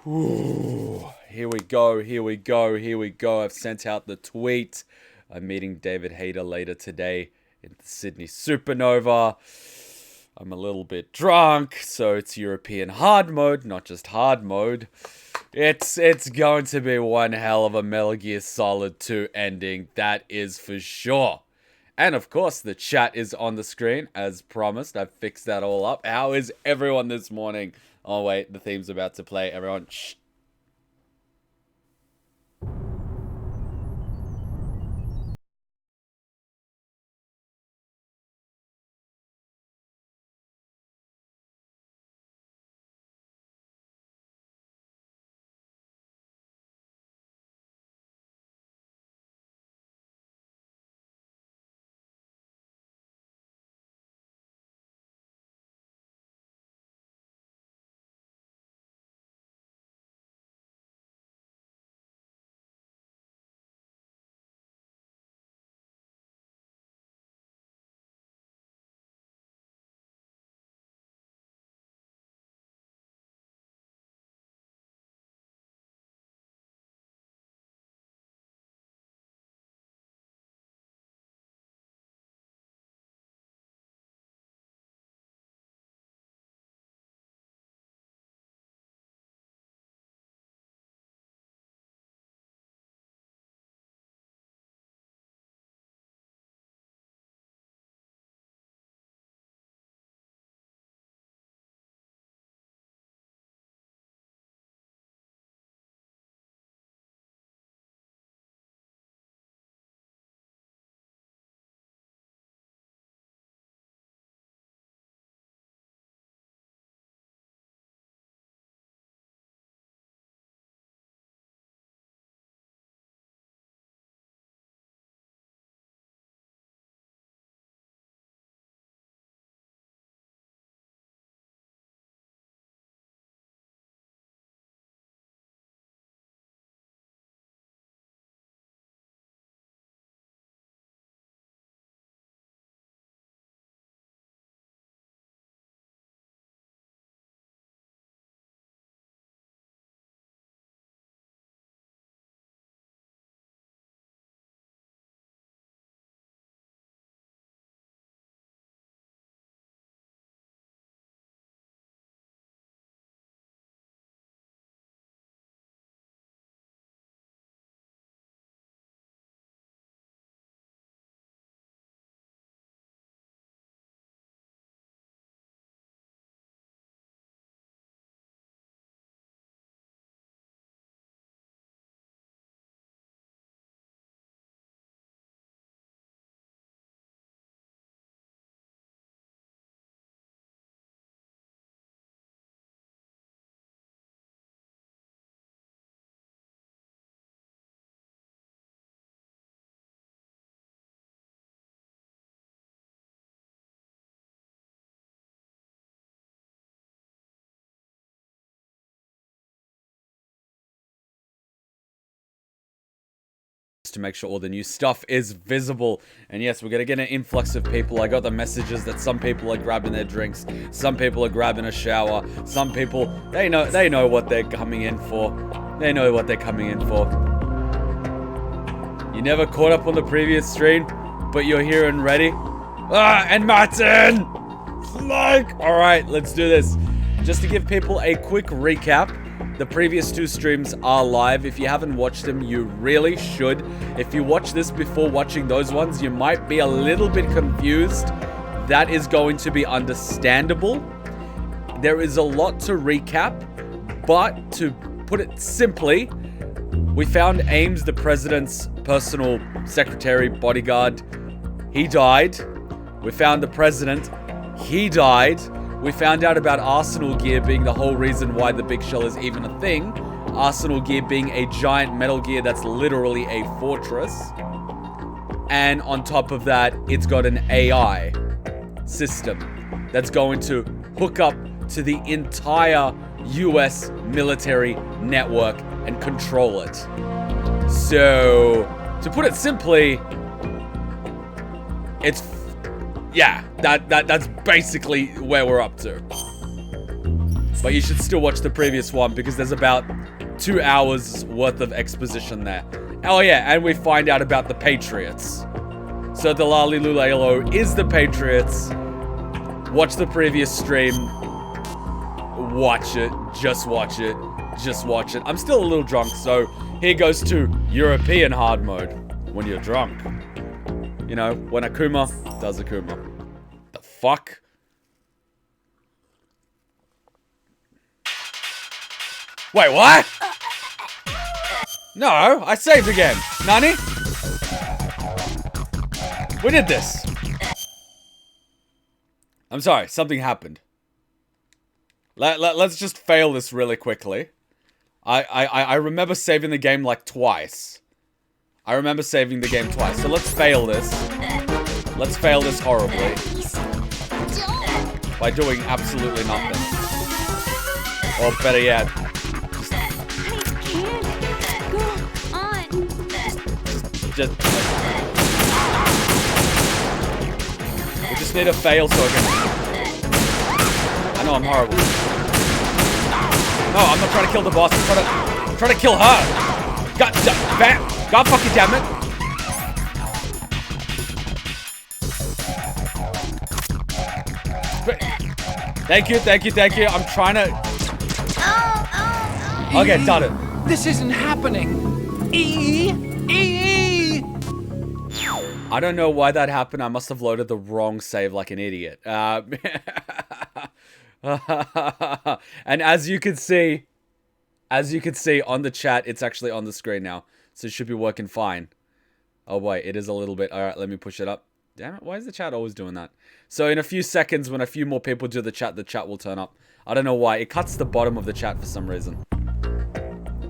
Ooh, here we go. I've sent out the tweet. I'm meeting David Hayter later today in the Sydney Supernova. I'm a little bit drunk, so it's European hard mode, not just hard mode. It's going to be one hell of a Metal Gear Solid 2 ending, that is for sure. And of course, the chat is on the screen, as promised. I've fixed that all up. How is everyone this morning? Oh wait, the theme's about to play. Everyone, shh. To make sure all the new stuff is visible. And yes, we're gonna get an influx of people. I got the messages that some people are grabbing their drinks, some people are grabbing a shower, some people they know what they're coming in for. You never caught up on the previous stream, but you're here and ready. And Martin! Alright, let's do this. Just to give people a quick recap, the previous two streams are live. If you haven't watched them, you really should. If you watch this before watching those ones, you might be a little bit confused. That is going to be understandable. There is a lot to recap, but to put it simply, we found Ames, the president's personal secretary, bodyguard. He died. We found the president. He died. We found out about Arsenal gear being the whole reason why the Big Shell is even a thing. Arsenal gear being a giant metal gear that's literally a fortress. And on top of that, it's got an AI system that's going to hook up to the entire US military network and control it. So, to put it simply, that's basically where we're up to. But you should still watch the previous one because there's about 2 hours worth of exposition there. Oh yeah, and we find out about the Patriots. So the Lali Lulelo is the Patriots. Watch the previous stream. Watch it. Just watch it. Just watch it. I'm still a little drunk, so here goes to European hard mode. When you're drunk. You know, when a Kuma does a Kuma. The fuck? Wait, what? No, I saved again. Nani? We did this. I'm sorry, something happened. Let's just fail this really quickly. I remember saving the game like twice. I remember saving the game twice. So let's fail this. Let's fail this horribly. By doing absolutely nothing. Or better yet. We just need a fail so I can... I know I'm horrible. No, I'm not trying to kill the boss. I'm trying to kill her. God fucking damn it. Thank you. I'm trying to... Okay, done it. This isn't happening. I don't know why that happened. I must have loaded the wrong save like an idiot. And as you can see on the chat, it's actually on the screen now. So it should be working fine. Oh wait, it is a little bit. All right, let me push it up. Damn it, why is the chat always doing that? So in a few seconds, when a few more people do the chat will turn up. I don't know why. It cuts the bottom of the chat for some reason.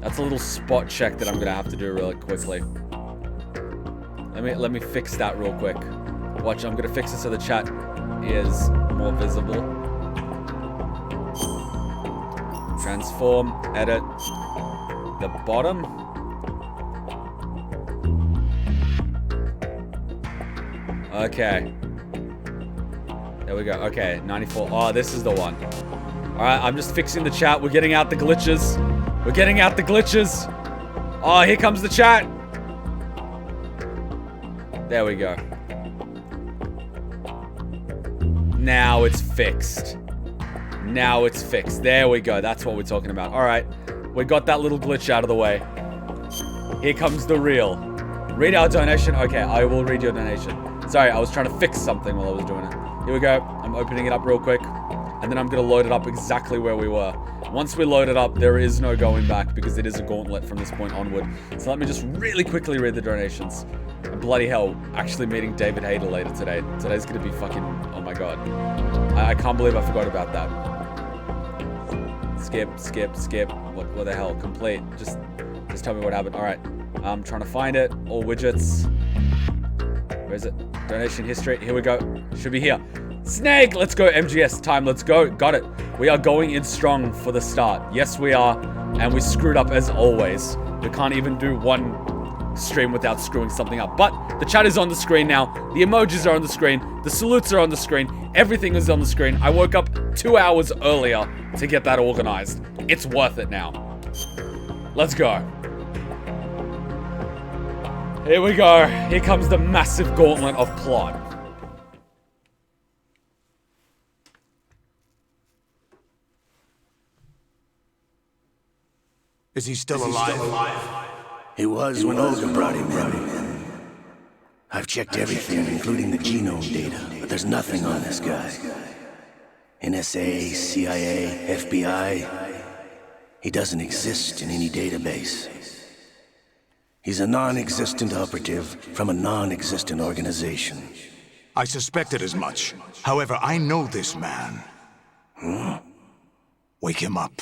That's a little spot check that I'm gonna have to do really quickly. Let me fix that real quick. Watch, I'm gonna fix it so the chat is more visible. Transform, edit the bottom. Okay. There we go. Okay, 94. Oh, this is the one. Alright, I'm just fixing the chat. We're getting out the glitches. Oh, here comes the chat. There we go. Now it's fixed. There we go. That's what we're talking about. Alright. We got that little glitch out of the way. Here comes the real. Read our donation. Okay, I will read your donation. Sorry, I was trying to fix something while I was doing it. Here we go. I'm opening it up real quick. And then I'm going to load it up exactly where we were. Once we load it up, there is no going back because it is a gauntlet from this point onward. So let me just really quickly read the donations. And bloody hell, actually meeting David Hayter later today. Today's going to be fucking... Oh my god. I can't believe I forgot about that. Skip. What the hell? Complete. Just tell me what happened. Alright. I'm trying to find it. All widgets. Where is it? Donation history. Here we go. Should be here. Snake! Let's go. MGS time. Let's go. Got it. We are going in strong for the start. Yes, we are. And we screwed up as always. We can't even do one stream without screwing something up. But the chat is on the screen now. The emojis are on the screen. The salutes are on the screen. Everything is on the screen. I woke up 2 hours earlier to get that organized. It's worth it now. Let's go. Here we go. Here comes the massive gauntlet of plot. Is he still alive? He was when Olga brought him in. I've checked everything, including the genome data, but there's nothing on this guy. NSA, CIA, FBI. He doesn't exist in any database. He's a non-existent operative from a non-existent organization. I suspected as much. However, I know this man. Wake him up.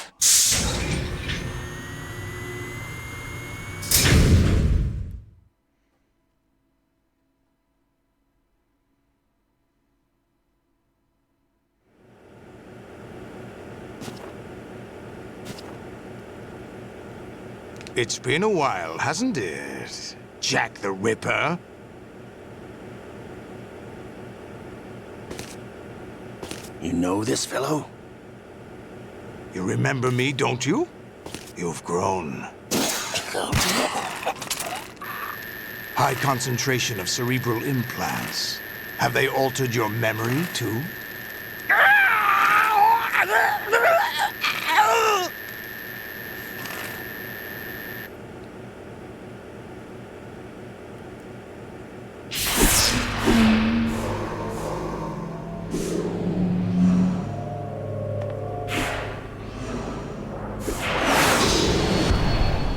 It's been a while, hasn't it, Jack the Ripper? You know this fellow? You remember me, don't you? You've grown. High concentration of cerebral implants. Have they altered your memory, too?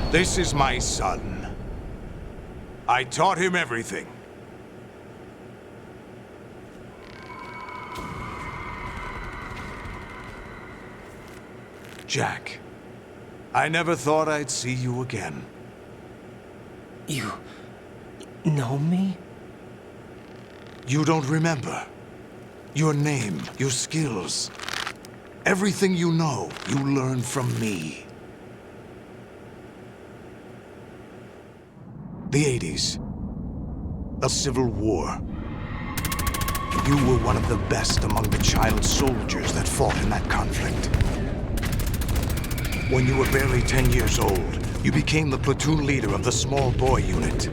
This is my son. I taught him everything. Jack, I never thought I'd see you again. You know me? You don't remember. Your name, your skills. Everything you know, you learned from me. The 80s. The Civil War. You were one of the best among the child soldiers that fought in that conflict. When you were barely 10 years old, you became the platoon leader of the small boy unit.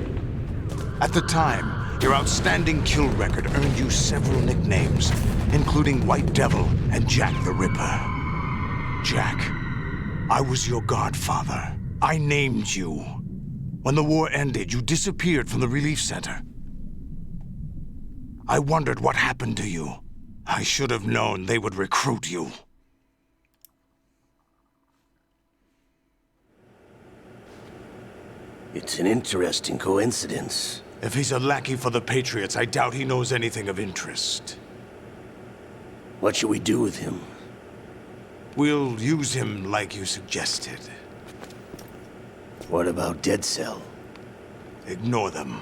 At the time, your outstanding kill record earned you several nicknames, including White Devil and Jack the Ripper. Jack, I was your godfather. I named you. When the war ended, you disappeared from the relief center. I wondered what happened to you. I should have known they would recruit you. It's an interesting coincidence. If he's a lackey for the Patriots, I doubt he knows anything of interest. What should we do with him? We'll use him like you suggested. What about Dead Cell? Ignore them.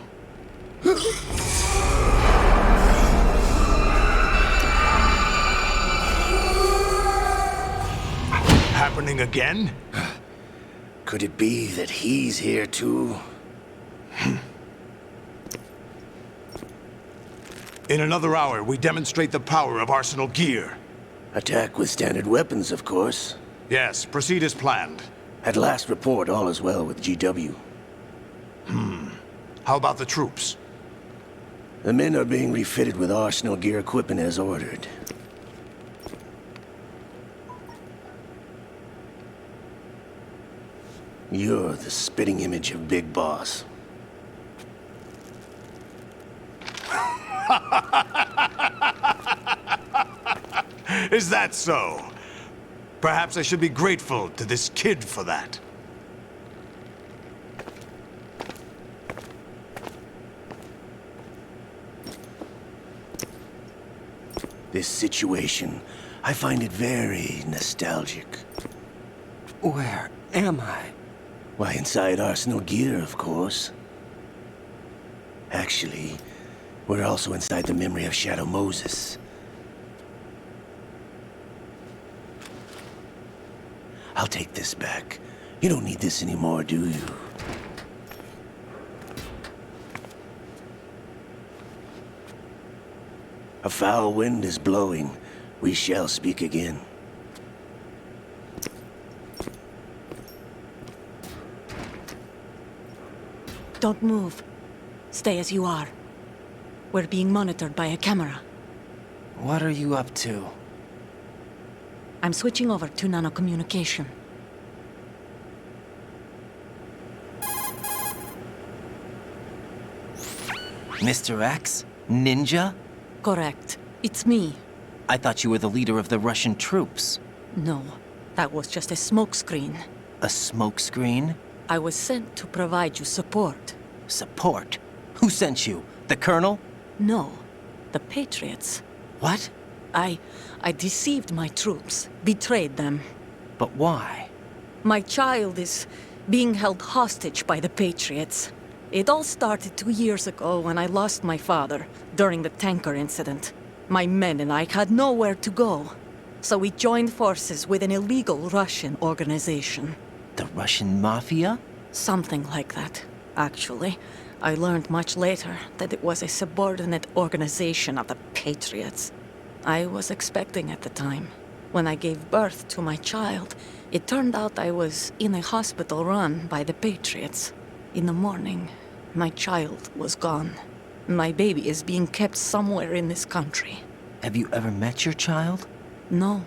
Happening again? Could it be that he's here too? In another hour, we demonstrate the power of Arsenal gear. Attack with standard weapons, of course. Yes, proceed as planned. At last report, all is well with GW. How about the troops? The men are being refitted with Arsenal gear equipment as ordered. You're the spitting image of Big Boss. Is that so? Perhaps I should be grateful to this kid for that. This situation, I find it very nostalgic. Where am I? Why, inside Arsenal gear, of course. Actually, we're also inside the memory of Shadow Moses. I'll take this back. You don't need this anymore, do you? A foul wind is blowing. We shall speak again. Don't move. Stay as you are. We're being monitored by a camera. What are you up to? I'm switching over to nanocommunication. Mr. X? Ninja? Correct. It's me. I thought you were the leader of the Russian troops. No, that was just a smokescreen. A smokescreen? I was sent to provide you support. Support? Who sent you? The Colonel? No, the Patriots. What? I deceived my troops, betrayed them. But why? My child is being held hostage by the Patriots. It all started 2 years ago when I lost my father during the tanker incident. My men and I had nowhere to go, so we joined forces with an illegal Russian organization. The Russian Mafia? Something like that, actually. I learned much later that it was a subordinate organization of the Patriots. I was expecting at the time. When I gave birth to my child, it turned out I was in a hospital run by the Patriots. In the morning, my child was gone. My baby is being kept somewhere in this country. Have you ever met your child? No.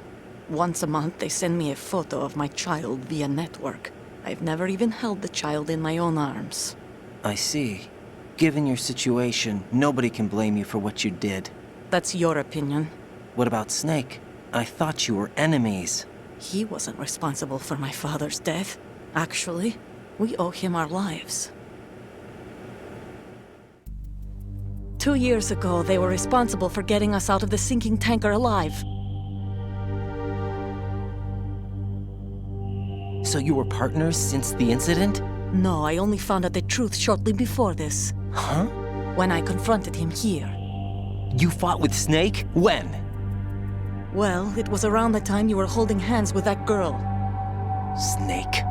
Once a month, they send me a photo of my child via network. I've never even held the child in my own arms. I see. Given your situation, nobody can blame you for what you did. That's your opinion. What about Snake? I thought you were enemies. He wasn't responsible for my father's death. Actually, we owe him our lives. 2 years ago, they were responsible for getting us out of the sinking tanker alive. So you were partners since the incident? No, I only found out the truth shortly before this. Huh? When I confronted him here. You fought with Snake? When? Well, it was around the time you were holding hands with that girl. Snake.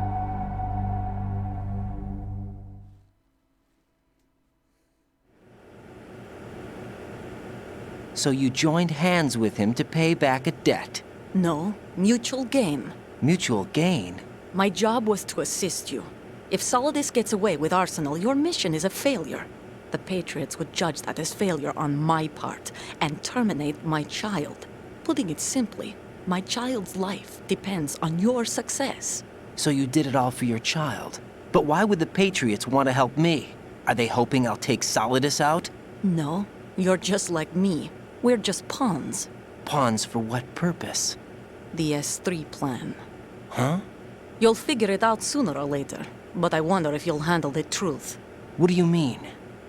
So you joined hands with him to pay back a debt? No, mutual gain. Mutual gain? My job was to assist you. If Solidus gets away with Arsenal, your mission is a failure. The Patriots would judge that as failure on my part and terminate my child. Putting it simply, my child's life depends on your success. So you did it all for your child. But why would the Patriots want to help me? Are they hoping I'll take Solidus out? No, you're just like me. We're just pawns. Pawns for what purpose? The S3 plan. Huh? You'll figure it out sooner or later, but I wonder if you'll handle the truth. What do you mean?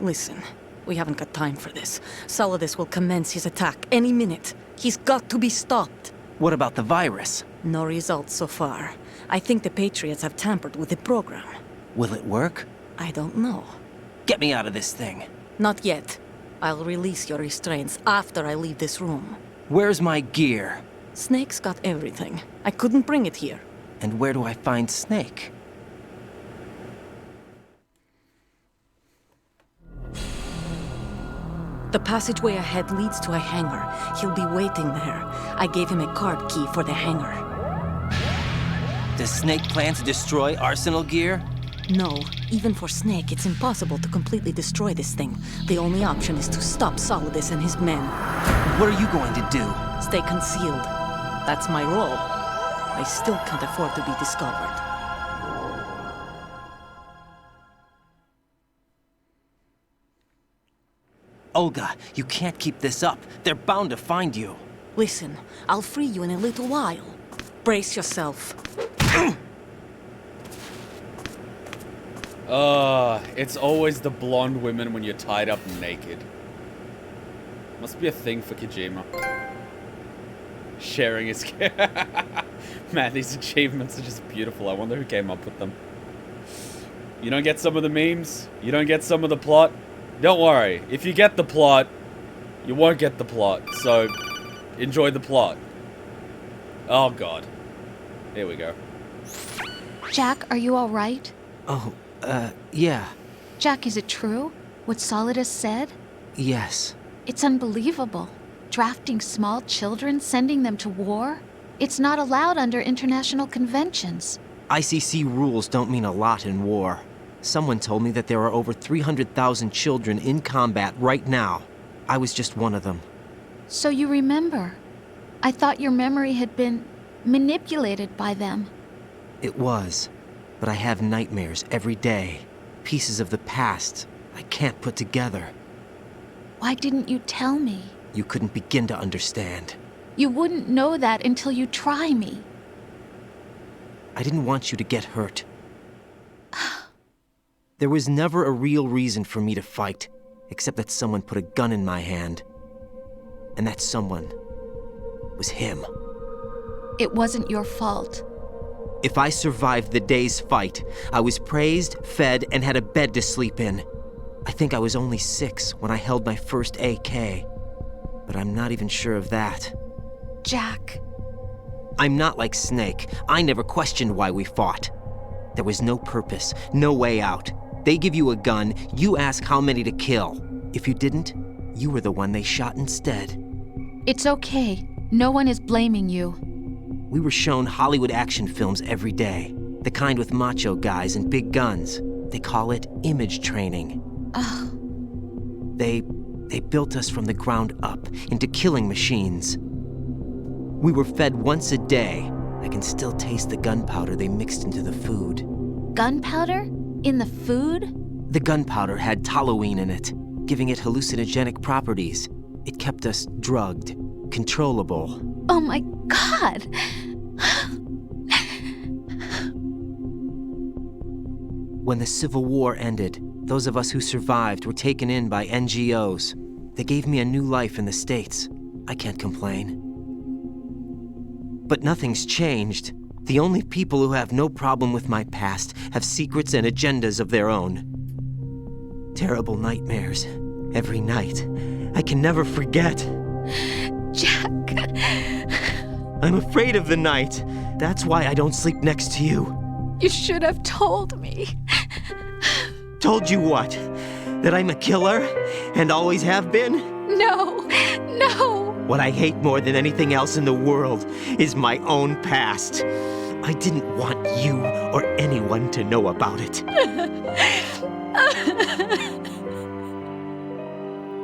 Listen, we haven't got time for this. Solidus will commence his attack any minute. He's got to be stopped. What about the virus? No results so far. I think the Patriots have tampered with the program. Will it work? I don't know. Get me out of this thing. Not yet. I'll release your restraints after I leave this room. Where's my gear? Snake's got everything. I couldn't bring it here. And where do I find Snake? The passageway ahead leads to a hangar. He'll be waiting there. I gave him a card key for the hangar. Does Snake plan to destroy Arsenal gear? No, even for Snake, it's impossible to completely destroy this thing. The only option is to stop Solidus and his men. What are you going to do? Stay concealed. That's my role. I still can't afford to be discovered. Olga, you can't keep this up. They're bound to find you. Listen, I'll free you in a little while. Brace yourself. It's always the blonde women when you're tied up naked. Must be a thing for Kojima. Sharing his... Man, these achievements are just beautiful. I wonder who came up with them. You don't get some of the memes? You don't get some of the plot? Don't worry. If you get the plot, you won't get the plot. So, enjoy the plot. Oh, God. There we go. Jack, are you all right? Oh, yeah. Jack, is it true? What Solidus said? Yes. It's unbelievable. Drafting small children, sending them to war? It's not allowed under international conventions. ICC rules don't mean a lot in war. Someone told me that there are over 300,000 children in combat right now. I was just one of them. So you remember. I thought your memory had been manipulated by them. It was. But I have nightmares every day. Pieces of the past I can't put together. Why didn't you tell me? You couldn't begin to understand. You wouldn't know that until you try me. I didn't want you to get hurt. There was never a real reason for me to fight, except that someone put a gun in my hand. And that someone was him. It wasn't your fault. If I survived the day's fight, I was praised, fed, and had a bed to sleep in. I think I was only 6 when I held my first AK. But I'm not even sure of that. Jack. I'm not like Snake. I never questioned why we fought. There was no purpose, no way out. They give you a gun, you ask how many to kill. If you didn't, you were the one they shot instead. It's okay. No one is blaming you. We were shown Hollywood action films every day. The kind with macho guys and big guns. They call it image training. They built us from the ground up into killing machines. We were fed once a day. I can still taste the gunpowder they mixed into the food. Gunpowder? In the food? The gunpowder had toluene in it, giving it hallucinogenic properties. It kept us drugged, controllable. Oh my God! When the Civil War ended, those of us who survived were taken in by NGOs. They gave me a new life in the States. I can't complain. But nothing's changed. The only people who have no problem with my past have secrets and agendas of their own. Terrible nightmares. Every night. I can never forget. Jack. I'm afraid of the night. That's why I don't sleep next to you. You should have told me. Told you what? That I'm a killer? And always have been? No. What I hate more than anything else in the world is my own past. I didn't want you or anyone to know about it.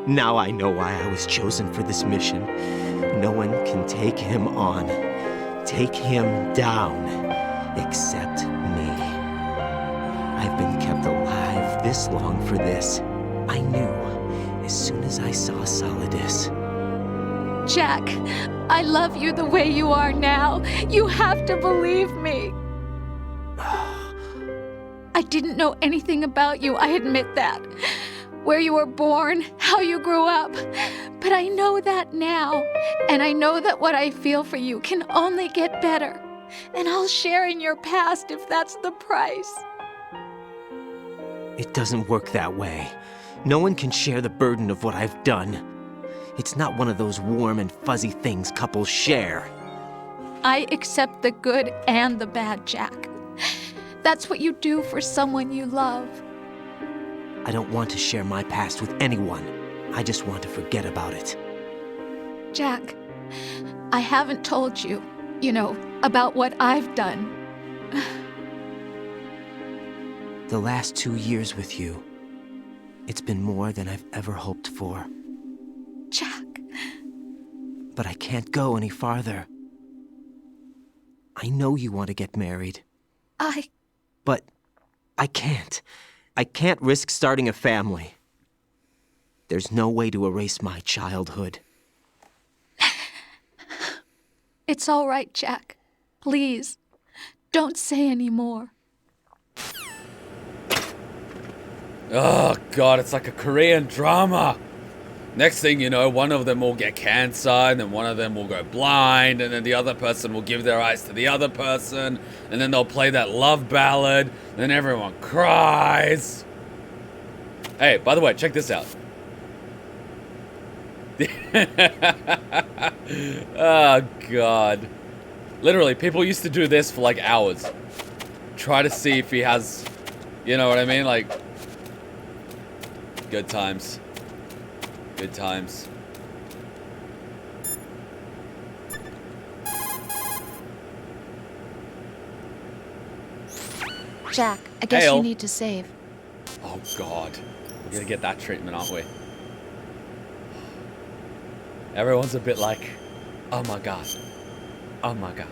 Now I know why I was chosen for this mission. No one can take him on, take him down, except me. I've been kept alive this long for this. I knew as soon as I saw Solidus. Jack, I love you the way you are now. You have to believe me. I didn't know anything about you, I admit that. Where you were born, how you grew up. But I know that now. And I know that what I feel for you can only get better. And I'll share in your past if that's the price. It doesn't work that way. No one can share the burden of what I've done. It's not one of those warm and fuzzy things couples share. I accept the good and the bad, Jack. That's what you do for someone you love. I don't want to share my past with anyone. I just want to forget about it. Jack, I haven't told you, about what I've done. The last 2 years with you, it's been more than I've ever hoped for. Jack. But I can't go any farther. I know you want to get married. But I can't. I can't risk starting a family. There's no way to erase my childhood. It's all right, Jack. Please, don't say any more. Oh god, it's like a Korean drama. Next thing you know, one of them will get cancer, and then one of them will go blind, and then the other person will give their eyes to the other person, and then they'll play that love ballad, then everyone cries. Hey, by the way, check this out. Oh god. Literally, people used to do this for like hours. Try to see if he has, you know what I mean? Like, good times. Good times. Jack, I guess Hail. you need to save. Oh god. We're gonna get that treatment, aren't we? Everyone's a bit like, oh my god. Oh my god.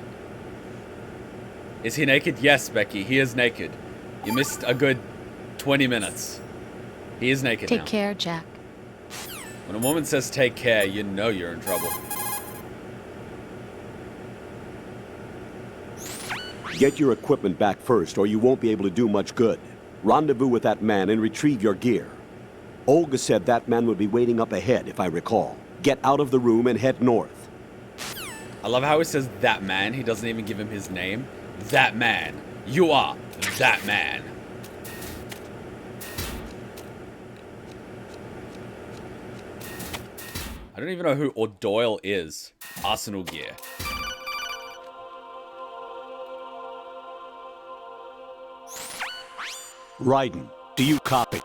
Is he naked? Yes, Becky, he is naked. You missed a good 20 minutes. He is naked now. Take care, Jack. When a woman says take care, you know you're in trouble. Get your equipment back first, or you won't be able to do much good. Rendezvous with that man and retrieve your gear. Olga said that man would be waiting up ahead, if I recall. Get out of the room and head north. I love how he says that man. He doesn't even give him his name. That man. You are that man. I don't even know who O'Doyle is. Arsenal gear. Raiden, do you copy?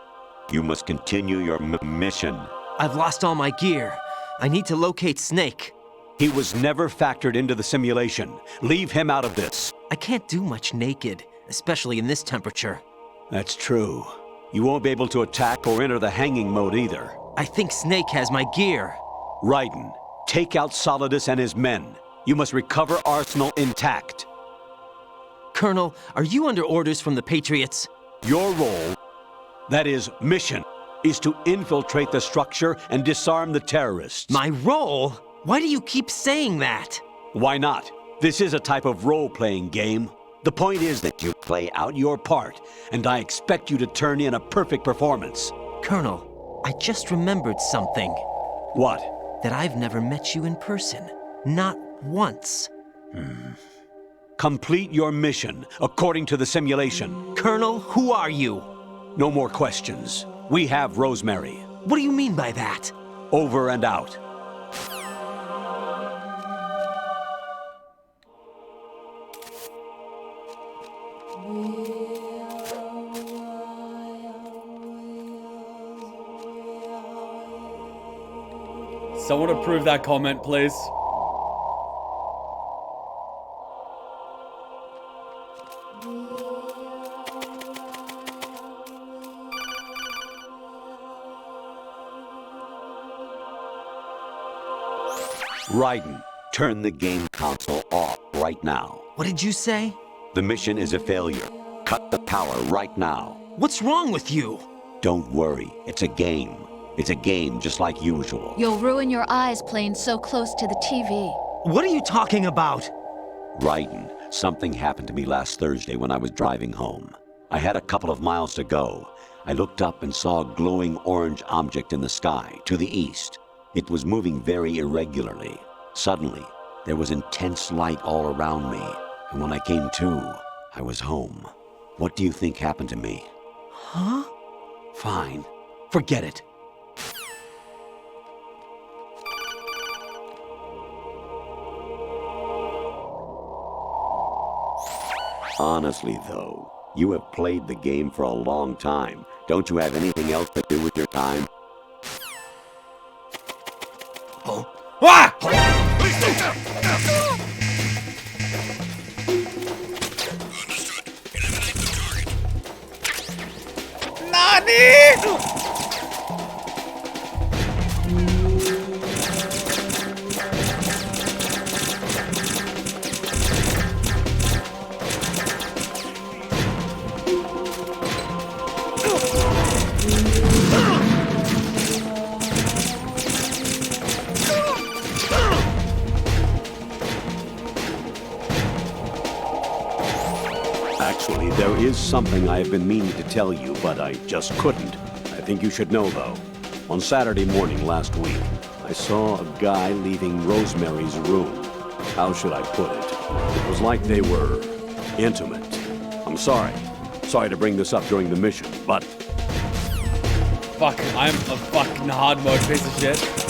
You must continue your mission. I've lost all my gear. I need to locate Snake. He was never factored into the simulation. Leave him out of this. I can't do much naked, especially in this temperature. That's true. You won't be able to attack or enter the hanging mode either. I think Snake has my gear. Raiden, take out Solidus and his men. You must recover Arsenal intact. Colonel, are you under orders from the Patriots? Your role, that is, mission, is to infiltrate the structure and disarm the terrorists. My role? Why do you keep saying that? Why not? This is a type of role-playing game. The point is that you play out your part, and I expect you to turn in a perfect performance. Colonel, I just remembered something. What? That I've never met you in person. Not once. Complete your mission, according to the simulation. Colonel, who are you? No more questions. We have Rosemary. What do you mean by that? Over and out. Someone approve that comment, please. Raiden, turn the game console off right now. What did you say? The mission is a failure. Cut the power right now. What's wrong with you? Don't worry, it's a game. It's a game just like usual. You'll ruin your eyes playing so close to the TV. What are you talking about? Raiden, something happened to me last Thursday when I was driving home. I had a couple of miles to go. I looked up and saw a glowing orange object in the sky, to the east. It was moving very irregularly. Suddenly, there was intense light all around me, and when I came to, I was home. What do you think happened to me? Huh? Fine. Forget it. Honestly, though, you have played the game for a long time. Don't you have anything else to do with your time? Ah! Nani? Actually, there is something I have been meaning to tell you, but I just couldn't. I think you should know, though. On Saturday morning last week, I saw a guy leaving Rosemary's room. How should I put it? It was like they were intimate. I'm sorry. Sorry to bring this up during the mission, but... Fuck, I'm a fucking hard mode piece of shit.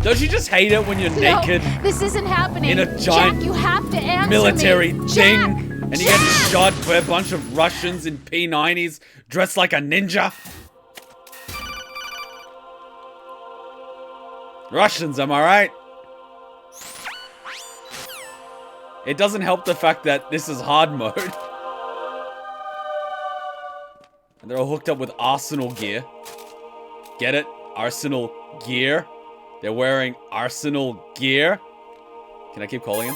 Don't you just hate it when you're naked No, this isn't happening. in a giant Jack, you have to answer military me. thing Jack, and you get shot by a bunch of Russians in P90s dressed like a ninja? Russians, am I right? It doesn't help the fact that this is hard mode. And they're all hooked up with Arsenal gear. Get it? Arsenal gear. They're wearing Arsenal gear. Can I keep calling him?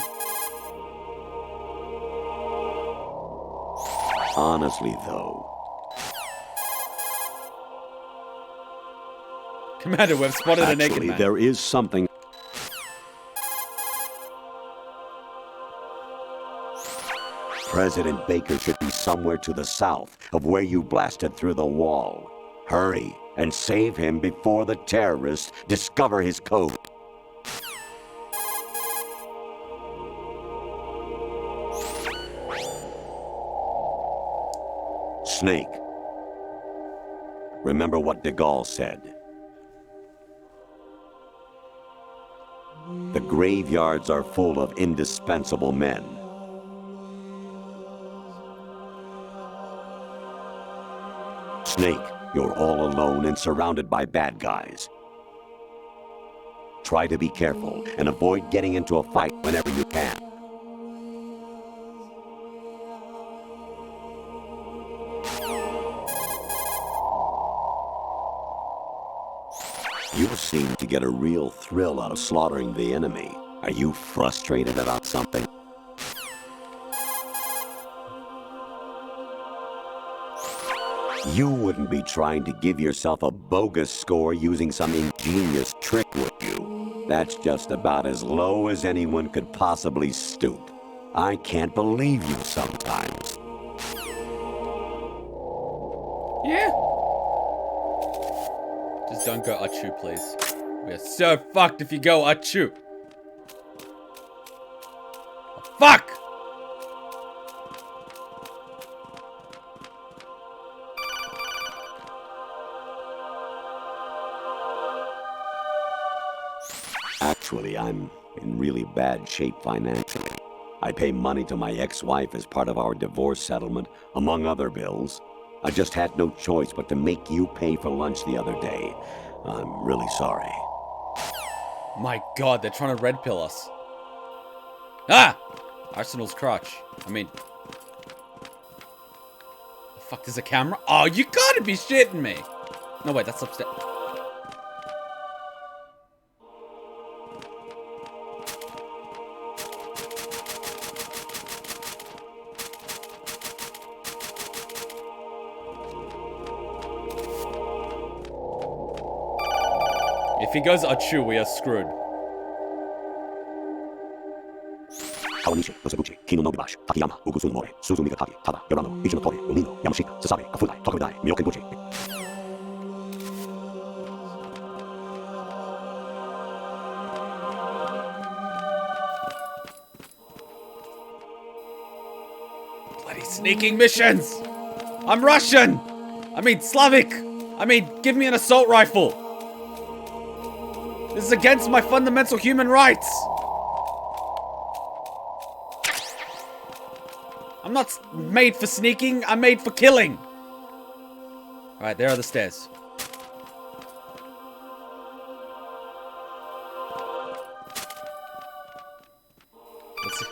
Honestly, though... Commander, we've spotted a naked Actually, man. there is something... President Baker should be somewhere to the south of where you blasted through the wall. Hurry and save him before the terrorists discover his code. Snake. Remember what de Gaulle said. The graveyards are full of indispensable men. Snake, you're all alone and surrounded by bad guys. Try to be careful and avoid getting into a fight whenever you can. You seem to get a real thrill out of slaughtering the enemy. Are you frustrated about something? You wouldn't be trying to give yourself a bogus score using some ingenious trick, would you? That's just about as low as anyone could possibly stoop. I can't believe you sometimes. Yeah. Just don't go Achu, please. We are so fucked if you go Achu. Oh, fuck! Actually, I'm in really bad shape financially. I pay money to my ex-wife as part of our divorce settlement, among other bills. I just had no choice but to make you pay for lunch the other day. I'm really sorry. My god, they're trying to red pill us. Ah! Arsenal's crotch. I mean... The fuck, there's a camera? Oh, you gotta be shitting me! No, wait, that's upstairs. If he goes Achu, we are screwed. Bloody sneaking missions! I'm Russian! I mean Slavic! I mean, give me an assault rifle! This is against my fundamental human rights! I'm not made for sneaking, I'm made for killing! Alright, there are the stairs. Let's see.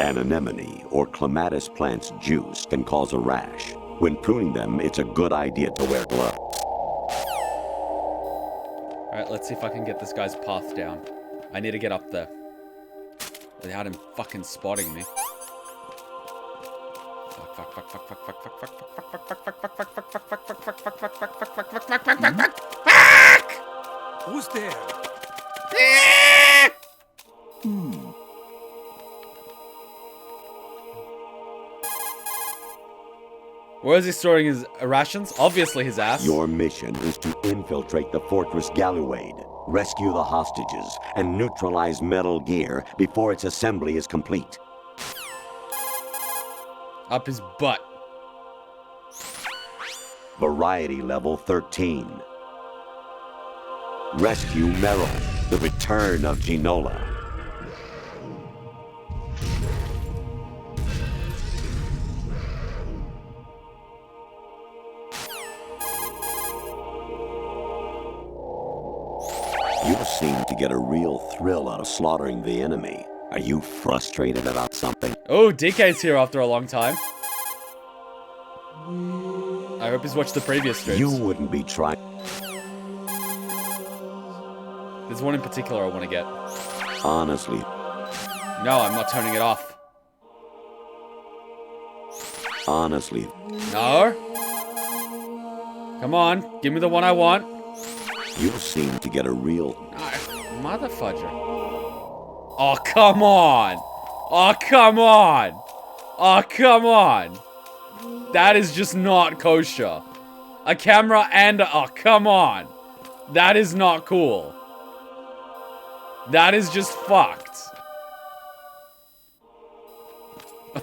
An anemone or clematis plant's juice can cause a rash. When pruning them, it's a good idea to wear gloves. Alright, let's see if I can get this guy's path down. I need to get up there without him fucking spotting me. Who's there? Where is he storing his rations? Obviously his ass. Your mission is to infiltrate the Fortress Galluade, rescue the hostages, and neutralize Metal Gear before its assembly is complete. Up his butt. Variety level 13. Rescue Meryl, the return of Ginola. You seem to get a real thrill out of slaughtering the enemy. Are you frustrated about something? Oh, DK's here after a long time. I hope he's watched the previous streams. You wouldn't be trying... There's one in particular I want to get. Honestly. No, I'm not turning it off. Honestly. No. Come on, give me the one I want. You seem to get a real... Mother fudger. Oh, come on. Oh, come on. Oh, come on. That is just not kosher. A camera and a... Oh, come on. That is not cool. That is just fucked.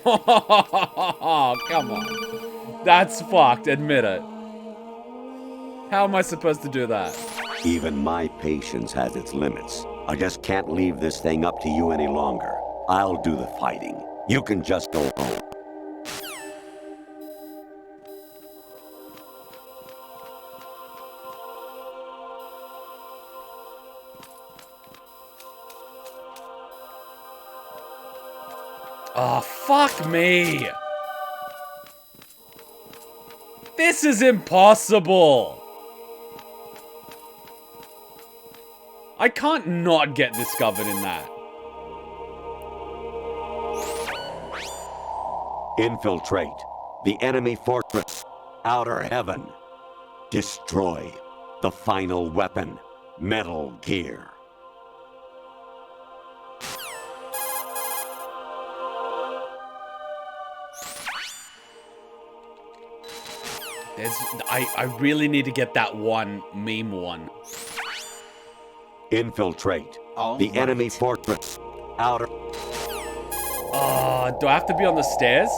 Oh, come on. That's fucked, admit it. How am I supposed to do that? Even my patience has its limits. I just can't leave this thing up to you any longer. I'll do the fighting. You can just go home. Oh, fuck me. This is impossible. I can't not get discovered in that. Infiltrate the enemy fortress, Outer Heaven. Destroy the final weapon, Metal Gear. I really need to get that one meme one. Infiltrate the enemy fortress, Outer... Do I have to be on the stairs?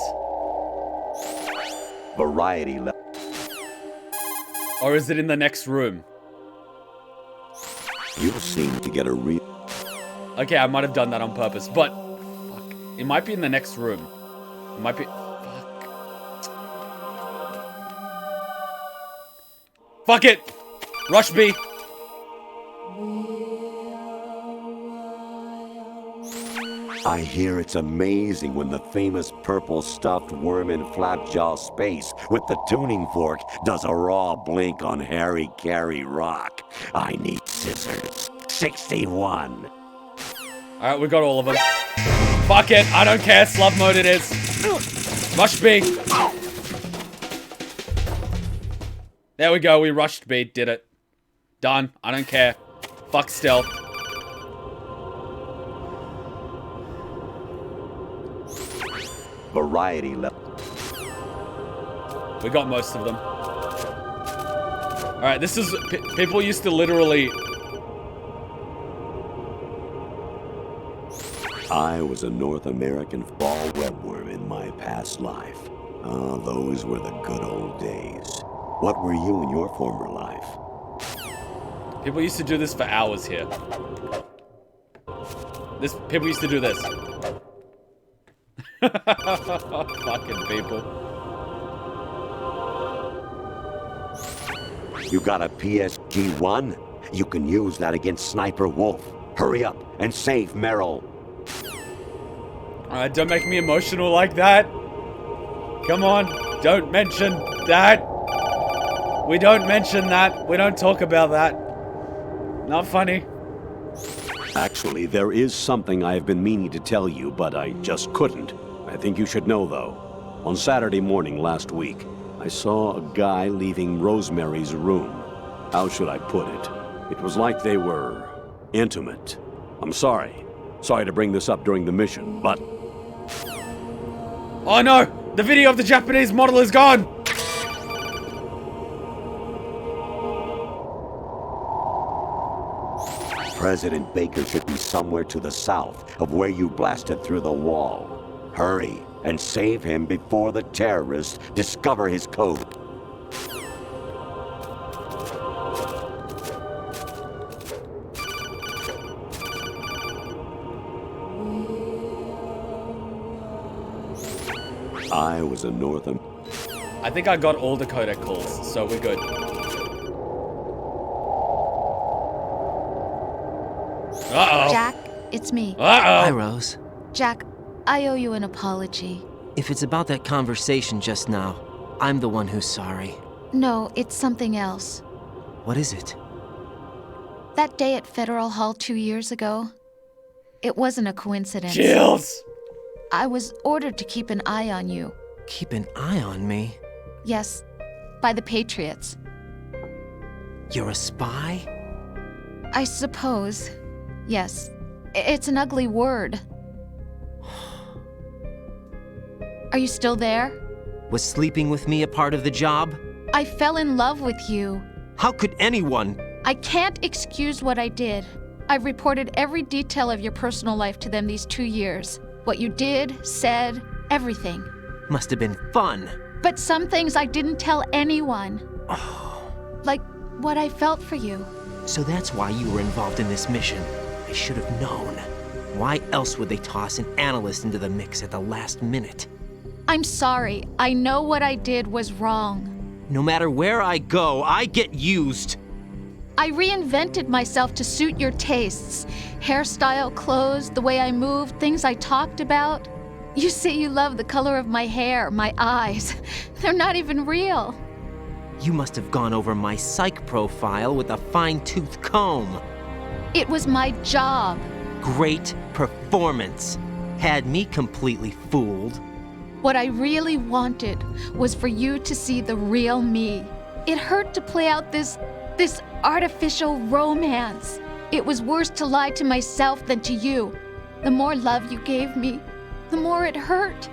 Variety level. Or is it in the next room? You seem to get a real... Okay, I might have done that on purpose, but... Fuck. It might be in the next room. It might be... Fuck it! Rush B! I hear it's amazing when the famous purple stuffed worm in Flapjaw Space with the tuning fork does a raw blink on Harry Carey Rock. I need scissors. 61. Alright, we got all of them. Fuck it, I don't care, slug mode it is. Rush B. There we go, we rushed B, did it. Done, I don't care. Fuck stealth. Variety level. We got most of them. Alright, this is... people used to literally... I was a North American fall webworm in my past life. Ah, those were the good old days. What were you in your former life? People used to do this for hours here. People used to do this. Fucking people. You got a PSG-1? You can use that against Sniper Wolf. Hurry up and save Merrill. Alright, don't make me emotional like that. Come on, don't mention that. We don't mention that. We don't talk about that. Not funny. Actually, there is something I have been meaning to tell you, but I just couldn't. I think you should know, though. On Saturday morning last week, I saw a guy leaving Rosemary's room. How should I put it? It was like they were intimate. I'm sorry. Sorry to bring this up during the mission, but... Oh no! The video of the Japanese model is gone! President Baker should be somewhere to the south of where you blasted through the wall. Hurry and save him before the terrorists discover his code. I was a Northern... I think I got all the codec calls, so we're good. Uh-oh. Jack, it's me. Uh-oh. Hi, Rose. Jack, I owe you an apology. If it's about that conversation just now, I'm the one who's sorry. No, it's something else. What is it? That day at Federal Hall 2 years ago, it wasn't a coincidence. Chills! I was ordered to keep an eye on you. Keep an eye on me? Yes, by the Patriots. You're a spy? I suppose. Yes. It's an ugly word. Are you still there? Was sleeping with me a part of the job? I fell in love with you. How could anyone? I can't excuse what I did. I've reported every detail of your personal life to them these 2 years. What you did, said, everything. Must have been fun. But some things I didn't tell anyone. Like what I felt for you. So that's why you were involved in this mission. I should have known. Why else would they toss an analyst into the mix at the last minute? I'm sorry. I know what I did was wrong. No matter where I go, I get used. I reinvented myself to suit your tastes. Hairstyle, clothes, the way I moved, things I talked about. You say you love the color of my hair, my eyes. They're not even real. You must have gone over my psych profile with a fine-tooth comb. It was my job. Great performance. Had me completely fooled. What I really wanted was for you to see the real me. It hurt to play out this artificial romance. It was worse to lie to myself than to you. The more love you gave me, the more it hurt.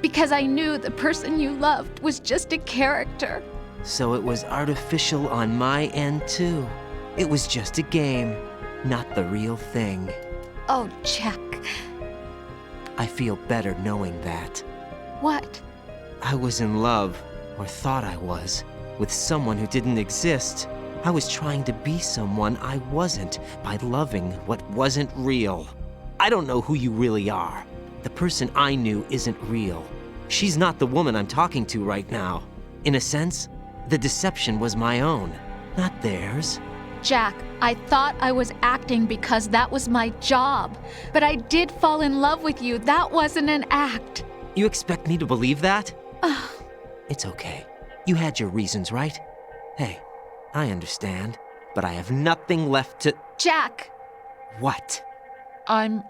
Because I knew the person you loved was just a character. So it was artificial on my end too. It was just a game, not the real thing. Oh, Jack. I feel better knowing that. What? I was in love, or thought I was, with someone who didn't exist. I was trying to be someone I wasn't by loving what wasn't real. I don't know who you really are. The person I knew isn't real. She's not the woman I'm talking to right now. In a sense, the deception was my own, not theirs. Jack, I thought I was acting because that was my job. But I did fall in love with you. That wasn't an act. You expect me to believe that? It's okay. You had your reasons, right? Hey, I understand, but I have nothing left to... Jack! What? I'm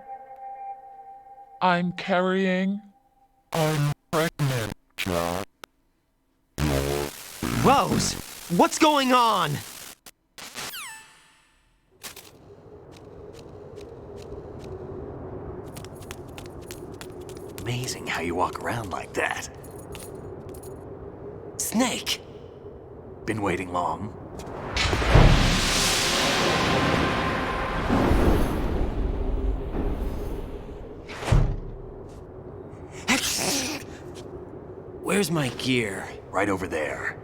carrying. I'm pregnant, Jack. Rose! What's going on? Amazing how you walk around like that. Snake! Been waiting long? Where's my gear? Right over there.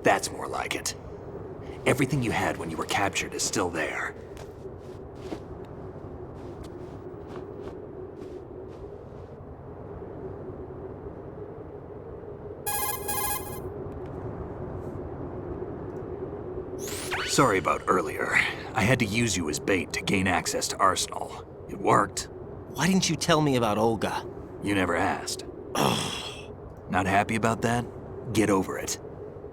That's more like it. Everything you had when you were captured is still there. Sorry about earlier. I had to use you as bait to gain access to Arsenal. It worked. Why didn't you tell me about Olga? You never asked. Not happy about that? Get over it.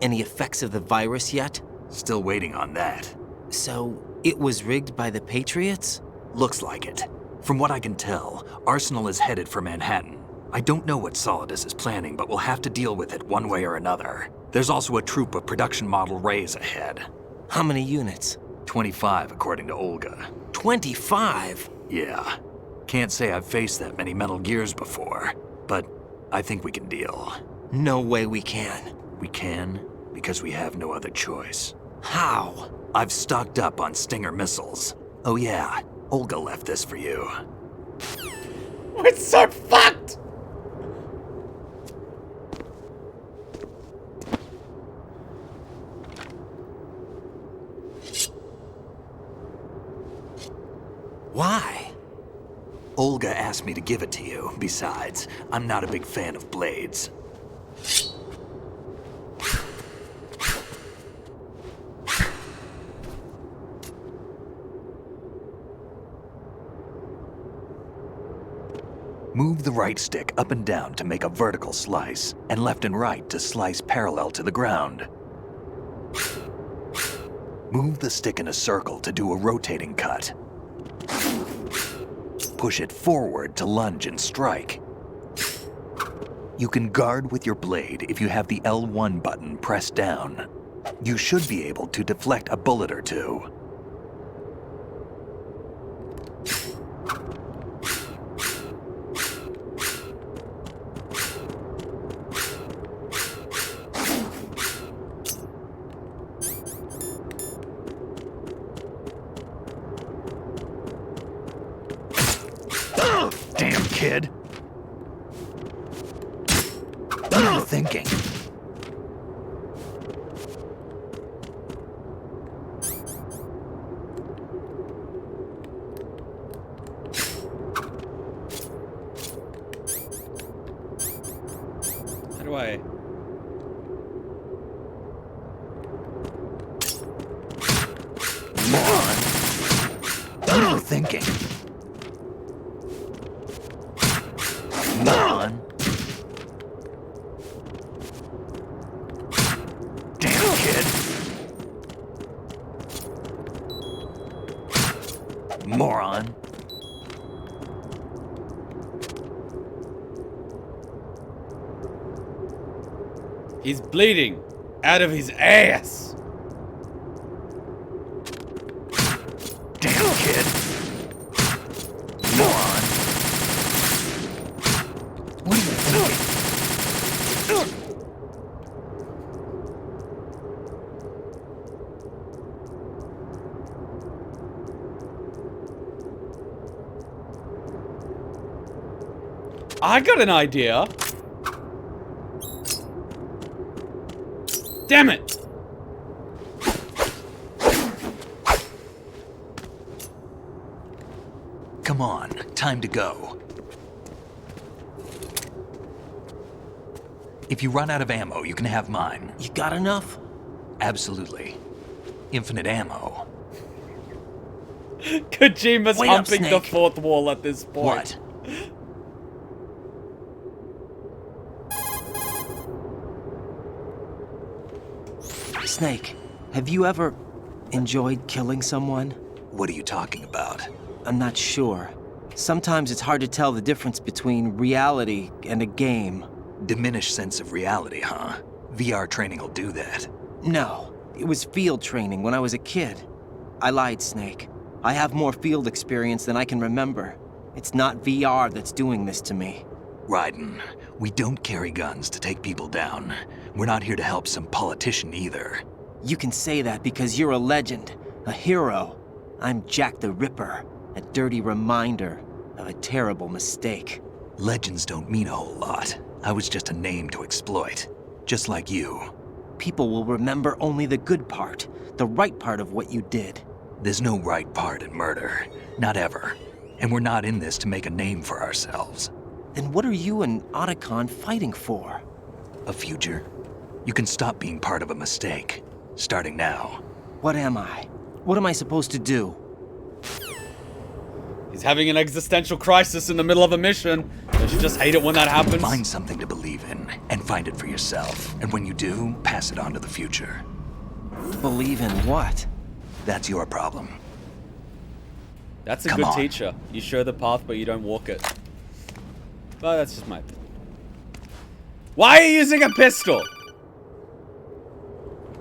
Any effects of the virus yet? Still waiting on that. So, it was rigged by the Patriots? Looks like it. From what I can tell, Arsenal is headed for Manhattan. I don't know what Solidus is planning, but we'll have to deal with it one way or another. There's also a troop of production model Rays ahead. How many units? 25, according to Olga. 25? Yeah. Can't say I've faced that many Metal Gears before, but I think we can deal. No way we can. We can, because we have no other choice. How? I've stocked up on Stinger missiles. Oh yeah, Olga left this for you. We're so fucked! Why? Olga asked me to give it to you. Besides, I'm not a big fan of blades. Move the right stick up and down to make a vertical slice, and left and right to slice parallel to the ground. Move the stick in a circle to do a rotating cut. Push it forward to lunge and strike. You can guard with your blade if you have the L1 button pressed down. You should be able to deflect a bullet or two. Damn kid. What are you thinking? How do I... Moron. What are you thinking? Moron. Damn, kid. Moron. He's bleeding out of his ass. Damn, kid. Moron. What are you thinking? I got an idea. Damn it! Come on, time to go. If you run out of ammo, you can have mine. You got enough? Absolutely. Infinite ammo. Kojima's Wait up, humping the Snake. fourth wall at this point. What? Snake, have you ever enjoyed killing someone? What are you talking about? I'm not sure. Sometimes it's hard to tell the difference between reality and a game. Diminished sense of reality, huh? VR training will do that. No, it was field training when I was a kid. I lied, Snake. I have more field experience than I can remember. It's not VR that's doing this to me. Raiden, we don't carry guns to take people down. We're not here to help some politician either. You can say that because you're a legend, a hero. I'm Jack the Ripper, a dirty reminder of a terrible mistake. Legends don't mean a whole lot. I was just a name to exploit. Just like you. People will remember only the good part, the right part of what you did. There's no right part in murder. Not ever. And we're not in this to make a name for ourselves. Then what are you and Otacon fighting for? A future? You can stop being part of a mistake. Starting now. What am I? What am I supposed to do? He's having an existential crisis in the middle of a mission. Don't you just hate it when that happens? Find something to believe in, and find it for yourself. And when you do, pass it on to the future. Believe in what? That's your problem. That's a Come good on. teacher. You show the path, but you don't walk it. But that's just my opinion. Why are you using a pistol?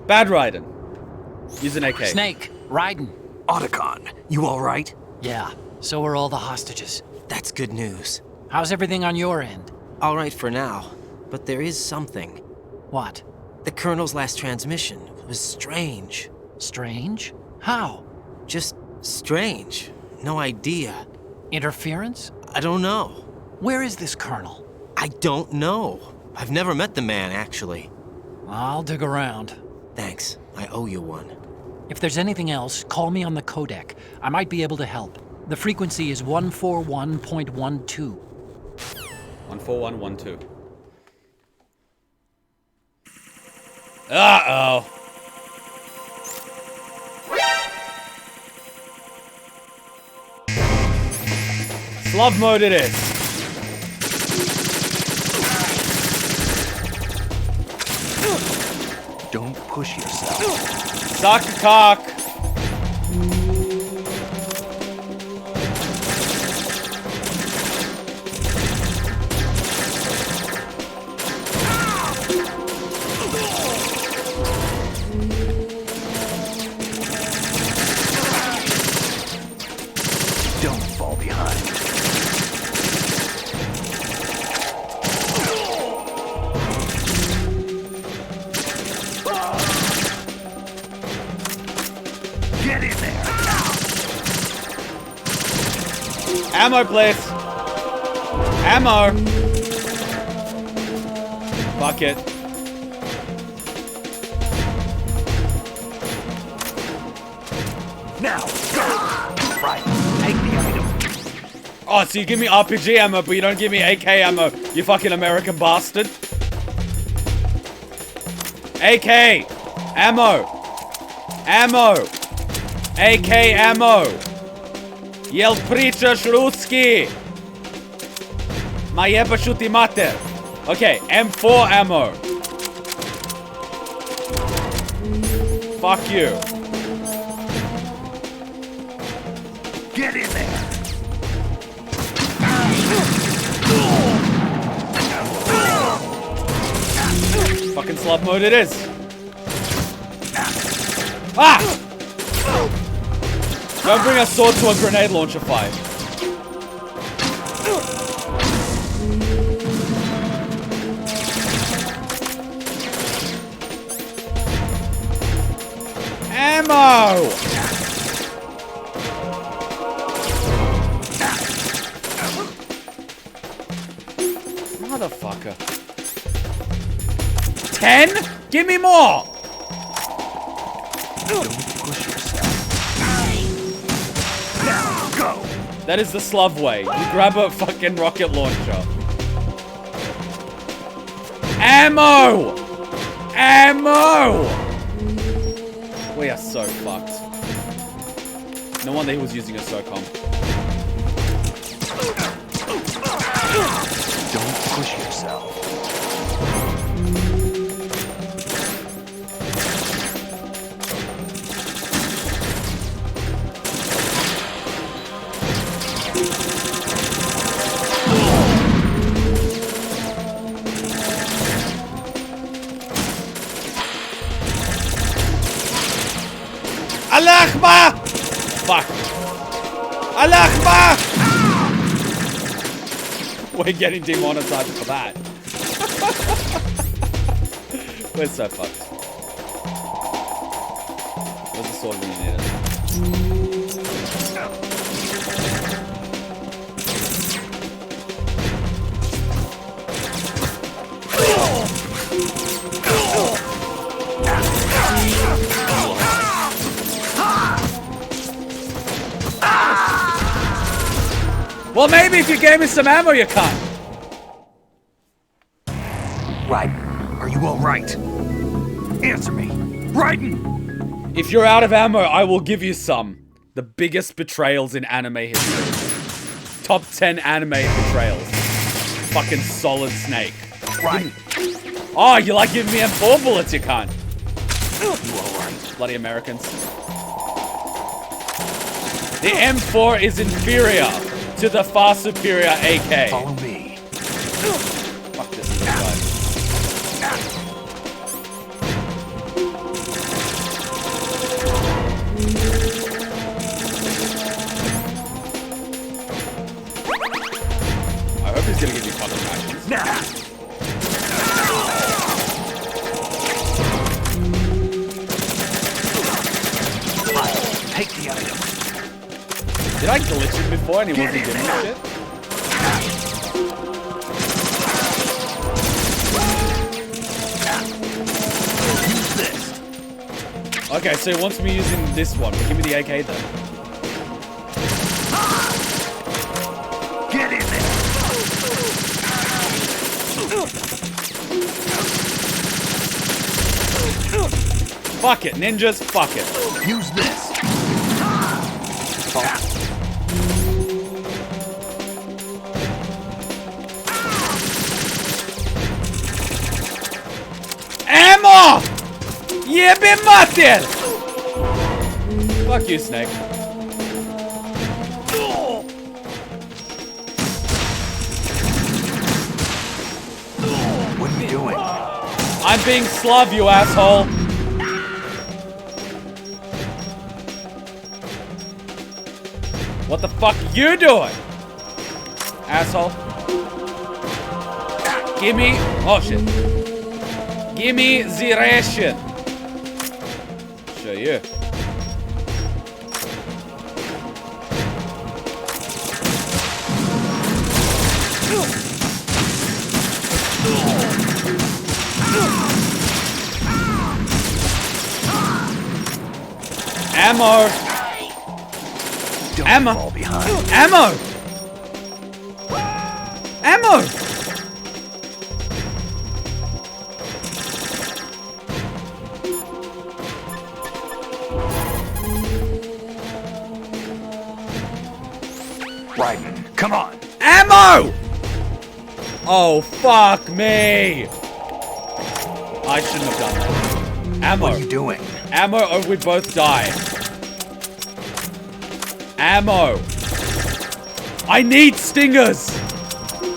Bad Raiden. Use an AK. Snake, Raiden. Otacon, you alright? Yeah, so are all the hostages. That's good news. How's everything on your end? All right for now, but there is something. What? The Colonel's last transmission was strange. Strange? How? Just strange. No idea. Interference? I don't know. Where is this Colonel? I don't know. I've never met the man, actually. I'll dig around. Thanks. I owe you one. If there's anything else, call me on the codec. I might be able to help. The frequency is 141.12. 14112. Uh-oh. Love mode it is. Don't push yourself. Suck a cock. Don't fall behind. Get in there. Ammo, please. Ammo. Fuck it. Now, go. Right. Take the item. Oh, so you give me RPG ammo, but you don't give me AK ammo, you fucking American bastard. AK! Ammo! Ammo! AK ammo! Jel pričaš ruski? Ma jebašu ti mater! Okay, M4 ammo. Fuck you. Get in there! Fucking slug mode it is. Ah! Don't bring a sword to a grenade launcher fight. Ammo! Motherfucker. 10? Give me more! Don't push yourself. Now, go! That is the Slav way. You grab a fucking rocket launcher. Ammo! Ammo! We are so fucked. No wonder he was using a SOCOM. Don't push yourself. Allah Akbar! Fuck. Allah Akbar! We're getting demonetized for that. We're so fucked. Where's the sword when you need it? Well, maybe if you gave me some ammo, you can't. Raiden, are you all right? Answer me. Raiden! If you're out of ammo, I will give you some. The biggest betrayals in anime history. Top 10 anime betrayals. Fucking Solid Snake. Raiden! Oh, you like giving me M4 bullets, you can't. You all right? Bloody Americans. The M4 is inferior to the far superior AK. Follow me. Fuck this guy. I hope he's gonna give you fucking matches. Now! Take the item. Did I glitch him before and he wasn't giving me shit? Use this. Okay, so he wants me using this one, but give me the AK then. Get in there. Fuck it, ninjas, fuck it. Use this. Ammo! Jebe mater! Fuck you, Snake. What are you doing? I'm being Slav, you asshole. What the fuck you doing? Asshole. Gimme. Oh shit. Gimme the ration. Show you. Ammo. Don't Ammo. fall behind. Ammo. Ammo. Oh, fuck me! I shouldn't have done that. Ammo. What are you doing? Ammo or we both die. Ammo. I need stingers!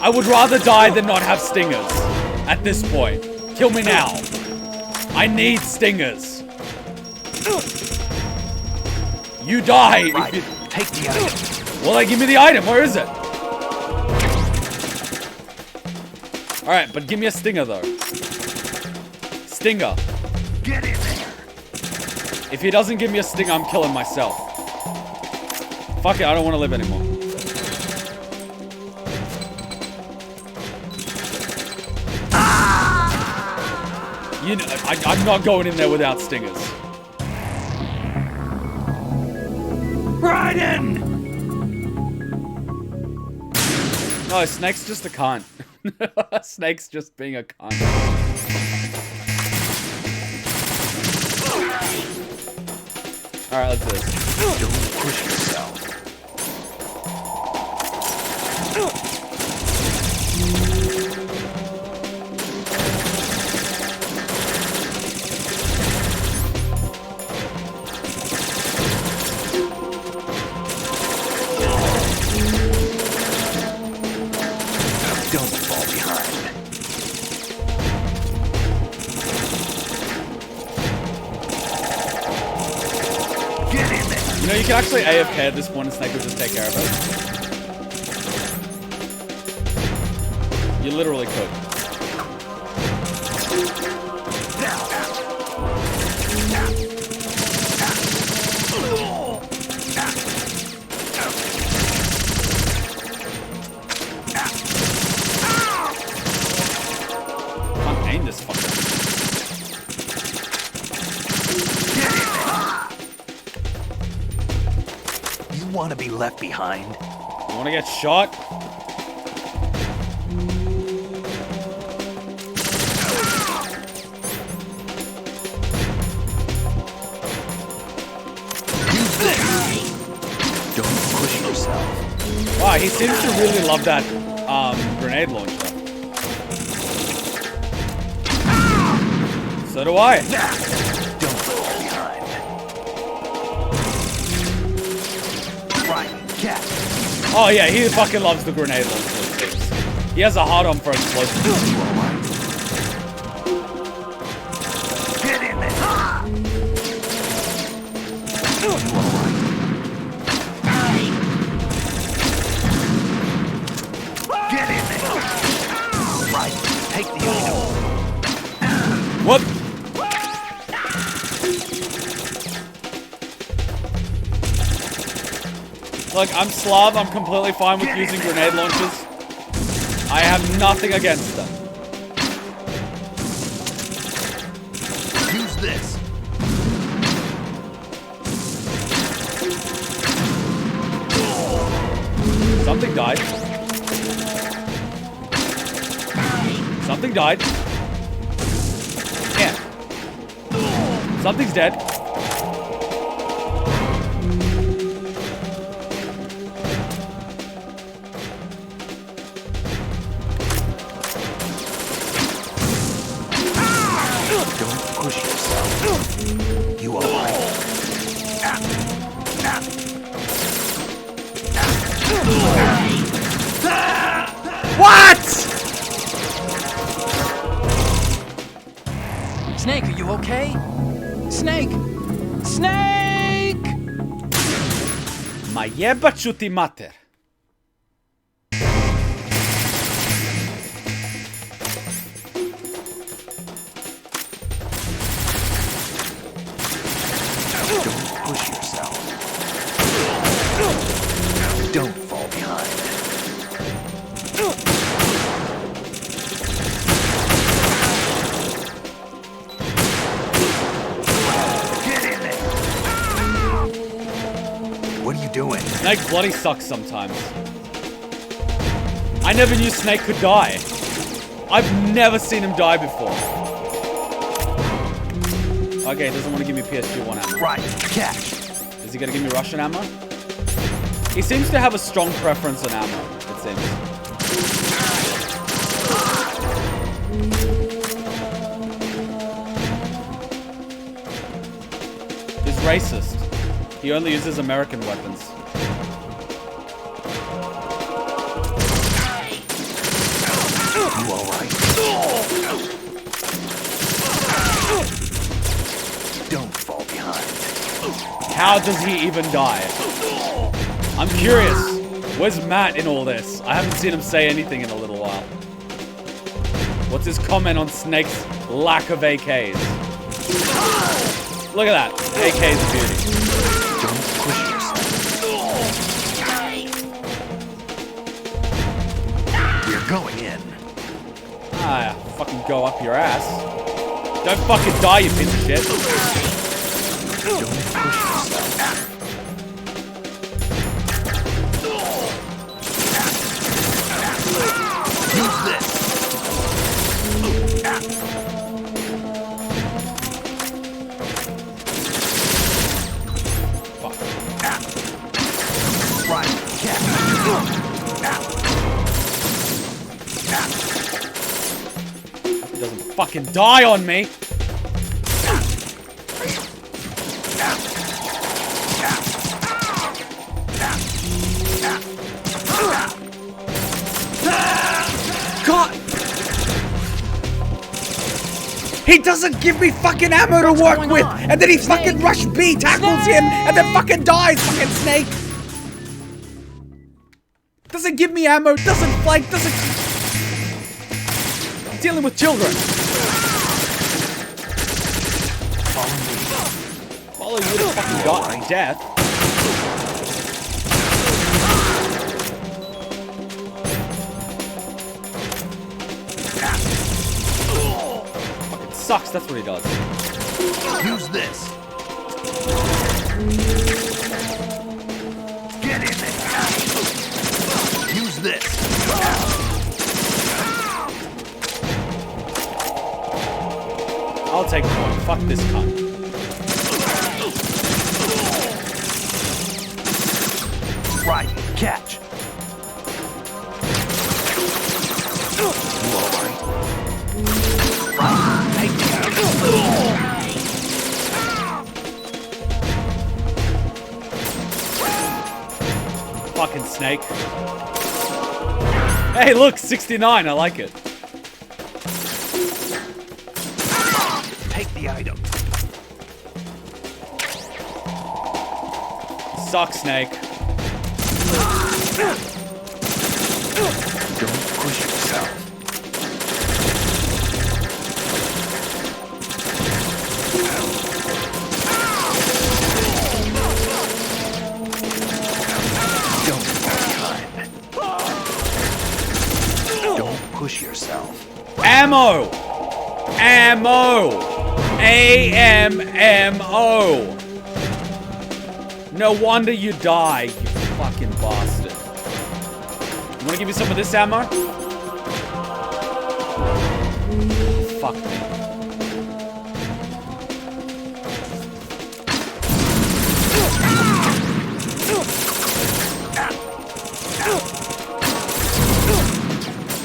I would rather die than not have stingers. At this point. Kill me now. I need stingers. You die. Right. Take the item. Well, then give me the item. Where is it? Alright, but give me a stinger, though. Stinger. Get in there. If he doesn't give me a stinger, I'm killing myself. Fuck it, I don't want to live anymore. You know, I'm not going in there without stingers. Raiden! No, Snake's just a cunt. Snake's just being a cunt. Alright, let's do this. Don't push yourself. Don't fall behind. Get in there. You know, you can actually AFK at this point and Snake will just take care of it. You literally could. Can't aim this fucker. You want to be left behind? You wanna get shot? Don't push yourself. Wow, he seems to really love that grenade launcher. So do I. Don't fall behind. Right, catch. Oh yeah, he fucking loves the grenade launcher. It seems. He has a hard-on for explosives. You all right? Get in there. You all right? Get in there. Right, take the item. Whoop! Look, I'm Slav. I'm completely fine with using grenade launchers. I have nothing against them. Use this. Something died. Something died. Yeah. Something's dead. Don't push yourself. You all right? What? Snake, are you okay? Snake! Snake! Ma jebaću ti mater. Don't push yourself. Don't fall behind. Get in there. What are you doing? Snake bloody sucks sometimes. I never knew Snake could die. I've never seen him die before. Okay, he doesn't want to give me PSG-1 ammo. Right, catch. Is he gonna give me Russian ammo? He seems to have a strong preference on ammo, it seems. racist. He only uses American weapons. You alright? Don't fall behind. How does he even die? I'm curious. Where's Matt in all this? I haven't seen him say anything in a little while. What's his comment on Snake's lack of AKs? Look at that. AK's a beauty. Don't push yourself. We're going in. Ah, fucking go up your ass. Don't fucking die, you piece of shit. Don't push yourself. Use this. Fuck. Right. He doesn't fucking die on me. God! He doesn't give me fucking ammo to work with, and then he fucking rush B, tackles him, and then fucking dies, fucking Snake! Doesn't give me ammo, doesn't flank, doesn't... I'm dealing with children. Follow you to fucking God, death. Fucking sucks, that's what he does. Use this. Get in there. Use this. I'll take the point. Fuck this cunt. Right, catch. You alright? Right, take it. Fucking Snake. Hey, look, 69. I like it. Take the item. Suck, Snake. Don't push yourself. Don't fall behind. Don't push yourself. Ammo! Ammo! A-M-M-O! No wonder you die, you fucking bastard. You wanna give me some of this ammo? Fuck me.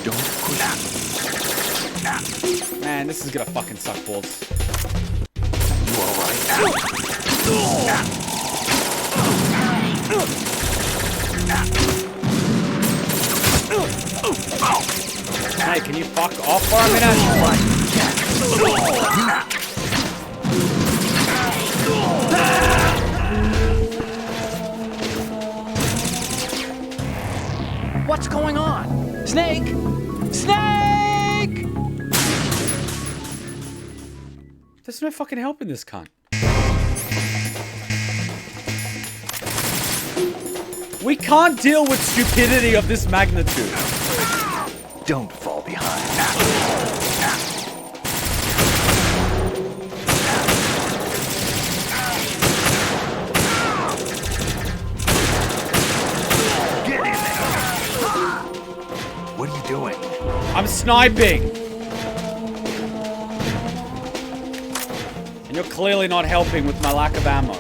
Don't push. Man, this is gonna fucking suck balls. You alright? Hey, can you fuck off for a minute? What's going on? Snake! Snake! There's no fucking help in this cunt. We can't deal with stupidity of this magnitude. Don't fall behind. Get in there. What are you doing? I'm sniping. And you're clearly not helping with my lack of ammo.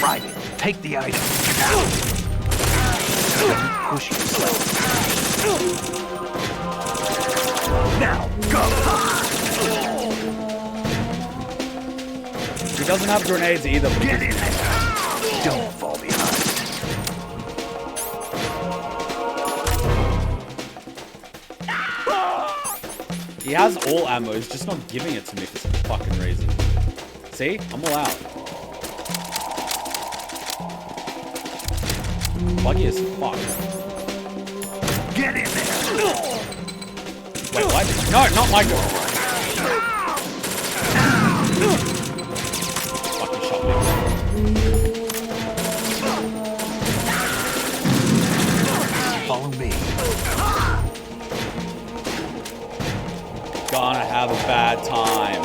Raiden, take the item. Don't push yourself. Now, go! He doesn't have grenades either. Get in there! Don't fall behind. He has all ammo, he's just not giving it to me for some fucking reason. See? I'm all out. Buggy as fuck. Get in there! Wait, what? No, not my girl. Fucking shot me. Follow me. Gonna have a bad time.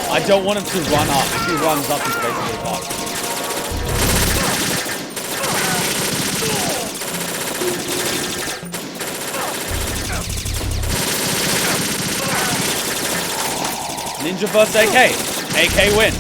I don't want him to run up. If he runs up, he's basically fucked. Ninja vs. AK. AK win.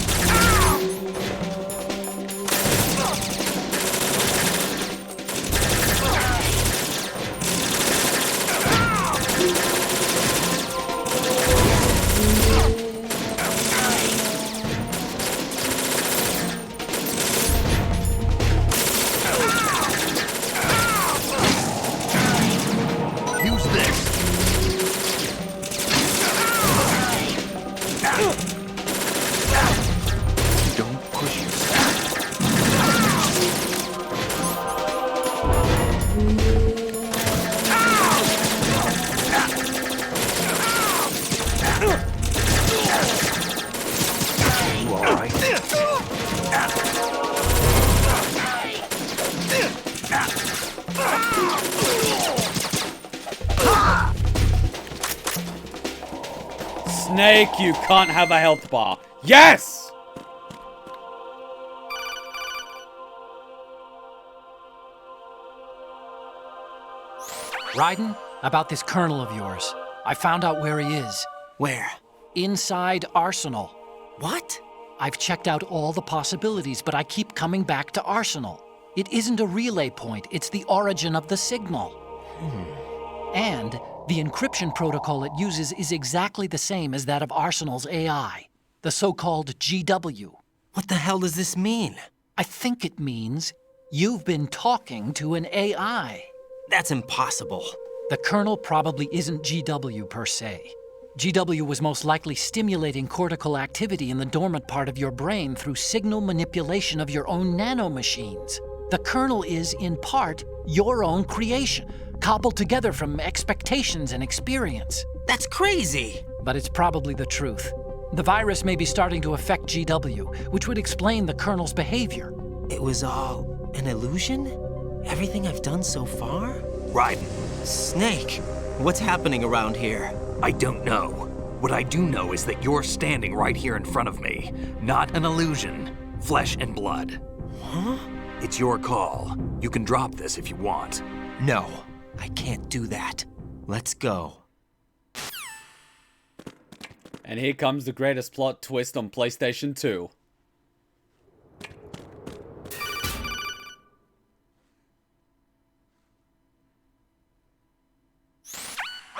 Snake, you can't have a health bar. Yes! Raiden, about this colonel of yours. I found out where he is. Where? Inside Arsenal. What? I've checked out all the possibilities, but I keep coming back to Arsenal. It isn't a relay point, it's the origin of the signal. And the encryption protocol it uses is exactly the same as that of Arsenal's AI, the so-called GW. What the hell does this mean? I think it means you've been talking to an AI. That's impossible. The kernel probably isn't GW per se. GW was most likely stimulating cortical activity in the dormant part of your brain through signal manipulation of your own nanomachines. The kernel is, in part, your own creation, cobbled together from expectations and experience. That's crazy! But it's probably the truth. The virus may be starting to affect GW, which would explain the kernel's behavior. It was all an illusion? Everything I've done so far? Raiden, Snake, what's happening around here? I don't know. What I do know is that you're standing right here in front of me. Not an illusion. Flesh and blood. Huh? It's your call. You can drop this if you want. No, I can't do that. Let's go. And here comes the greatest plot twist on PlayStation 2.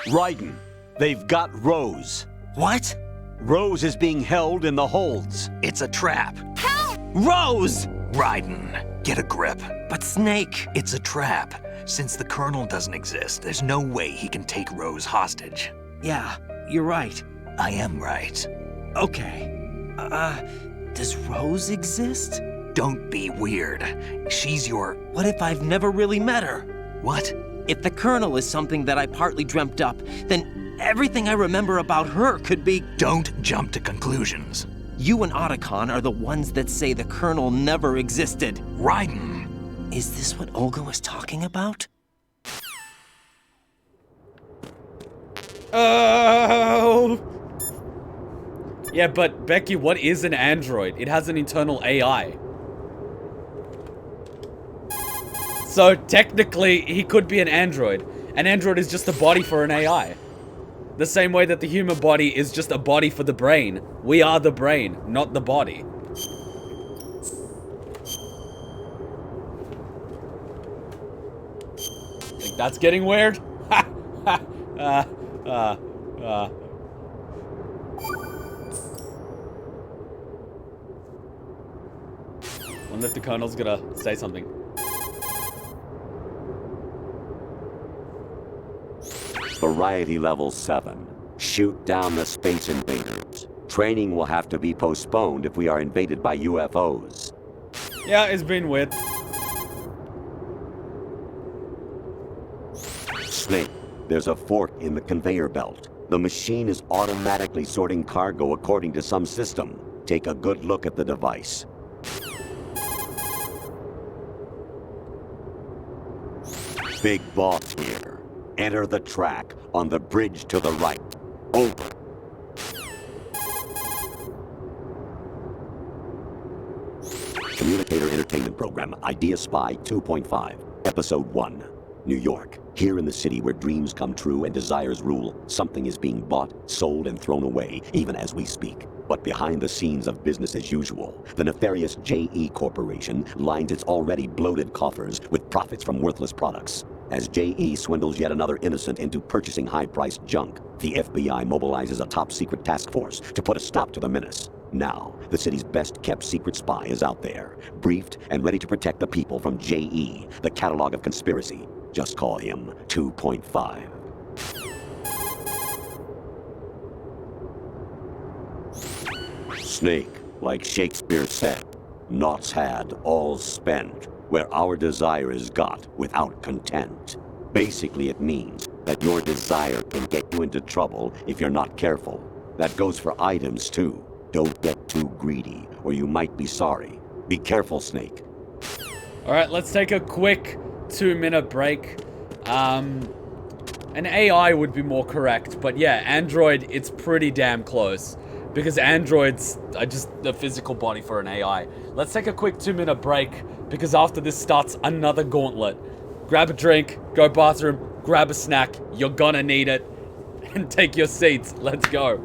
Raiden, they've got Rose. What? Rose is being held in the holds. It's a trap. Rose! Raiden, get a grip. But Snake... It's a trap. Since the Colonel doesn't exist, there's no way he can take Rose hostage. Yeah, you're right. I am right. Okay. Does Rose exist? Don't be weird. She's your... What if I've never really met her? What? If the Colonel is something that I partly dreamt up, then everything I remember about her could be... Don't jump to conclusions. You and Otacon are the ones that say the Colonel never existed. Raiden. Is this what Olga was talking about? Oh! Yeah, but Becky, what is an android? It has an internal AI. So technically, he could be an android. An android is just a body for an AI. The same way that the human body is just a body for the brain. We are the brain, not the body. Think that's getting weird? Wonder if the Colonel's gonna say something. Variety level 7. Shoot down the space invaders. Training will have to be postponed if we are invaded by UFOs. Yeah, it's been weird. Snake, there's a fork in the conveyor belt. The machine is automatically sorting cargo according to some system. Take a good look at the device. Big boss here. Enter the track on the bridge to the right. Over. Communicator Entertainment Program, Idea Spy 2.5, Episode 1. New York. Here in the city where dreams come true and desires rule, something is being bought, sold, and thrown away, even as we speak. But behind the scenes of business as usual, the nefarious JE Corporation lines its already bloated coffers with profits from worthless products. As JE swindles yet another innocent into purchasing high-priced junk, the FBI mobilizes a top-secret task force to put a stop to the menace. Now, the city's best-kept secret spy is out there, briefed and ready to protect the people from JE, the catalog of conspiracy. Just call him 2.5. Snake, like Shakespeare said, naught's had, all's spent. Where our desire is got without content. Basically, it means that your desire can get you into trouble if you're not careful. That goes for items, too. Don't get too greedy, or you might be sorry. Be careful, Snake. Alright, let's take a quick 2-minute break. An AI would be more correct, but yeah, Android, it's pretty damn close. Because androids are just the physical body for an AI. Let's take a quick 2-minute break, because after this starts another gauntlet. Grab a drink, go bathroom, grab a snack, you're gonna need it, and take your seats. Let's go.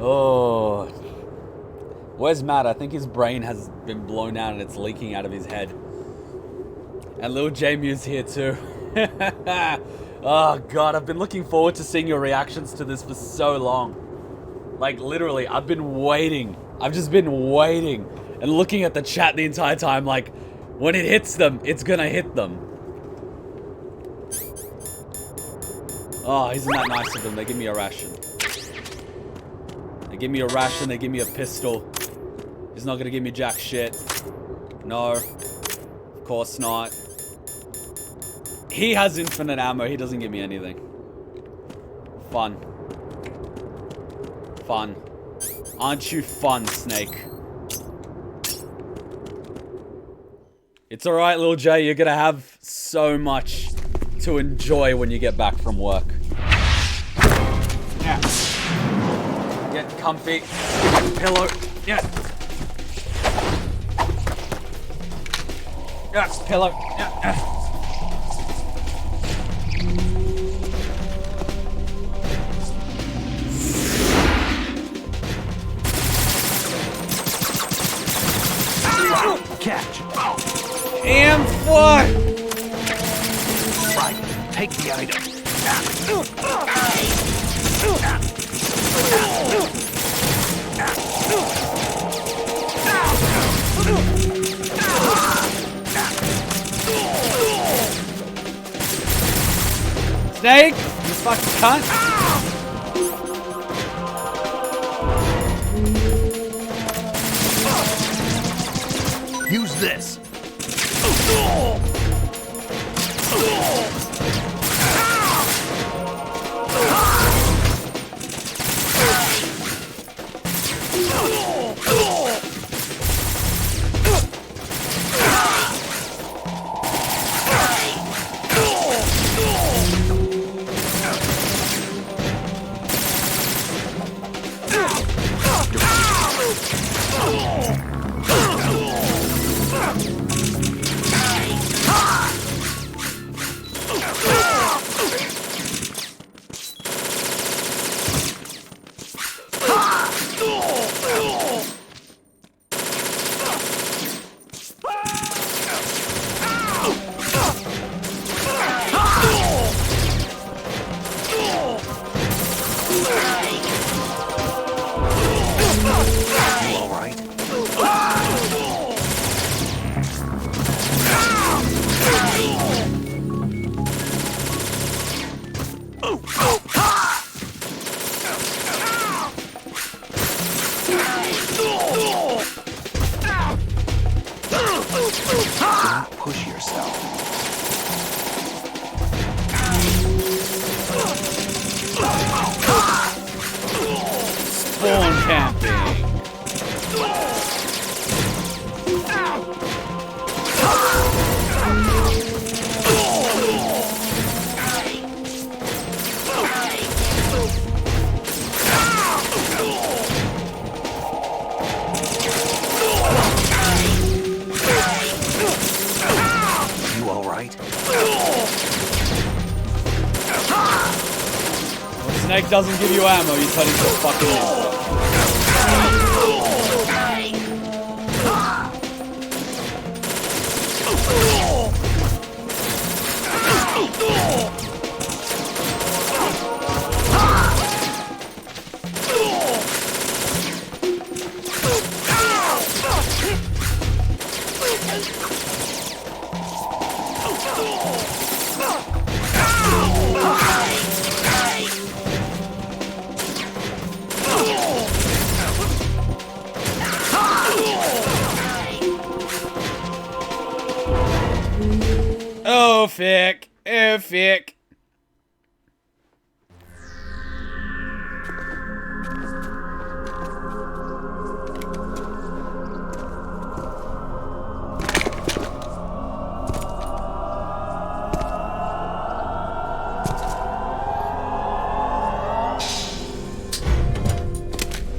Oh. Where's Matt? I think his brain has been blown out and it's leaking out of his head. And Lil J-Mew's here too. Oh god, I've been looking forward to seeing your reactions to this for so long. Like literally, I've been waiting. I've just been waiting and looking at the chat the entire time like, when it hits them, it's gonna hit them. Oh, isn't that nice of them? They give me a ration. They give me a ration, they give me a pistol. He's not gonna give me jack shit. No. Of course not. He has infinite ammo, he doesn't give me anything. Fun. Fun. Aren't you fun, Snake? It's alright, Lil J, you're gonna have so much to enjoy when you get back from work. Yeah. Get comfy. Pillow. Yeah. Yeah, pillow. Yeah. Snake! You fucking cunt! Use this. Don't push yourself. Spawn camping. You all right? When Snake doesn't give you ammo, you turn into a fucking ninja. Oh, fick. Oh, fick.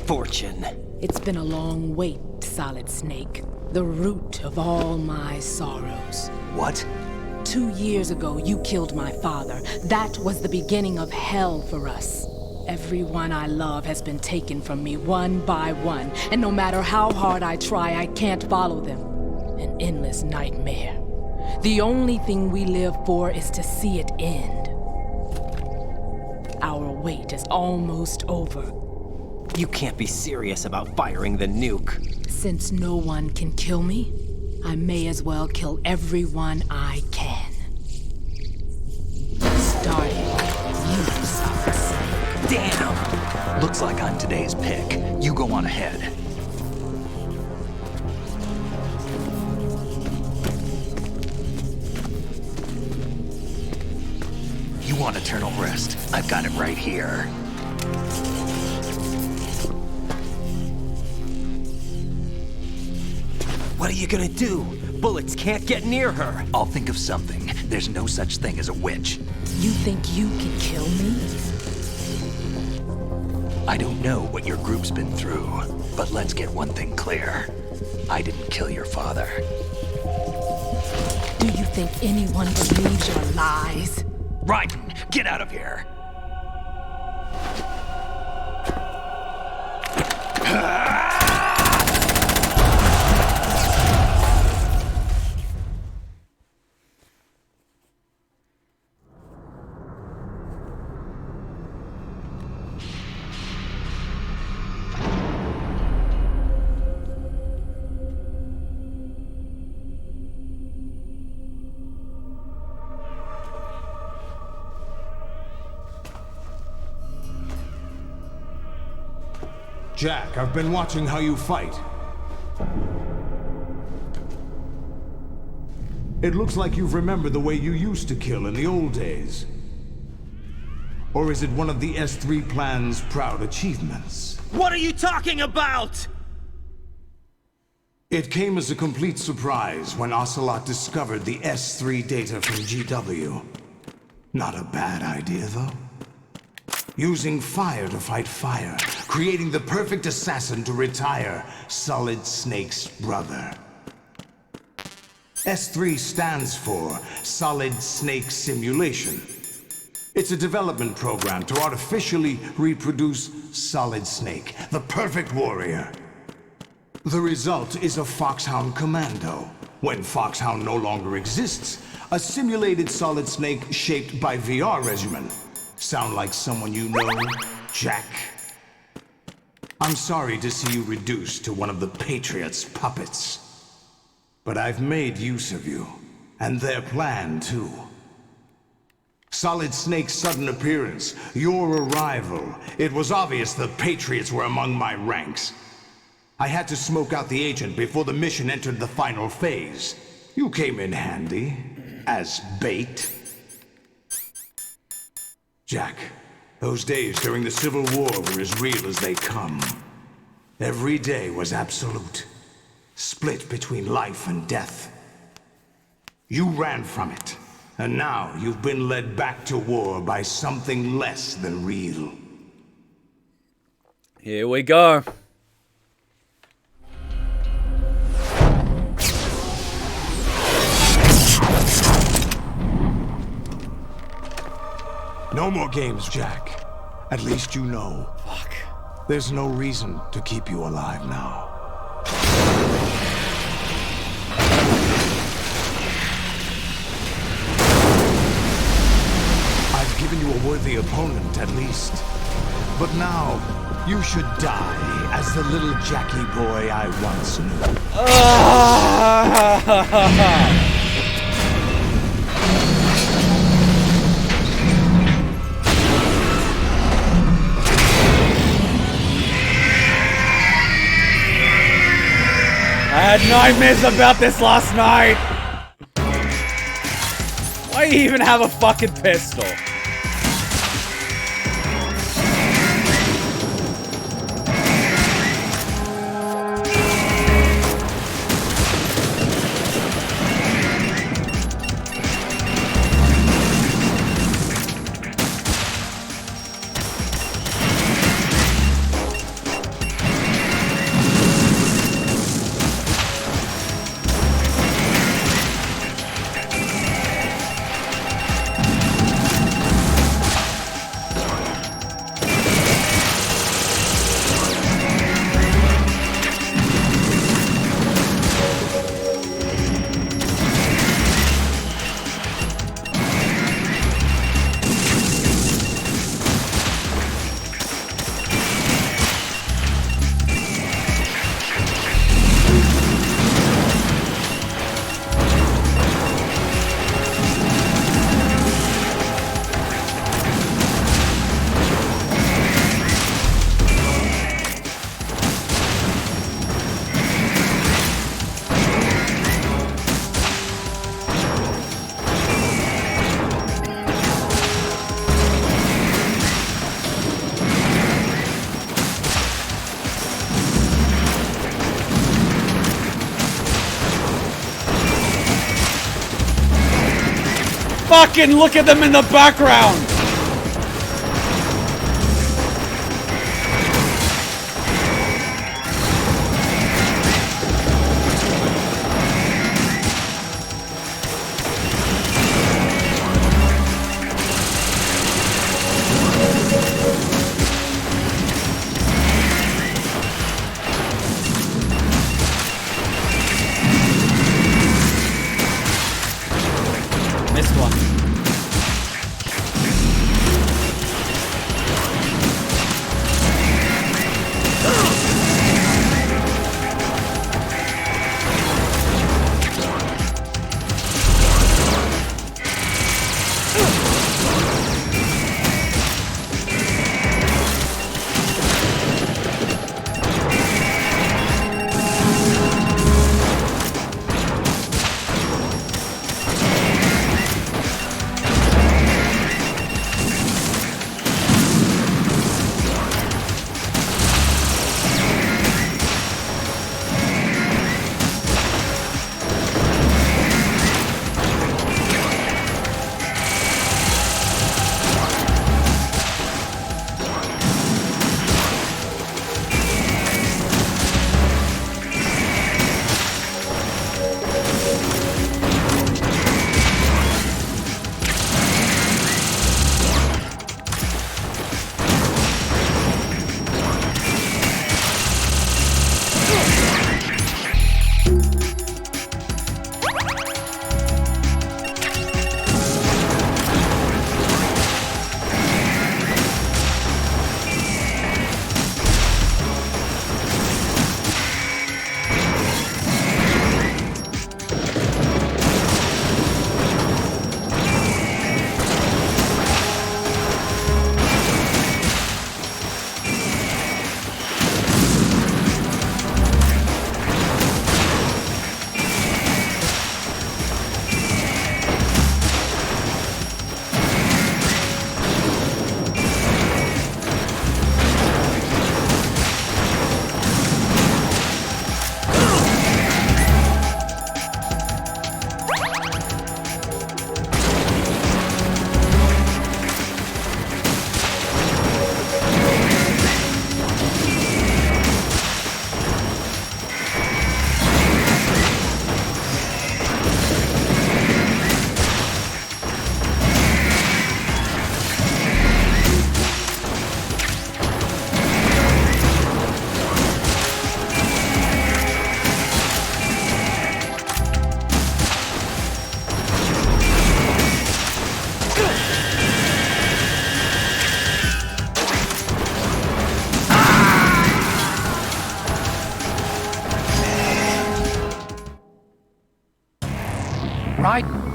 Fortune. It's been a long wait, Solid Snake. The root of all my sorrows. What? 2 years ago, you killed my father. That was the beginning of hell for us. Everyone I love has been taken from me one by one, and no matter how hard I try, I can't follow them. An endless nightmare. The only thing we live for is to see it end. Our wait is almost over. You can't be serious about firing the nuke. Since no one can kill me, I may as well kill everyone I can. Starting with you, Solid Snake. Damn! Looks like I'm today's pick. You go on ahead. You want eternal rest? I've got it right here. What are you gonna do? Bullets can't get near her. I'll think of something. There's no such thing as a witch. You think you can kill me? I don't know what your group's been through, but let's get one thing clear. I didn't kill your father. Do you think anyone believes your lies? Raiden, get out of here! Jack, I've been watching how you fight. It looks like you've remembered the way you used to kill in the old days. Or is it one of the S3 plan's proud achievements? What are you talking about? It came as a complete surprise when Ocelot discovered the S3 data from GW. Not a bad idea, though. Using fire to fight fire, creating the perfect assassin to retire Solid Snake's brother. S3 stands for Solid Snake Simulation. It's a development program to artificially reproduce Solid Snake, the perfect warrior. The result is a Foxhound Commando. When Foxhound no longer exists, a simulated Solid Snake shaped by VR regimen. Sound like someone you know, Jack? I'm sorry to see you reduced to one of the Patriots' puppets. But I've made use of you, and their plan too. Solid Snake's sudden appearance, your arrival, it was obvious the Patriots were among my ranks. I had to smoke out the agent before the mission entered the final phase. You came in handy, as bait. Jack, those days during the Civil War were as real as they come. Every day was absolute, split between life and death. You ran from it, and now you've been led back to war by something less than real. Here we go. No more games, Jack. At least you know. Fuck. There's no reason to keep you alive now. I've given you a worthy opponent, at least. But now, you should die as the little Jackie boy I once knew. I had nightmares about this last night. Why do you even have a fucking pistol? Fucking look at them in the background! Missed one.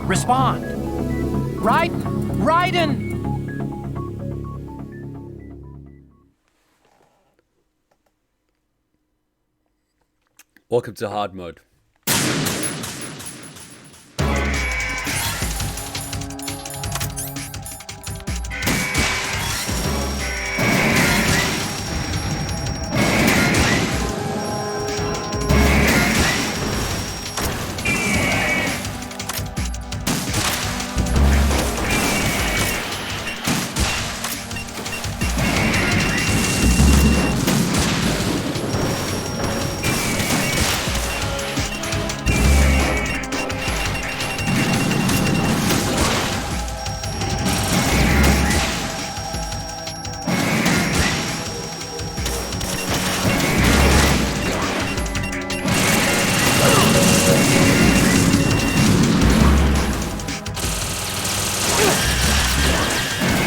Respond. Raiden! Raiden! Welcome to hard mode.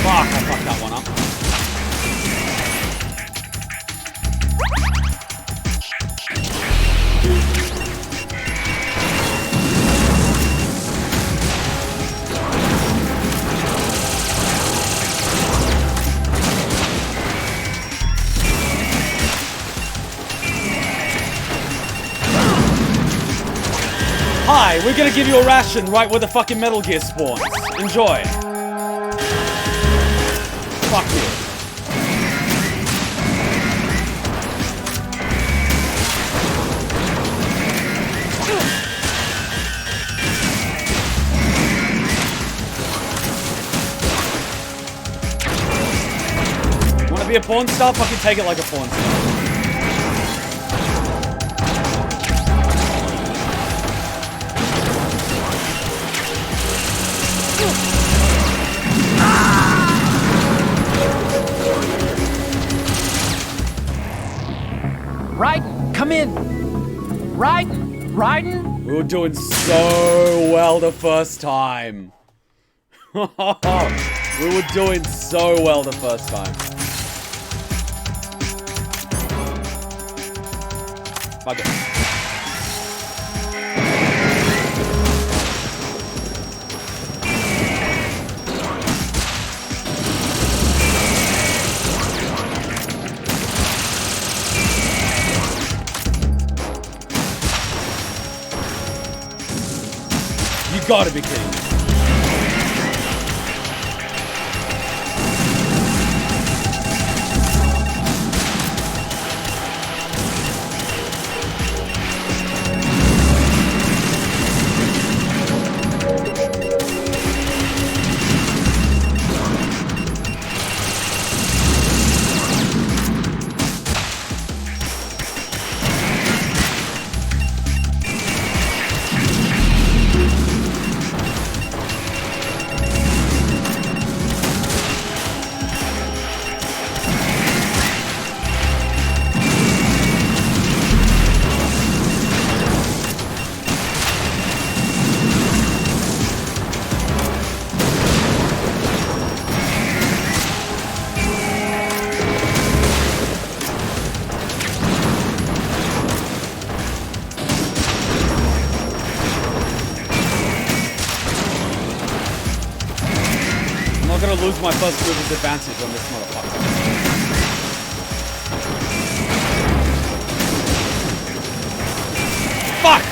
Fuck, I fucked that one up. Hi, we're gonna give you a ration right where the fucking Metal Gear spawns. Enjoy. Fuck you. Wanna be a porn star? Fucking take it like a porn star. Raiden, come in! Raiden! Raiden? We were doing so well the first time. We were doing so well the first time. Fuck it. You gotta be kidding me. I'm gonna lose my first move's advantage on this motherfucker. Fuck!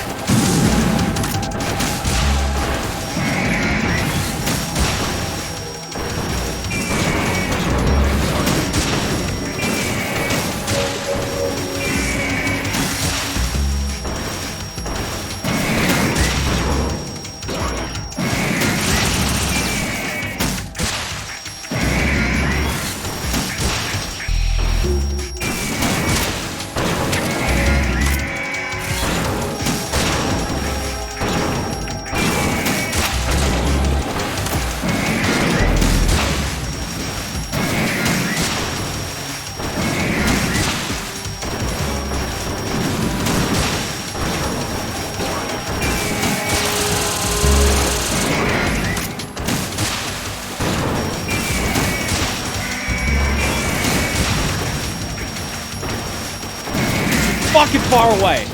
Fucking far away.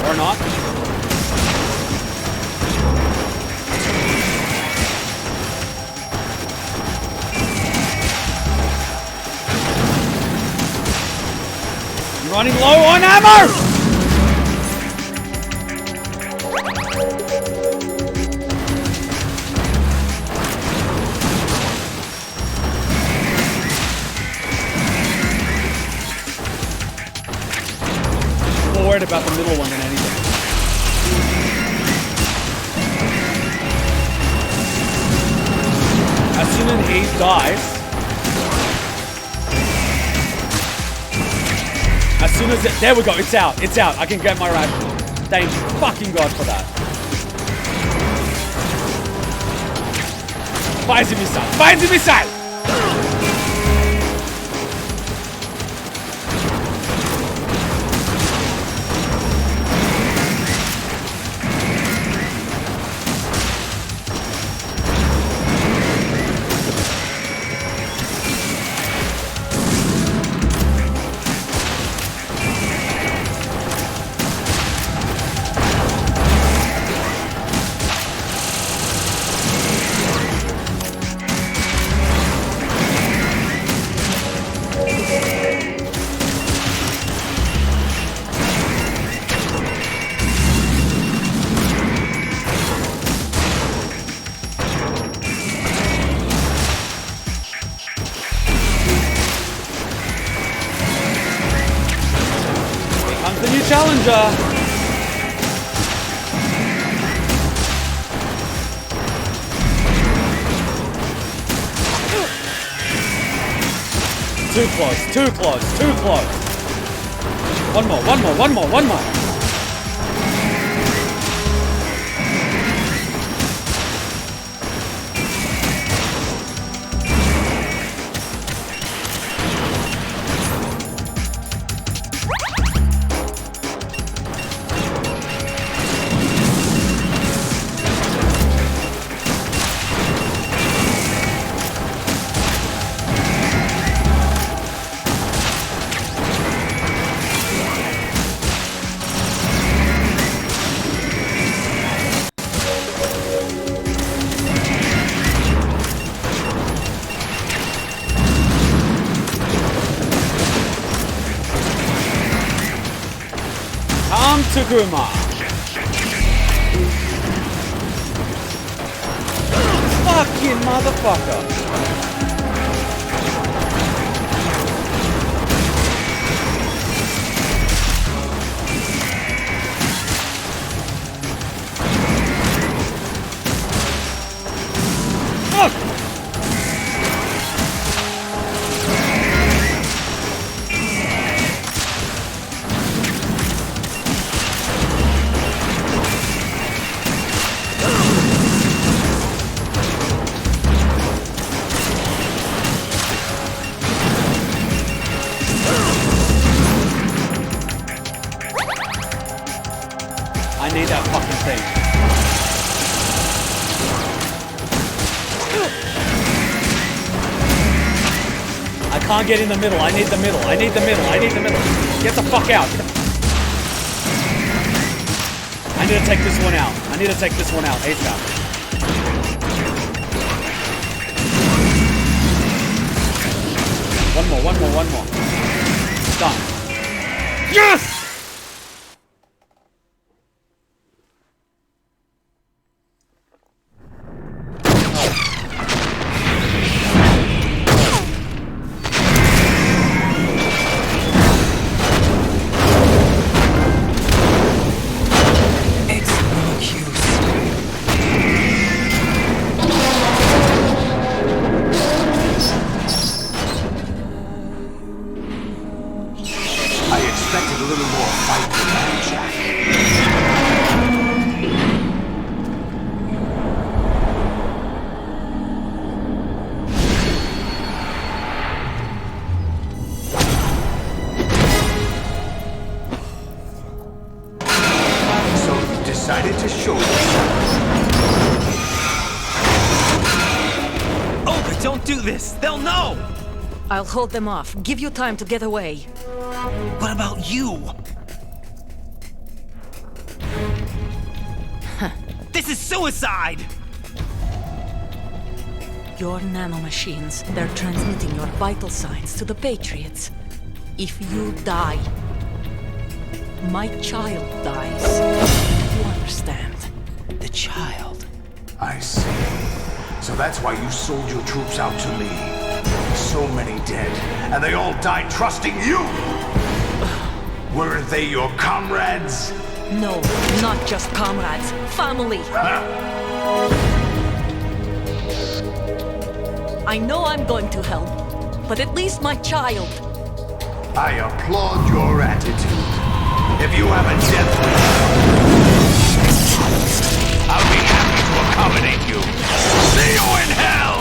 Or not. I'm running low on ammo! I'm more worried about the middle one than anything. As soon as he dies, as soon as there we go, it's out, I can get my ration. Thank fucking God for that. Fires the missile! Challenger! Too close. One more. To Kuma. Fucking motherfucker. I need that fucking thing. I can't get in the middle. I need the middle. Get the fuck out. I need to take this one out. ASAP. One more. Done. Yes! Decided to show Olga, don't do this! They'll know! I'll hold them off. Give you time to get away. What about you? This is suicide! Your nanomachines, they're transmitting your vital signs to the Patriots. If you die, my child dies. You understand? The child. I see. So that's why you sold your troops out to me. So many dead, and they all died trusting you! Weren't they your comrades? No, not just comrades. Family. I know I'm going to hell, but at least my child. I applaud your attitude. If you have a death wish, I'll be happy to accommodate you. See you in hell!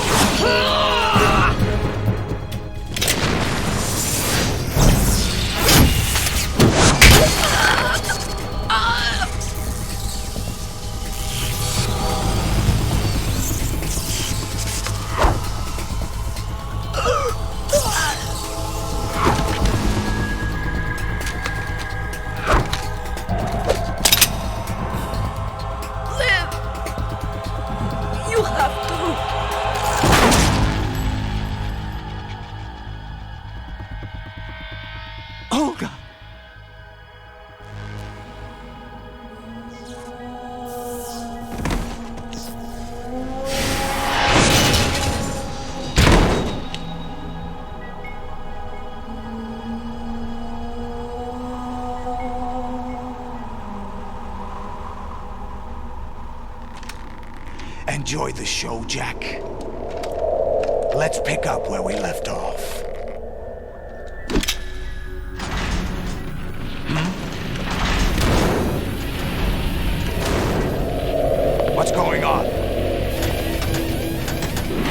Olga! Enjoy the show, Jack. Let's pick up where we left off. What's going on?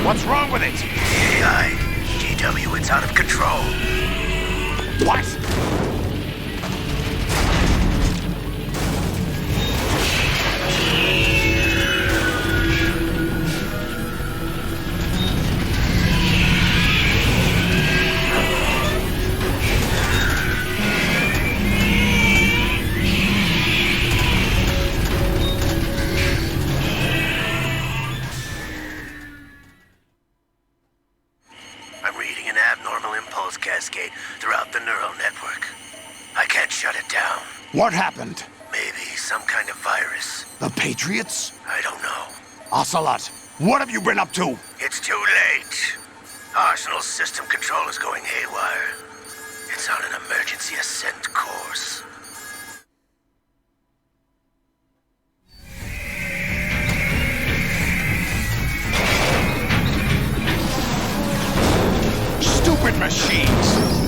What's wrong with it? AI, GW, it's out of control. What? Cascade throughout the neural network. I can't shut it down. What happened? Maybe some kind of virus. The Patriots? I don't know. Ocelot, what have you been up to? It's too late. Arsenal's system control is going haywire. It's on an emergency ascent course. Stupid machines!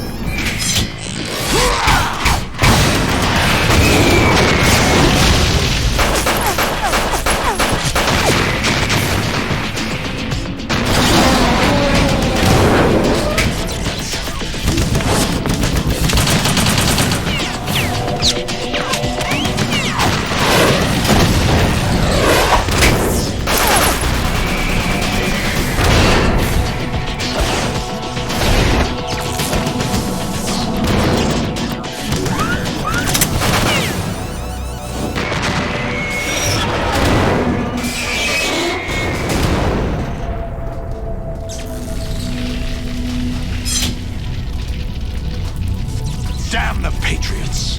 Damn the Patriots!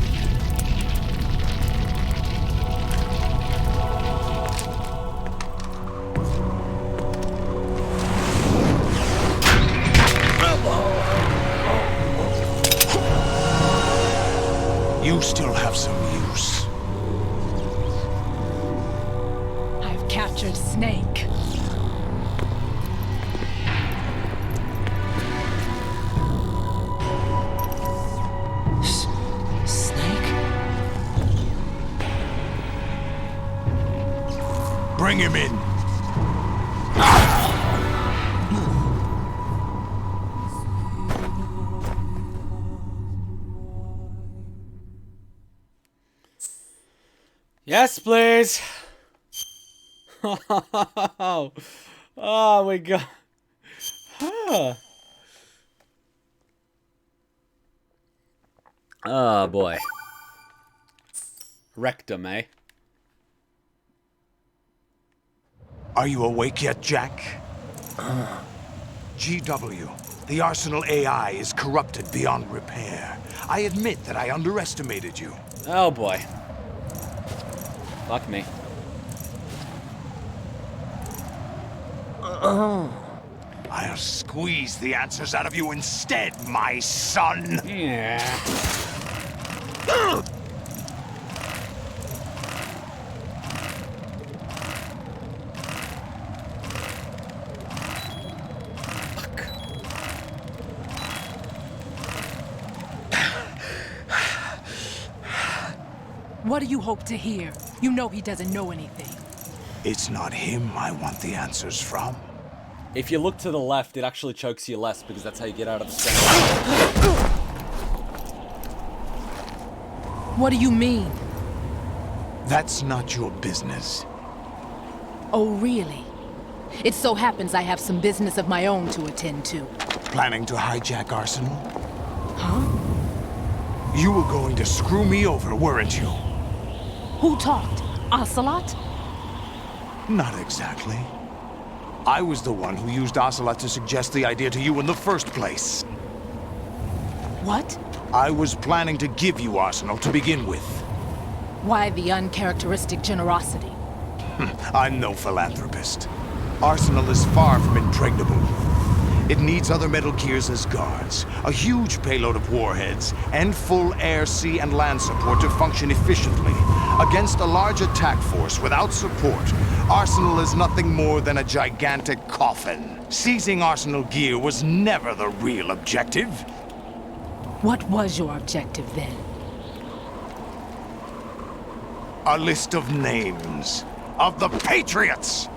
You still have some use. I've captured Snake. Bring him in. Yes, please. Oh, we got. Oh boy. Rectum, eh? Are you awake yet, Jack? GW, the Arsenal AI is corrupted beyond repair. I admit that I underestimated you. Oh boy. Fuck me. I'll squeeze the answers out of you instead, my son. Yeah. What do you hope to hear? You know he doesn't know anything. It's not him I want the answers from. If you look to the left, it actually chokes you less because that's how you get out of the center. What do you mean? That's not your business. Oh, really? It so happens I have some business of my own to attend to. Planning to hijack Arsenal? Huh? You were going to screw me over, weren't you? Who talked? Ocelot? Not exactly. I was the one who used Ocelot to suggest the idea to you in the first place. What? I was planning to give you Arsenal to begin with. Why the uncharacteristic generosity? I'm no philanthropist. Arsenal is far from impregnable. It needs other Metal Gears as guards, a huge payload of warheads, and full air, sea, and land support to function efficiently. Against a large attack force without support, Arsenal is nothing more than a gigantic coffin. Seizing Arsenal gear was never the real objective. What was your objective then? A list of names of the Patriots!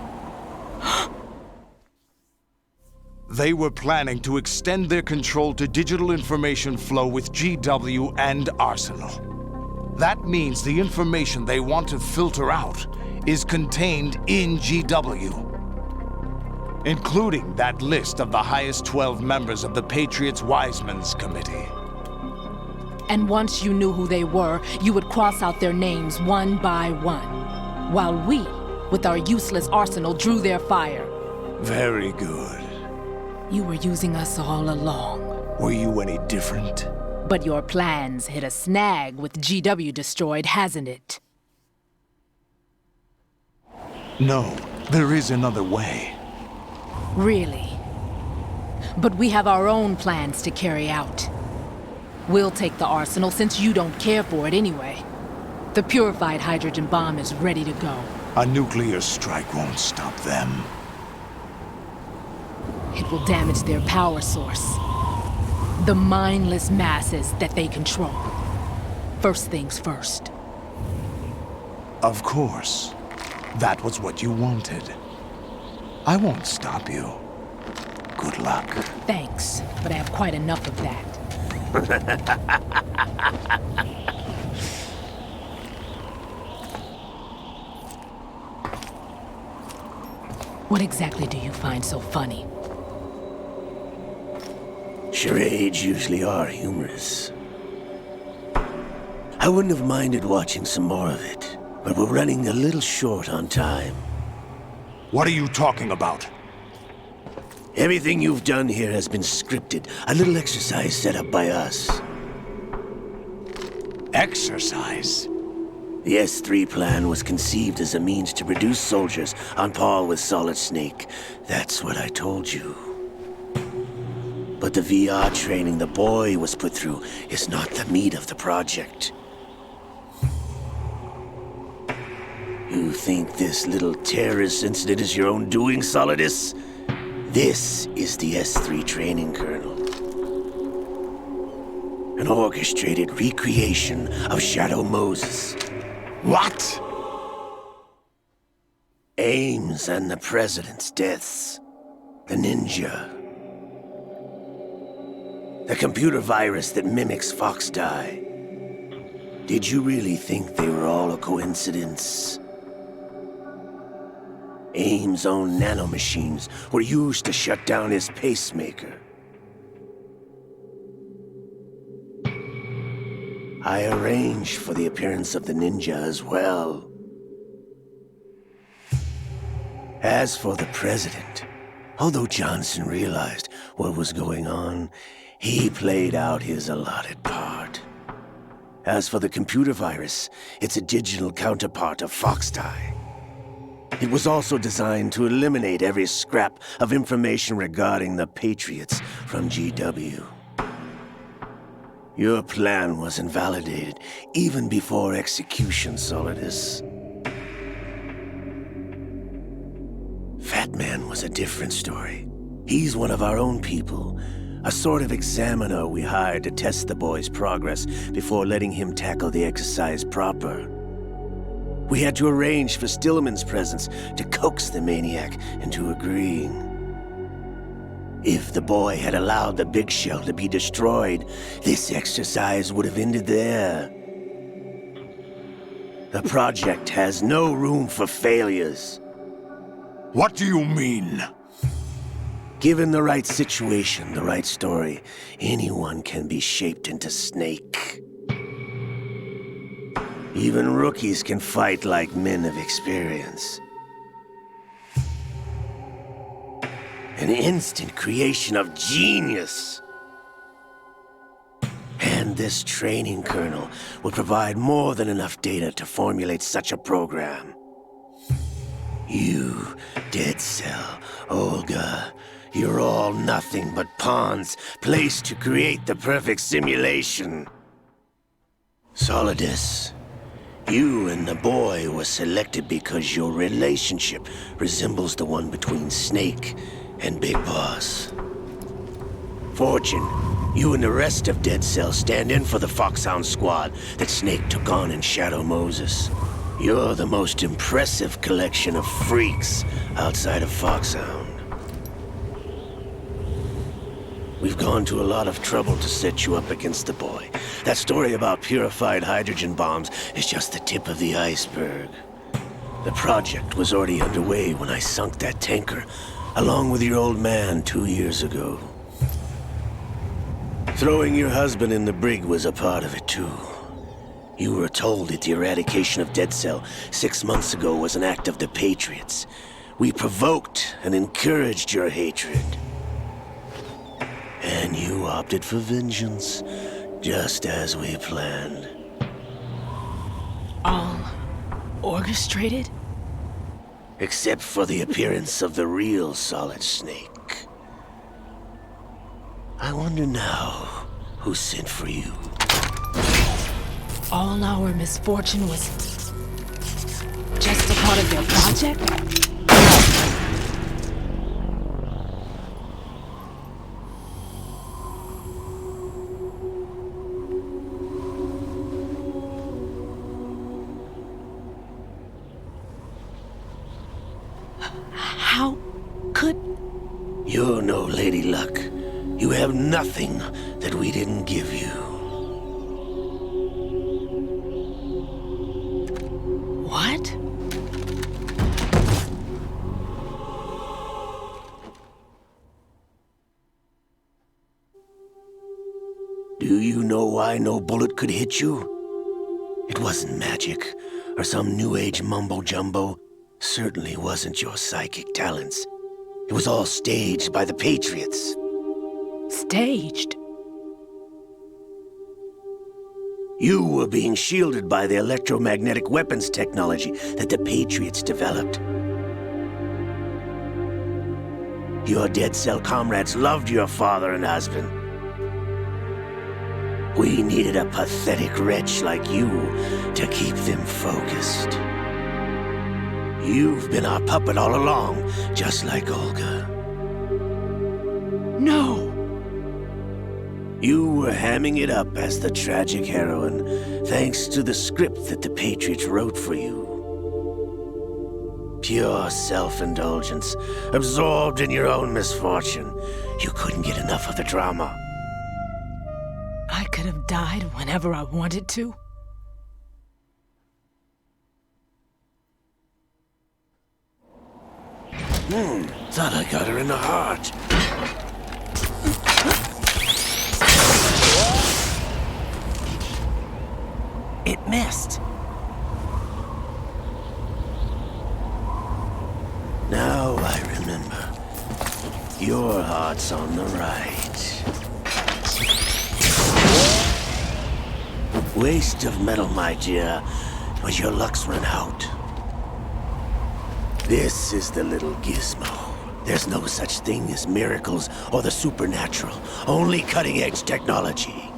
They were planning to extend their control to digital information flow with GW and Arsenal. That means the information they want to filter out is contained in GW, including that list of the highest 12 members of the Patriots Wiseman's Committee. And once you knew who they were, you would cross out their names one by one, while we, with our useless arsenal, drew their fire. Very good. You were using us all along. Were you any different? But your plans hit a snag with GW destroyed, hasn't it? No, there is another way. Really? But we have our own plans to carry out. We'll take the arsenal since you don't care for it anyway. The purified hydrogen bomb is ready to go. A nuclear strike won't stop them. It will damage their power source. The mindless masses that they control. First things first. Of course. That was what you wanted. I won't stop you. Good luck. Thanks, but I have quite enough of that. What exactly do you find so funny? Charades usually are humorous. I wouldn't have minded watching some more of it, but we're running a little short on time. What are you talking about? Everything you've done here has been scripted, a little exercise set up by us. Exercise? The S3 plan was conceived as a means to produce soldiers on par with Solid Snake. That's what I told you. But the VR training the boy was put through is not the meat of the project. You think this little terrorist incident is your own doing, Solidus? This is the S3 training kernel. An orchestrated recreation of Shadow Moses. What? Ames and the President's deaths. The ninja. The computer virus that mimics Foxdie. Did you really think they were all a coincidence? Ames' own nanomachines were used to shut down his pacemaker. I arranged for the appearance of the ninja as well. As for the President, although Johnson realized what was going on, he played out his allotted part. As for the computer virus, it's a digital counterpart of Foxtie. It was also designed to eliminate every scrap of information regarding the Patriots from GW. Your plan was invalidated even before execution, Solidus. Fat Man was a different story. He's one of our own people, a sort of examiner we hired to test the boy's progress before letting him tackle the exercise proper. We had to arrange for Stillman's presence to coax the maniac into agreeing. If the boy had allowed the big shell to be destroyed, this exercise would have ended there. The project has no room for failures. What do you mean? Given the right situation, the right story, anyone can be shaped into Snake. Even rookies can fight like men of experience. An instant creation of genius. And this training kernel will provide more than enough data to formulate such a program. You, Dead Cell, Olga, you're all nothing but pawns placed to create the perfect simulation. Solidus, you and the boy were selected because your relationship resembles the one between Snake and Big Boss. Fortune, you and the rest of Dead Cell stand in for the Foxhound squad that Snake took on in Shadow Moses. You're the most impressive collection of freaks outside of Foxhound. We've gone to a lot of trouble to set you up against the boy. That story about purified hydrogen bombs is just the tip of the iceberg. The project was already underway when I sunk that tanker, along with your old man 2 years ago. Throwing your husband in the brig was a part of it too. You were told that the eradication of Dead Cell 6 months ago was an act of the Patriots. We provoked and encouraged your hatred. And you opted for vengeance, just as we planned. All orchestrated? Except for the appearance of the real Solid Snake. I wonder now who sent for you. All our misfortune was just a part of their project? How could... You're no Lady Luck. You have nothing that we didn't give you. What? Do you know why no bullet could hit you? It wasn't magic, or some new age mumbo-jumbo. Certainly wasn't your psychic talents. It was all staged by the Patriots. Staged? You were being shielded by the electromagnetic weapons technology that the Patriots developed. Your Dead Cell comrades loved your father and husband. We needed a pathetic wretch like you to keep them focused. You've been our puppet all along, just like Olga. No! You were hamming it up as the tragic heroine, thanks to the script that the Patriots wrote for you. Pure self-indulgence, absorbed in your own misfortune. You couldn't get enough of the drama. I could have died whenever I wanted to. Thought I got her in the heart. It missed. Now I remember. Your heart's on the right. Waste of metal, my dear, but your luck's run out. This is the little gizmo. There's no such thing as miracles or the supernatural, only cutting-edge technology.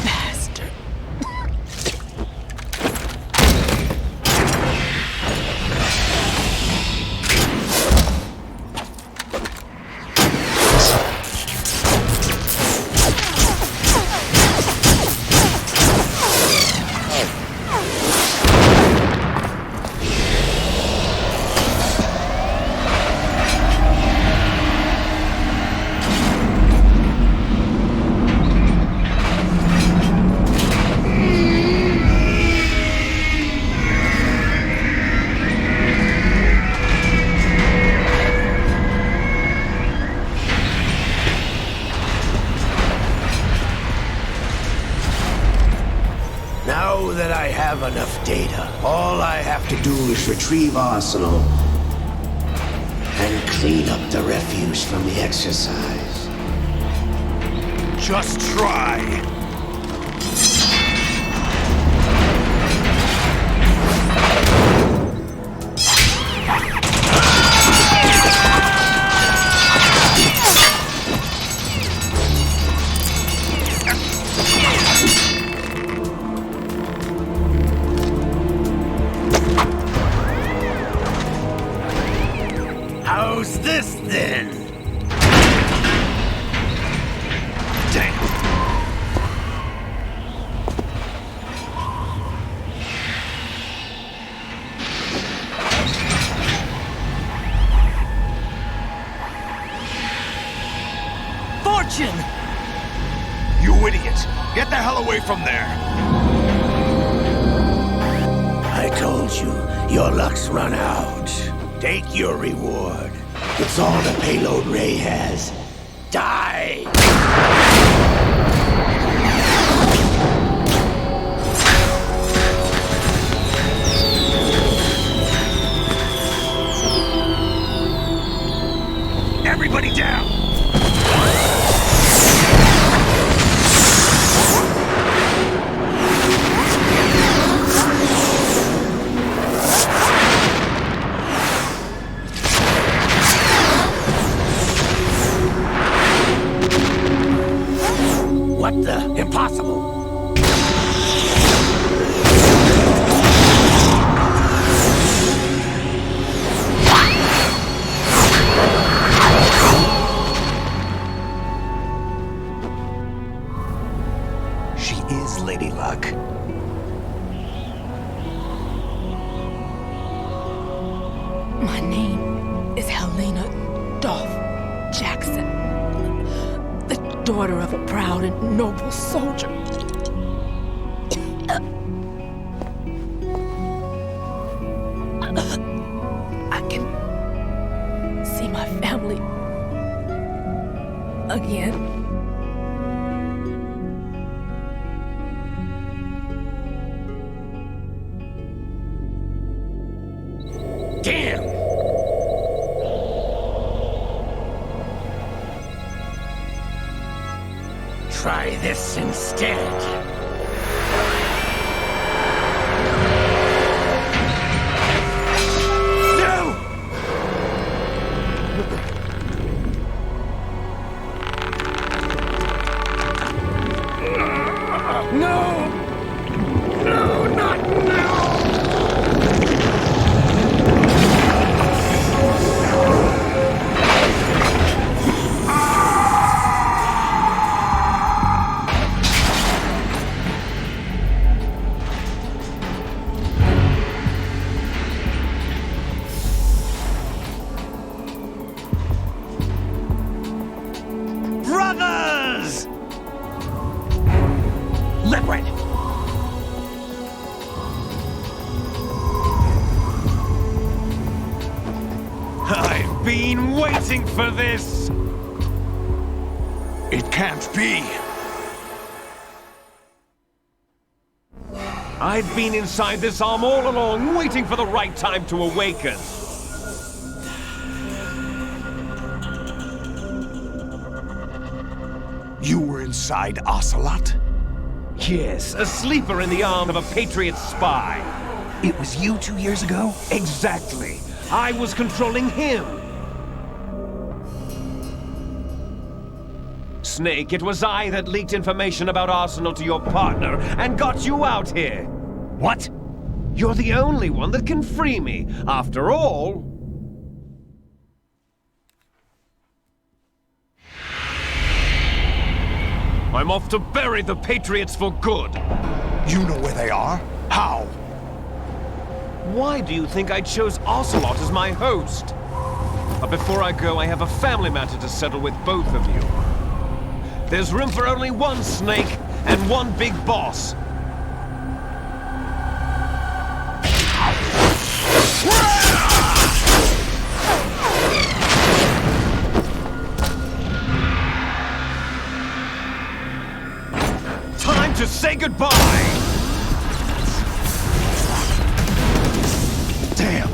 Bastard. Now that I have enough data, all I have to do is retrieve Ocelot and clean up the refuse from the exercise. Just try. How's this then? Damn. Fortune! You idiot! Get the hell away from there! I told you, your luck's run out. Take your reward. It's all the payload Ray has. Die! Everybody down! What the? Impossible! She is Lady Luck. My name is Helena Dolph Jackson, the daughter of a proud and noble soldier. I can see my family again. Damn! Try this instead. Brothers! Liquid! I've been waiting for this! It can't be! I've been inside this arm all along, waiting for the right time to awaken. Alongside Ocelot? Yes, a sleeper in the arm of a Patriot spy. It was you 2 years ago? Exactly. I was controlling him. Snake, it was I that leaked information about Arsenal to your partner and got you out here. What? You're the only one that can free me. After all... I'm off to bury the Patriots for good. You know where they are? How? Why do you think I chose Ocelot as my host? But before I go, I have a family matter to settle with both of you. There's room for only one Snake and one big boss. Time to say goodbye! Damn!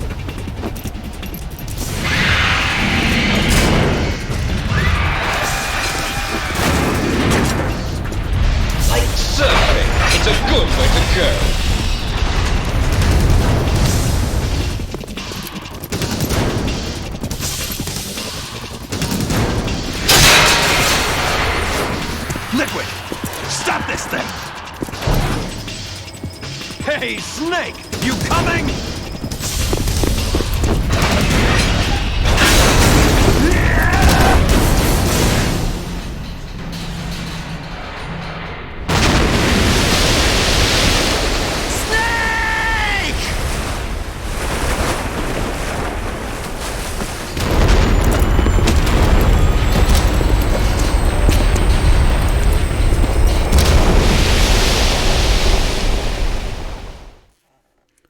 Like surfing, it's a good way to go. Liquid! Stop this thing! Hey, Snake! You coming?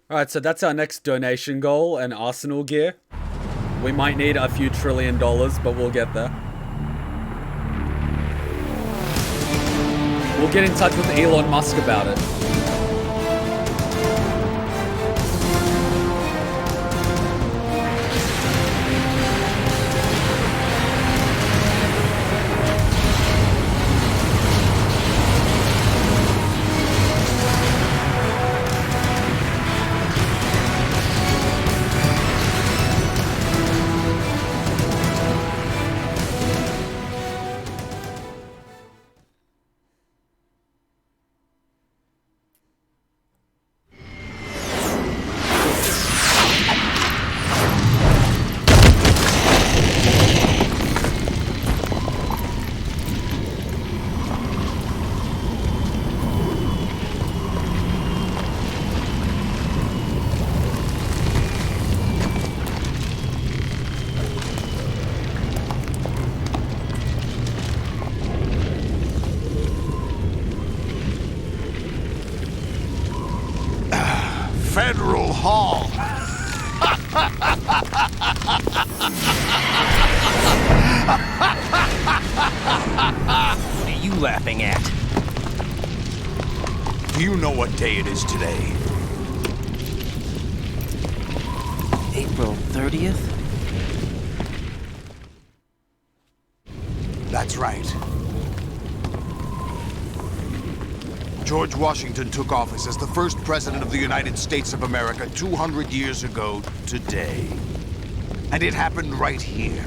Alright, so that's our next donation goal, and Arsenal gear. We might need a few $1 trillion, but we'll get there. We'll get in touch with Elon Musk about it. Federal Hall. What are you laughing at? Do you know what day it is today? April 30th? That's right. George Washington took office as the first president of the United States of America 200 years ago today. And it happened right here.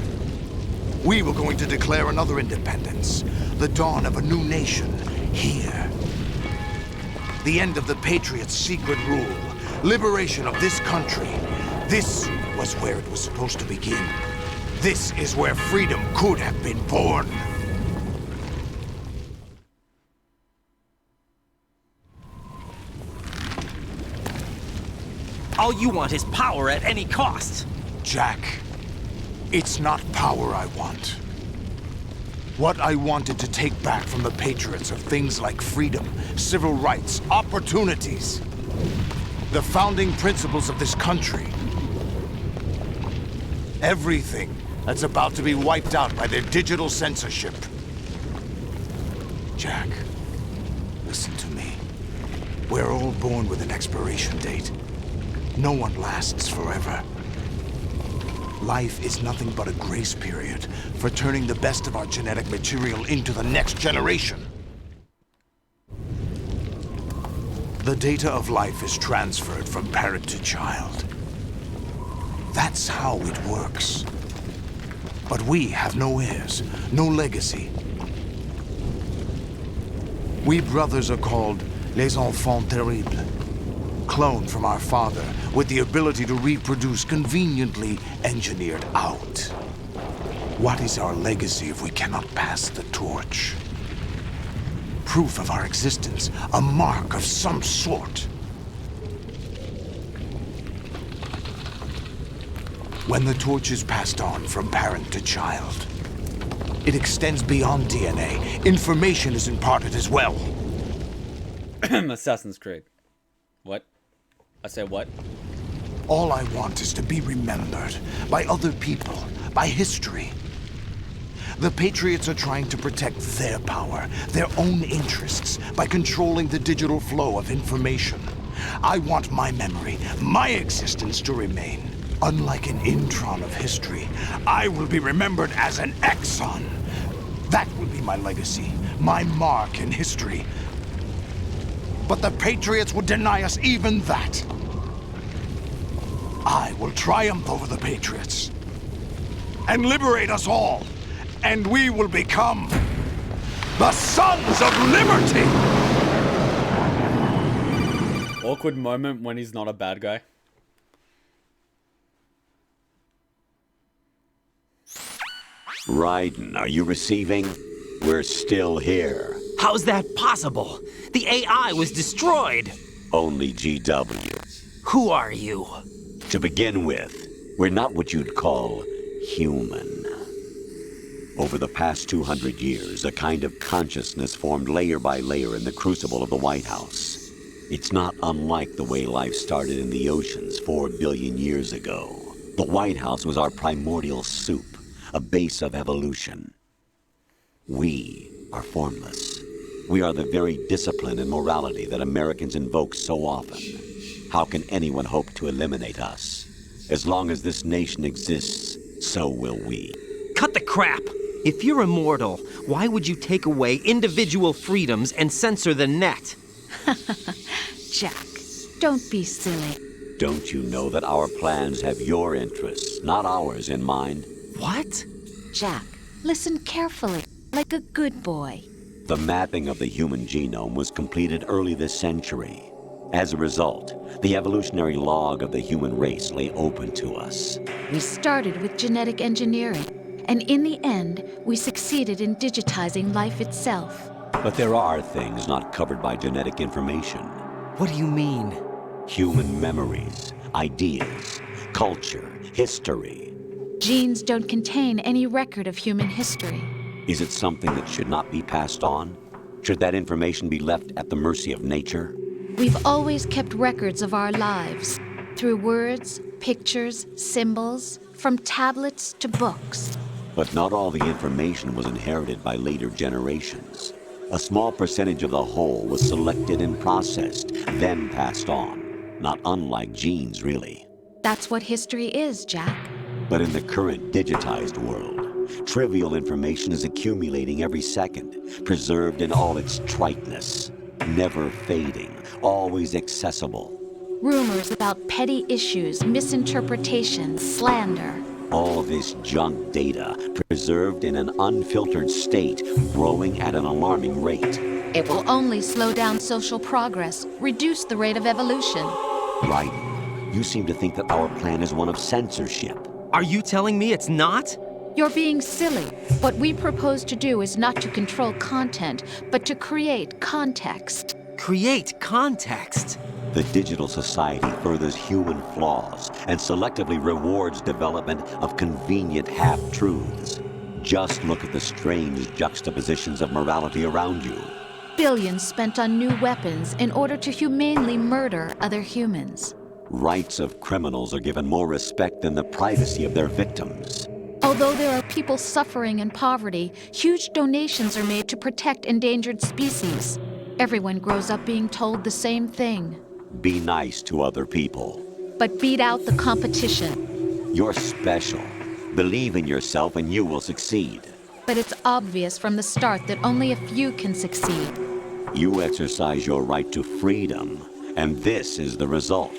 We were going to declare another independence, the dawn of a new nation, here. The end of the Patriots' secret rule, liberation of this country. This was where it was supposed to begin. This is where freedom could have been born. All you want is power at any cost. Jack, it's not power I want. What I wanted to take back from the Patriots are things like freedom, civil rights, opportunities. The founding principles of this country. Everything that's about to be wiped out by their digital censorship. Jack, listen to me. We're all born with an expiration date. No one lasts forever. Life is nothing but a grace period for turning the best of our genetic material into the next generation. the data of life is transferred from parent to child. That's how it works. But we have no heirs, no legacy. We brothers are called les enfants terribles, cloned from our father with the ability to reproduce conveniently engineered out. What is our legacy if we cannot pass the torch? Proof of our existence, a mark of some sort. When the torch is passed on from parent to child, it extends beyond DNA. Information is imparted as well. Assassin's Creed. What? I said what? All I want is to be remembered by other people, by history. The Patriots are trying to protect their power, their own interests, by controlling the digital flow of information. I want my memory, my existence to remain. Unlike an intron of history, I will be remembered as an exon. That will be my legacy, my mark in history. But the Patriots would deny us even that. I will triumph over the Patriots and liberate us all, and we will become the Sons of Liberty! Awkward moment when he's not a bad guy. Raiden, are you receiving? We're still here. How's that possible? The AI was destroyed. Only GW. Who are you? To begin with, we're not what you'd call human. Over the past 200 years, a kind of consciousness formed layer by layer in the crucible of the White House. It's not unlike the way life started in the oceans 4 billion years ago. The White House was our primordial soup, a base of evolution. We are formless. We are the very discipline and morality that Americans invoke so often. How can anyone hope to eliminate us? As long as this nation exists, so will we. Cut the crap! If you're immortal, why would you take away individual freedoms and censor the net? Jack, don't be silly. Don't you know that our plans have your interests, not ours, in mind? What? Jack, listen carefully, like a good boy. The mapping of the human genome was completed early this century. As a result, the evolutionary log of the human race lay open to us. We started with genetic engineering, and in the end, we succeeded in digitizing life itself. But there are things not covered by genetic information. What do you mean? Human memories, ideas, culture, history. Genes don't contain any record of human history. Is it something that should not be passed on? Should that information be left at the mercy of nature? We've always kept records of our lives, through words, pictures, symbols, from tablets to books. But not all the information was inherited by later generations. A small percentage of the whole was selected and processed, then passed on. Not unlike genes, really. That's what history is, Jack. But in the current digitized world, trivial information is accumulating every second, preserved in all its triteness, never fading, always accessible. Rumors about petty issues, misinterpretations, slander. All this junk data, preserved in an unfiltered state, growing at an alarming rate. It will only slow down social progress, reduce the rate of evolution. Raiden, you seem to think that our plan is one of censorship. Are you telling me it's not? You're being silly. What we propose to do is not to control content, but to create context. Create context? The digital society furthers human flaws and selectively rewards development of convenient half-truths. Just look at the strange juxtapositions of morality around you. Billions spent on new weapons in order to humanely murder other humans. Rights of criminals are given more respect than the privacy of their victims. Although there are people suffering in poverty, huge donations are made to protect endangered species. Everyone grows up being told the same thing. Be nice to other people. But beat out the competition. You're special. Believe in yourself and you will succeed. But it's obvious from the start that only a few can succeed. You exercise your right to freedom, And this is the result.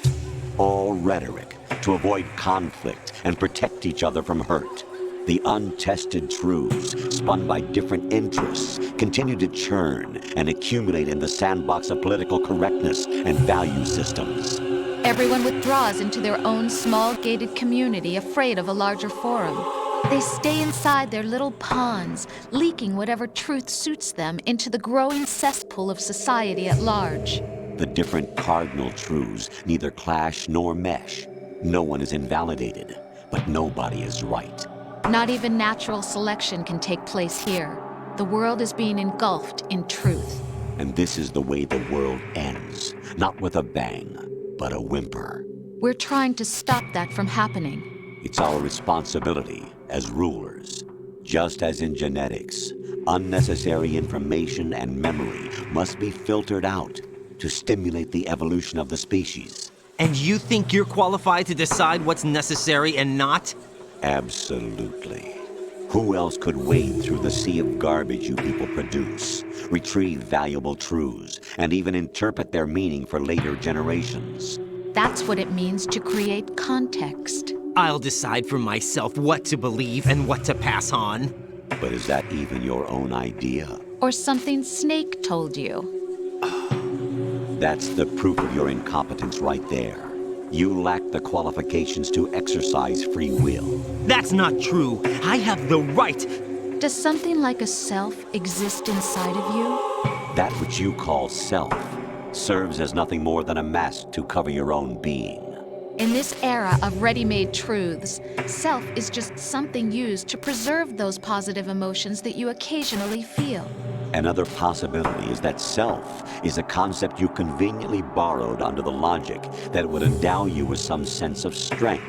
All rhetoric to avoid conflict and protect each other from hurt. The untested truths, spun by different interests, continue to churn and accumulate in the sandbox of political correctness and value systems. Everyone withdraws into their own small gated community, afraid of a larger forum. They stay inside their little ponds, leaking whatever truth suits them into the growing cesspool of society at large. The different cardinal truths neither clash nor mesh. No one is invalidated, but nobody is right. Not even natural selection can take place here. The world is being engulfed in truth. And this is the way the world ends, not with a bang, but a whimper. We're trying to stop that from happening. It's our responsibility as rulers. Just as in genetics, unnecessary information and memory must be filtered out to stimulate the evolution of the species. And you think you're qualified to decide what's necessary and not? Absolutely. Who else could wade through the sea of garbage you people produce, retrieve valuable truths, and even interpret their meaning for later generations? That's what it means to create context. I'll decide for myself what to believe and what to pass on. But is that even your own idea? Or something Snake told you? That's the proof of your incompetence right there. You lack the qualifications to exercise free will. That's not true. I have the right. Does something like a self exist inside of you? That which you call self serves as nothing more than a mask to cover your own being. In this era of ready-made truths, self is just something used to preserve those positive emotions that you occasionally feel. Another possibility is that self is a concept you conveniently borrowed under the logic that it would endow you with some sense of strength.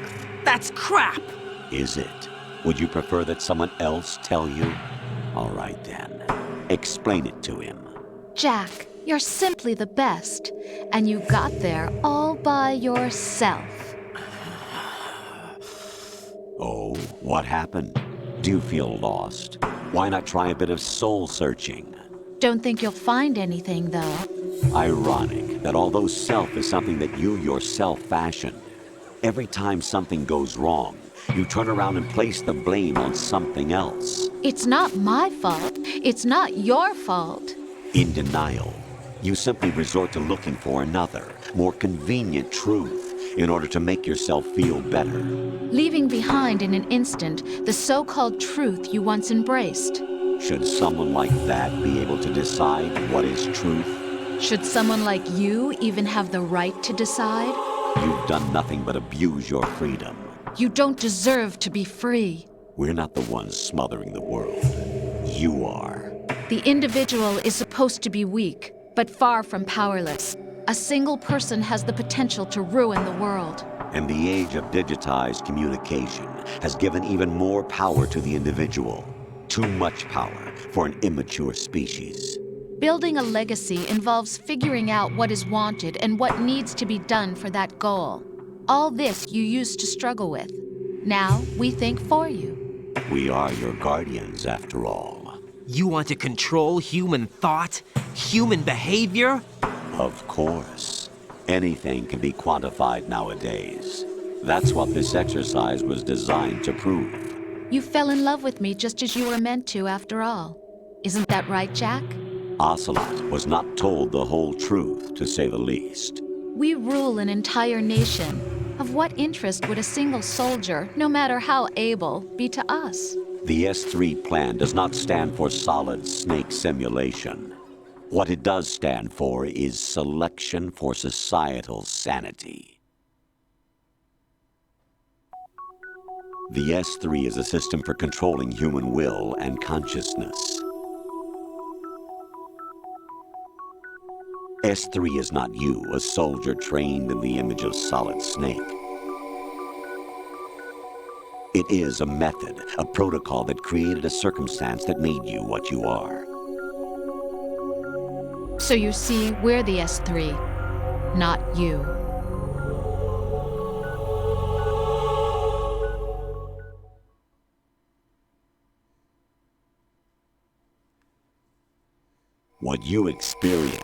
That's crap! Is it? Would you prefer that someone else tell you? All right then. Explain it to him. Jack, you're simply the best, and you got there all by yourself. Oh, what happened? Do you feel lost? Why not try a bit of soul searching? Don't think you'll find anything, though. Ironic that although self is something that you yourself fashioned, every time something goes wrong, you turn around and place the blame on something else. It's not my fault. It's not your fault. In denial, you simply resort to looking for another, more convenient truth in order to make yourself feel better. Leaving behind in an instant the so-called truth you once embraced. Should someone like that be able to decide what is truth? Should someone like you even have the right to decide? You've done nothing but abuse your freedom. You don't deserve to be free. We're not the ones smothering the world. You are. The individual is supposed to be weak, but far from powerless. A single person has the potential to ruin the world. And the age of digitized communication has given even more power to the individual. Too much power for an immature species. Building a legacy involves figuring out what is wanted and what needs to be done for that goal. All this you used to struggle with. Now we think for you. We are your guardians, after all. You want to control human thought? Human behavior? Of course. Anything can be quantified nowadays. That's what this exercise was designed to prove. You fell in love with me just as you were meant to, after all. Isn't that right, Jack? Ocelot was not told the whole truth, to say the least. We rule an entire nation. Of what interest would a single soldier, no matter how able, be to us? The S3 plan does not stand for solid snake simulation. What it does stand for is selection for societal sanity. The S3 is a system for controlling human will and consciousness. S3 is not you, a soldier trained in the image of Solid Snake. It is a method, a protocol that created a circumstance that made you what you are. So you see, we're the S3, not you. What you experienced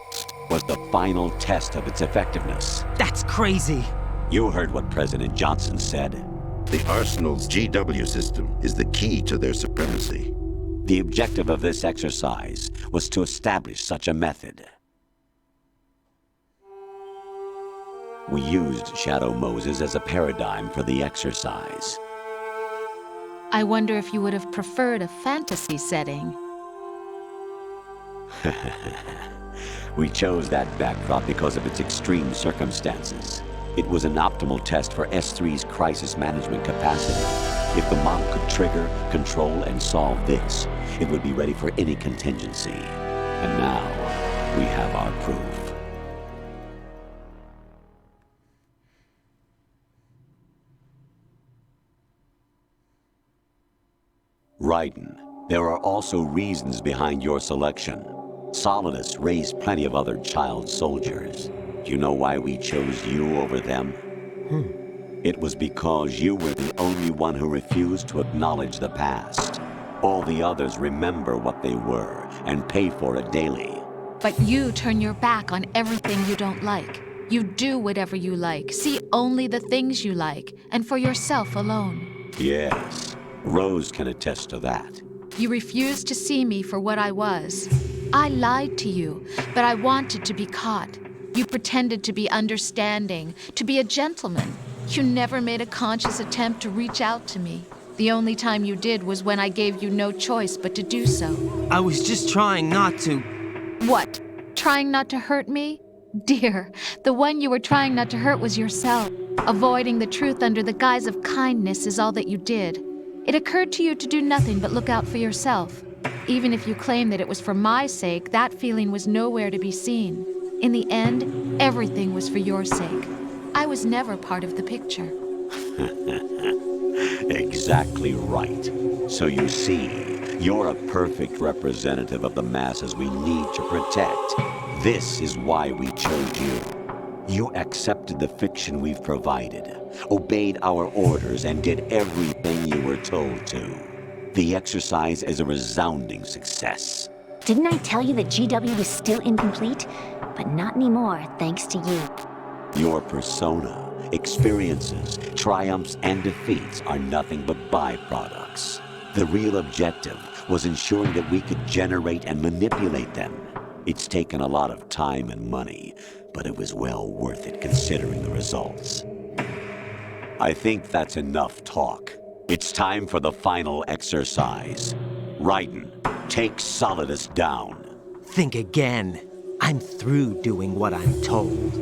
was the final test of its effectiveness. That's crazy. You heard what President Johnson said. The Arsenal's GW system is the key to their supremacy. The objective of this exercise was to establish such a method. We used Shadow Moses as a paradigm for the exercise. I wonder if you would have preferred a fantasy setting. We chose that backdrop because of its extreme circumstances. It was an optimal test for S3's crisis management capacity. If the model could trigger, control, and solve this, it would be ready for any contingency. And now, we have our proof. Raiden, there are also reasons behind your selection. Solidus raised plenty of other child soldiers. Do you know why we chose you over them? It was because you were the only one who refused to acknowledge the past. All the others remember what they were and pay for it daily. But you turn your back on everything you don't like. You do whatever you like, see only the things you like, and for yourself alone. Yes, Rose can attest to that. You refused to see me for what I was. I lied to you, but I wanted to be caught. You pretended to be understanding, to be a gentleman. You never made a conscious attempt to reach out to me. The only time you did was when I gave you no choice but to do so. I was just trying not to. What? Trying not to hurt me? Dear, the one you were trying not to hurt was yourself. Avoiding the truth under the guise of kindness is all that you did. It occurred to you to do nothing but look out for yourself. Even if you claim that it was for my sake, that feeling was nowhere to be seen. In the end, everything was for your sake. I was never part of the picture. Exactly right. So you see, you're a perfect representative of the masses we need to protect. This is why we chose you. You accepted the fiction we've provided, obeyed our orders, and did everything you were told to. The exercise is a resounding success. Didn't I tell you that GW was still incomplete? But not anymore, thanks to you. Your persona, experiences, triumphs, and defeats are nothing but byproducts. The real objective was ensuring that we could generate and manipulate them. It's taken a lot of time and money, but it was well worth it considering the results. I think that's enough talk. It's time for the final exercise. Raiden, take Solidus down. Think again. I'm through doing what I'm told.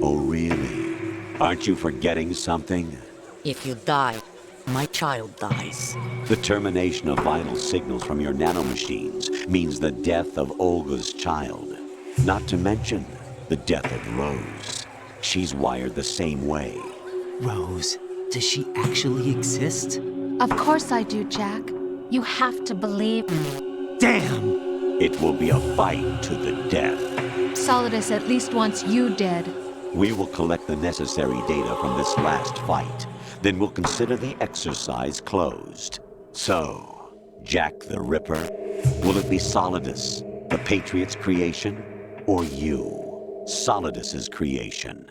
Oh, really? Aren't you forgetting something? If you die, my child dies. The termination of vital signals from your nanomachines means the death of Olga's child. Not to mention the death of Rose. She's wired the same way. Rose, does she actually exist? Of course I do, Jack. You have to believe me. Damn! It will be a fight to the death. Solidus at least wants you dead. We will collect the necessary data from this last fight. Then we'll consider the exercise closed. So, Jack the Ripper, will it be Solidus, the Patriots' creation, or you, Solidus's creation?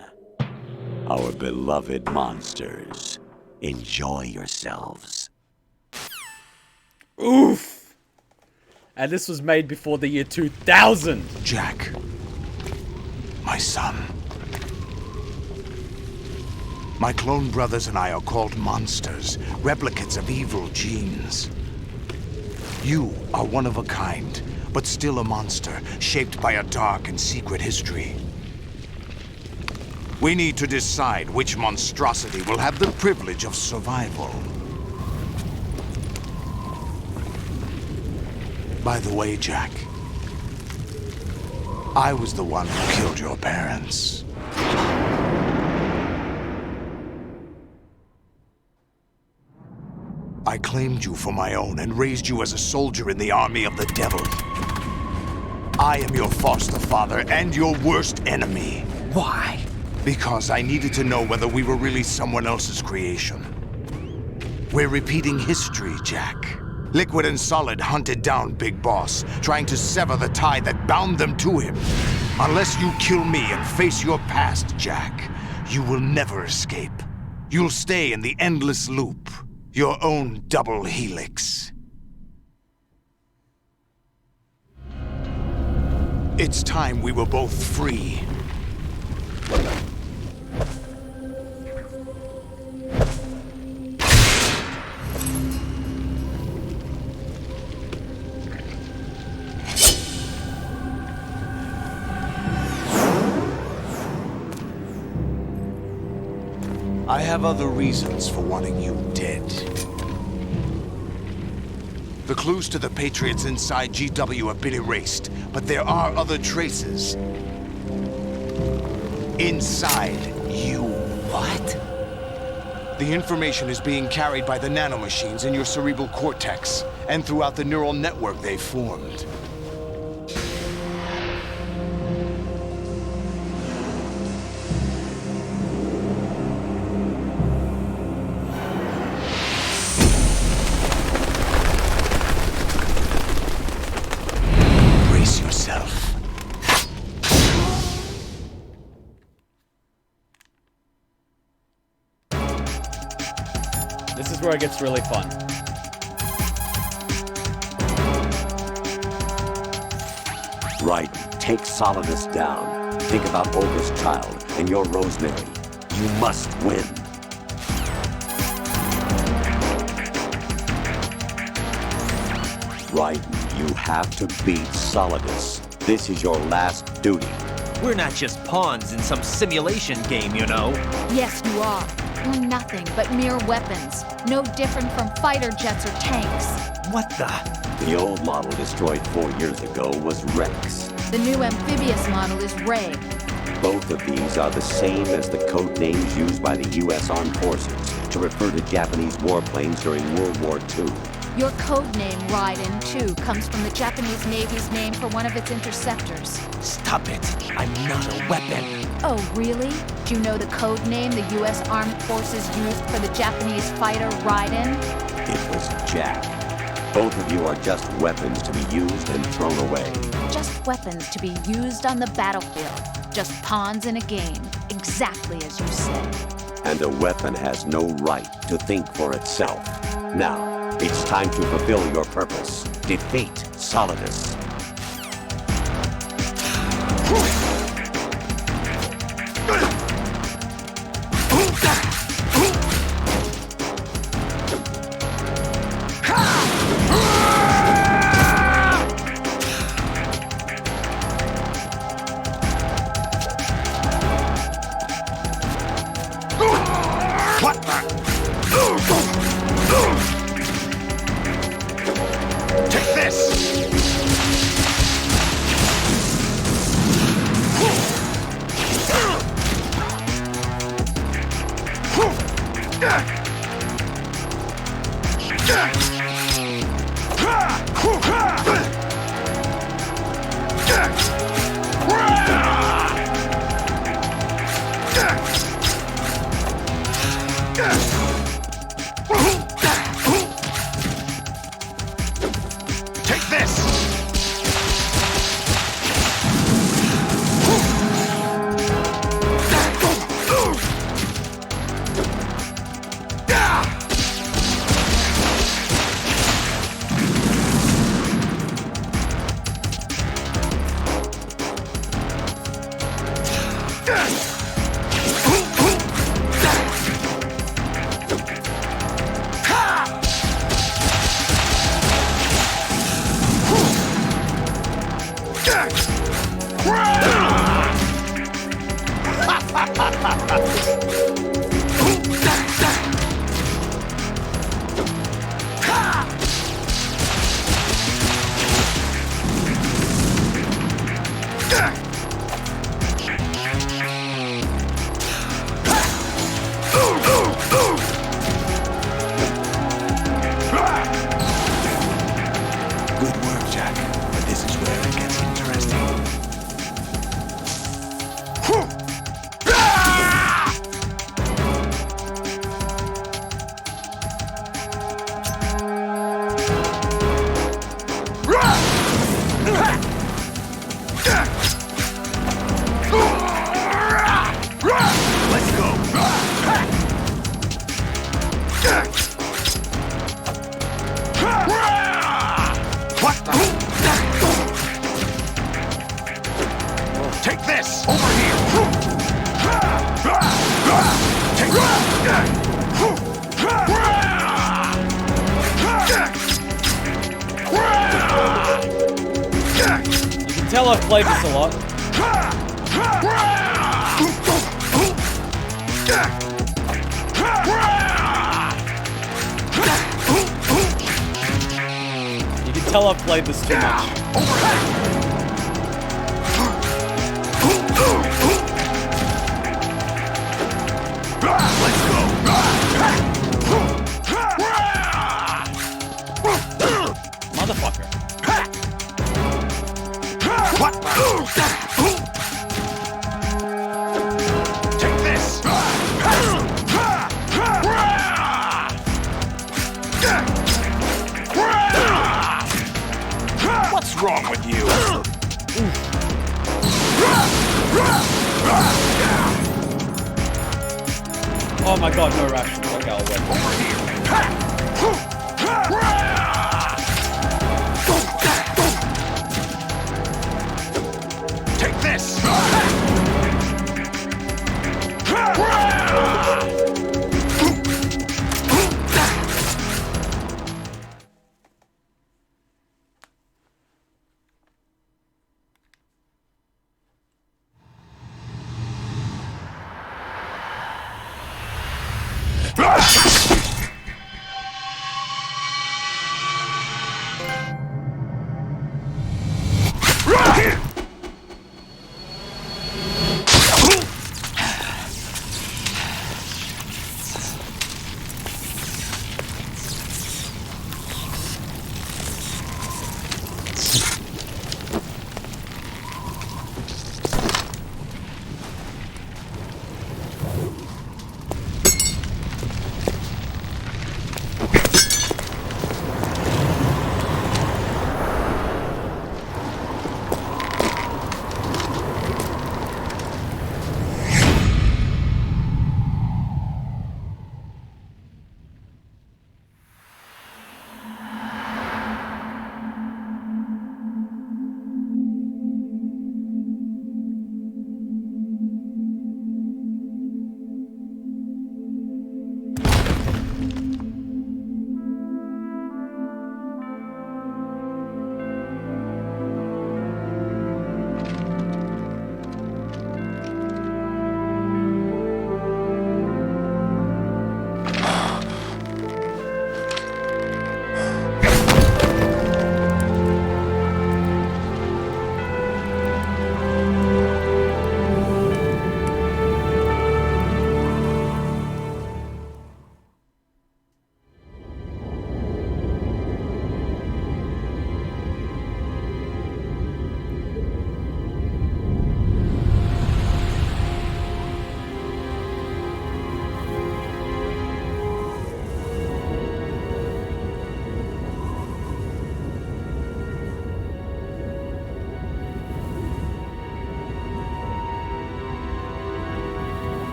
Our beloved monsters, enjoy yourselves. Oof! And this was made before the year 2000. Jack, my son. My clone brothers and I are called monsters, replicates of evil genes. You are one of a kind, but still a monster, shaped by a dark and secret history. We need to decide which monstrosity will have the privilege of survival. By the way, Jack, I was the one who killed your parents. I claimed you for my own and raised you as a soldier in the army of the devil. I am your foster father and your worst enemy. Why? Because I needed to know whether we were really someone else's creation. We're repeating history, Jack. Liquid and Solid hunted down Big Boss, trying to sever the tie that bound them to him. Unless you kill me and face your past, Jack, you will never escape. You'll stay in the endless loop, your own double helix. It's time we were both free. I have other reasons for wanting you dead. The clues to the Patriots inside GW have been erased, but there are other traces. Inside you. What? The information is being carried by the nanomachines in your cerebral cortex, and throughout the neural network they formed. This is where it gets really fun. Raiden, take Solidus down. Think about Olga's child and your Rosemary. You must win. Raiden, you have to beat Solidus. This is your last duty. We're not just pawns in some simulation game, you know. Yes, you are. We're nothing but mere weapons. No different from fighter jets or tanks. What the? The old model destroyed 4 years ago was Rex. The new amphibious model is Ray. Both of these are the same as the code names used by the U.S. Armed Forces to refer to Japanese warplanes during World War II. Your code name, Raiden, too, comes from the Japanese Navy's name for one of its interceptors. Stop it. I'm not a weapon. Oh, really? Do you know the code name the U.S. Armed Forces used for the Japanese fighter Raiden? It was Jack. Both of you are just weapons to be used and thrown away. Just weapons to be used on the battlefield. Just pawns in a game. Exactly as you said. And a weapon has no right to think for itself. Now, it's time to fulfill your purpose. Defeat Solidus. Take this! Take this! Good work, Jack, but this is where it gets interesting. Take this! Over here! Take You can tell I've played this a lot. You can tell I've played this too much. Let's go! Motherfucker. Take this! What's wrong with you? Oh my god, no rash. Okay, I'll wait. Take this!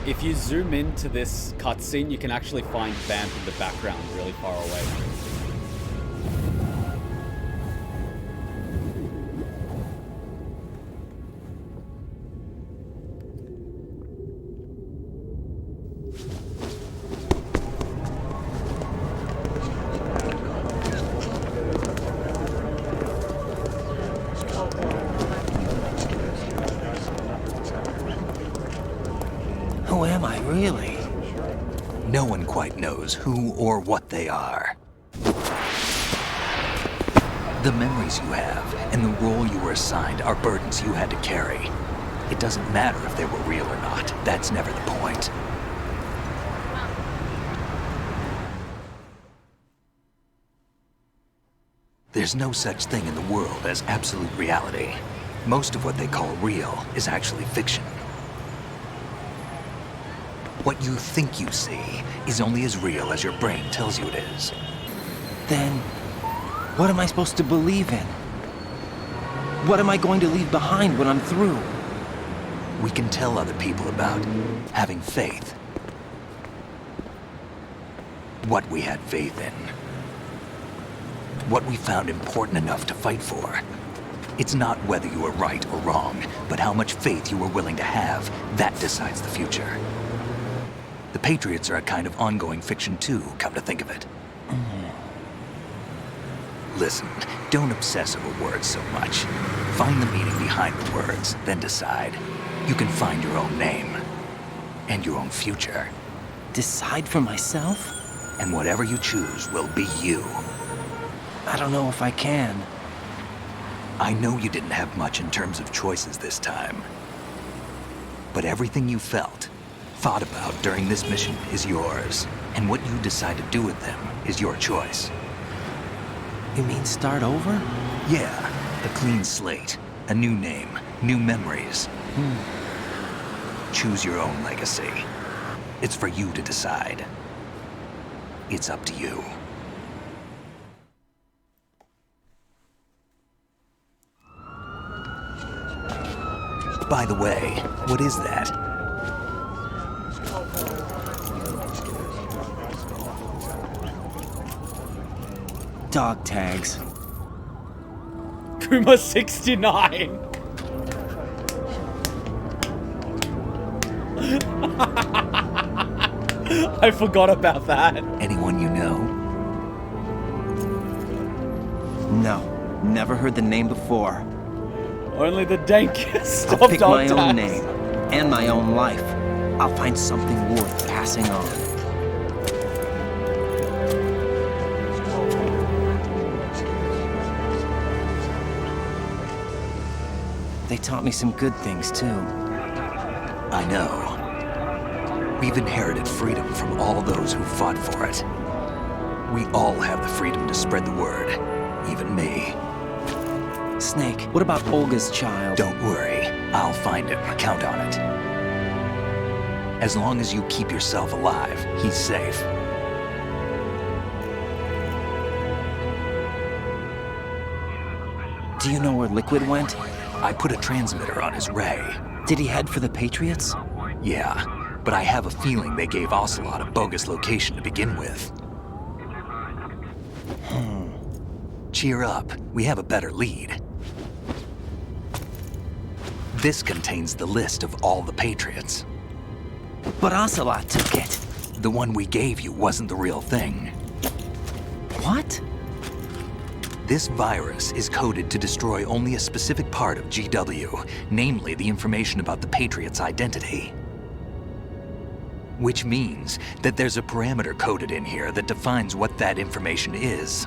If you zoom into this cutscene, you can actually find Vamp in the background really far away. Who am I, really? No one quite knows who or what they are. The memories you have and the role you were assigned are burdens you had to carry. It doesn't matter if they were real or not. That's never the point. There's no such thing in the world as absolute reality. Most of what they call real is actually fiction. What you think you see is only as real as your brain tells you it is. Then, what am I supposed to believe in? What am I going to leave behind when I'm through? We can tell other people about having faith. What we had faith in. What we found important enough to fight for. It's not whether you were right or wrong, but how much faith you were willing to have. That decides the future. The Patriots are a kind of ongoing fiction too, come to think of it. Listen, don't obsess over words so much. Find the meaning behind the words, then decide. You can find your own name. And your own future. Decide for myself? And whatever you choose will be you. I don't know if I can. I know you didn't have much in terms of choices this time. But everything you felt, thought about during this mission is yours. And what you decide to do with them is your choice. You mean start over? Yeah, a clean slate, a new name, new memories. Choose your own legacy. It's for you to decide. It's up to you. By the way, what is that? Dog tags. Kuma 69. I forgot about that. Anyone you know? No, never heard the name before. Only the dankest I'll of pick dog my own tags. name and my own life. I'll find something worth passing on. They taught me some good things, too. I know. We've inherited freedom from all those who fought for it. We all have the freedom to spread the word, even me. Snake, what about Olga's child? Don't worry, I'll find him, count on it. As long as you keep yourself alive, he's safe. Do you know where Liquid went? I put a transmitter on his ray. Did he head for the Patriots? Yeah, but I have a feeling they gave Ocelot a bogus location to begin with. Cheer up, we have a better lead. This contains the list of all the Patriots. But Ocelot took it. The one we gave you wasn't the real thing. What? This virus is coded to destroy only a specific part of GW, namely the information about the Patriots' identity. Which means that there's a parameter coded in here that defines what that information is.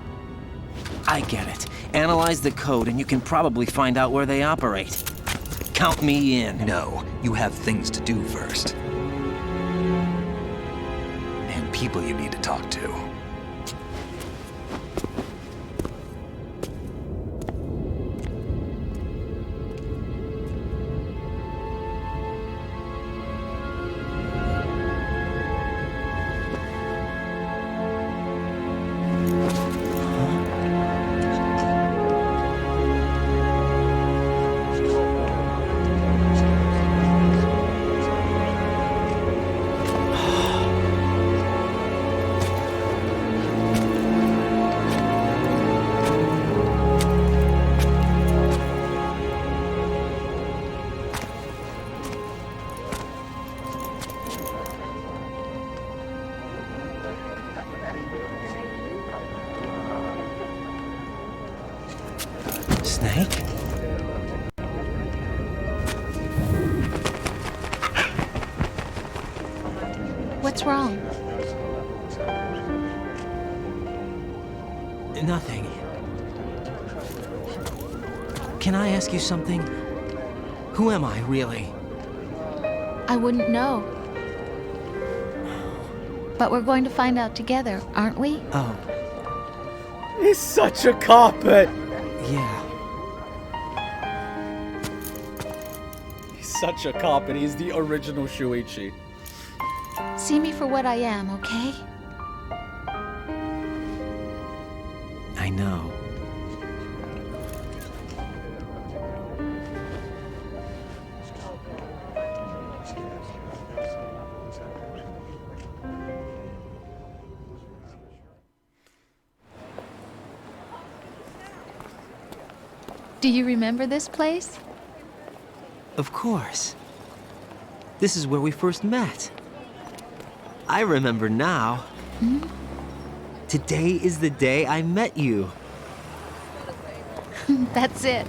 I get it. Analyze the code and you can probably find out where they operate. Count me in. No, you have things to do first. And people you need to talk to. Snake? What's wrong? Nothing. Can I ask you something? Who am I, really? I wouldn't know. But we're going to find out together, aren't we? Oh, He's such a carpet. yeah. He's such a carpet. He's the original Shuichi. See me for what I am, okay? I know. Do you remember this place? Of course. This is where we first met. I remember now. Hmm? Today is the day I met you. That's it.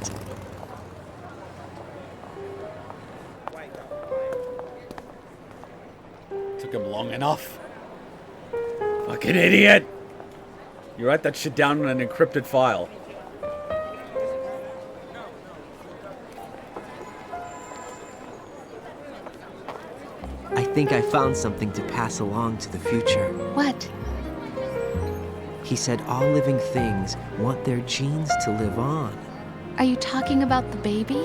Took him long enough. Fucking idiot! You write that shit down in an encrypted file. I think I found something to pass along to the future. What? He said all living things want their genes to live on. Are you talking about the baby?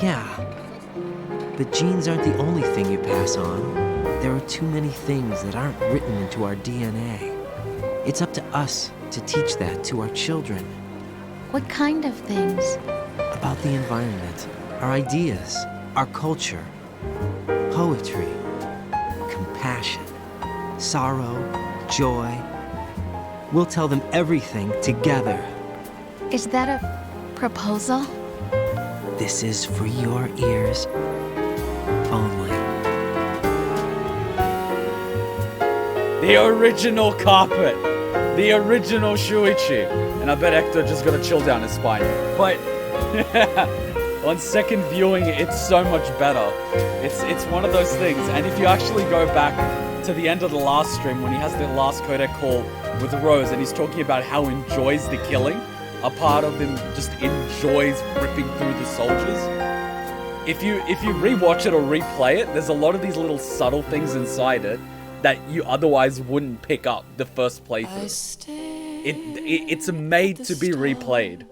Yeah. But genes aren't the only thing you pass on. There are too many things that aren't written into our DNA. It's up to us to teach that to our children. What kind of things? About the environment, our ideas, our culture, poetry, compassion, sorrow, joy. We'll tell them everything together. Is that a proposal? This is for your ears only. The original carpet. The original Shuichi. And I bet Hector just got a chill down his spine. But on second viewing, it's so much better. It's one of those things. And if you actually go back to the end of the last stream, when he has the last codec call with Rose, and he's talking about how he enjoys the killing, a part of him just enjoys ripping through the soldiers. If you rewatch it or replay it, there's a lot of these little subtle things inside it that you otherwise wouldn't pick up the first playthrough. It's made to be replayed.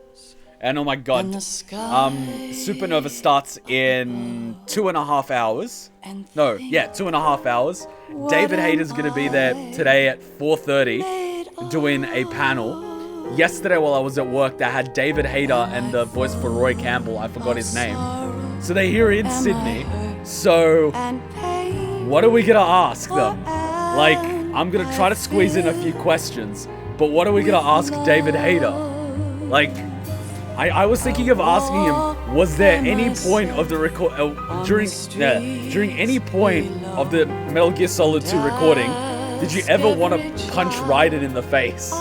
And oh my god, Supernova starts in 2.5 hours. No, yeah, 2.5 hours. David Hayter's gonna be there today at 4:30 doing a panel. Yesterday while I was at work, they had David Hayter and the voice for Roy Campbell, I forgot his name. So they're here in Sydney. So what are we gonna ask them? Like, I'm gonna try to squeeze in a few questions, but what are we gonna ask David Hayter? Like, I was thinking of asking him, was there any point of the record during any point of the Metal Gear Solid 2 recording, did you ever want to punch Raiden in the face?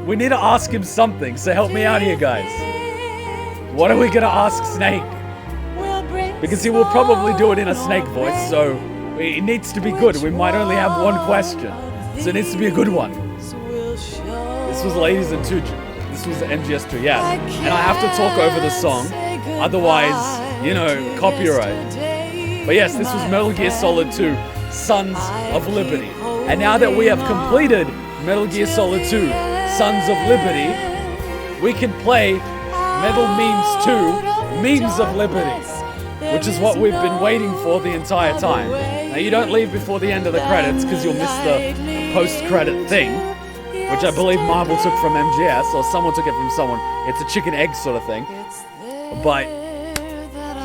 We need to ask him something, so help me out here, guys. What are we gonna ask Snake? Because he will probably do it in a Snake voice, so it needs to be good. We might only have one question, so it needs to be a good one. This was Ladies and Two. This was the MGS 2, yeah. And I have to talk over the song, otherwise, you know, copyright. But yes, this was Metal Gear Solid 2, Sons of Liberty. And now that we have completed Metal Gear Solid 2, Sons of Liberty, we can play Metal Memes 2, Memes of Liberty, which is what we've been waiting for the entire time. Now, you don't leave before the end of the credits because you'll miss the post-credit thing, which I believe Marvel took from MGS, or someone took it from someone. It's a chicken egg sort of thing. But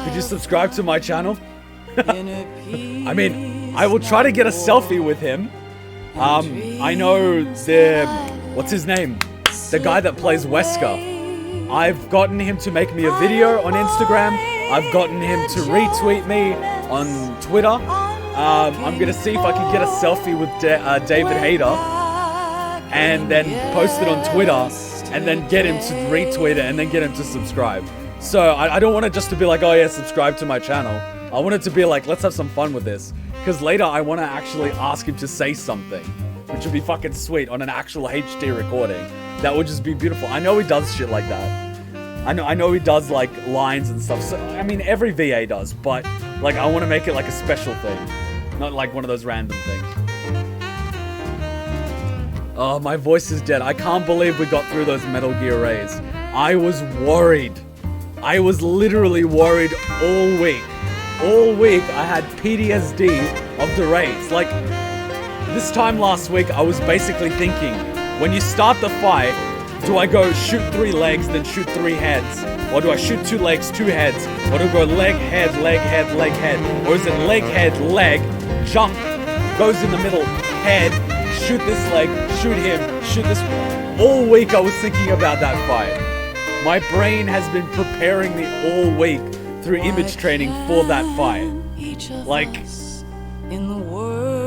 could you subscribe to my channel? I mean, I will try to get a selfie with him. I know what's his name? The guy that plays Wesker. I've gotten him to make me a video on Instagram. I've gotten him to retweet me on Twitter. I'm gonna see if I can get a selfie with David Hayter and then post it on Twitter and then get him to retweet it and then get him to subscribe. So I don't want it just to be like, oh yeah, subscribe to my channel. I want it to be like, let's have some fun with this. Because later I want to actually ask him to say something, which would be fucking sweet on an actual HD recording. That would just be beautiful. I know he does shit like that. I know he does like lines and stuff. So I mean, every VA does, but like I want to make it like a special thing, not like one of those random things. Oh, my voice is dead. I can't believe we got through those Metal Gear raids. I was worried. I was literally worried all week. All week I had PTSD of the raids. Like, this time last week I was basically thinking, when you start the fight, Do I go shoot 3 legs, then shoot 3 heads? Or do I shoot 2 legs, 2 heads? Or do I go leg, head, leg, head, leg, head? Or is it leg, head, leg, jump, goes in the middle, head, shoot this leg, shoot him, shoot this... All week I was thinking about that fight. My brain has been preparing me all week through image training for that fight. Like,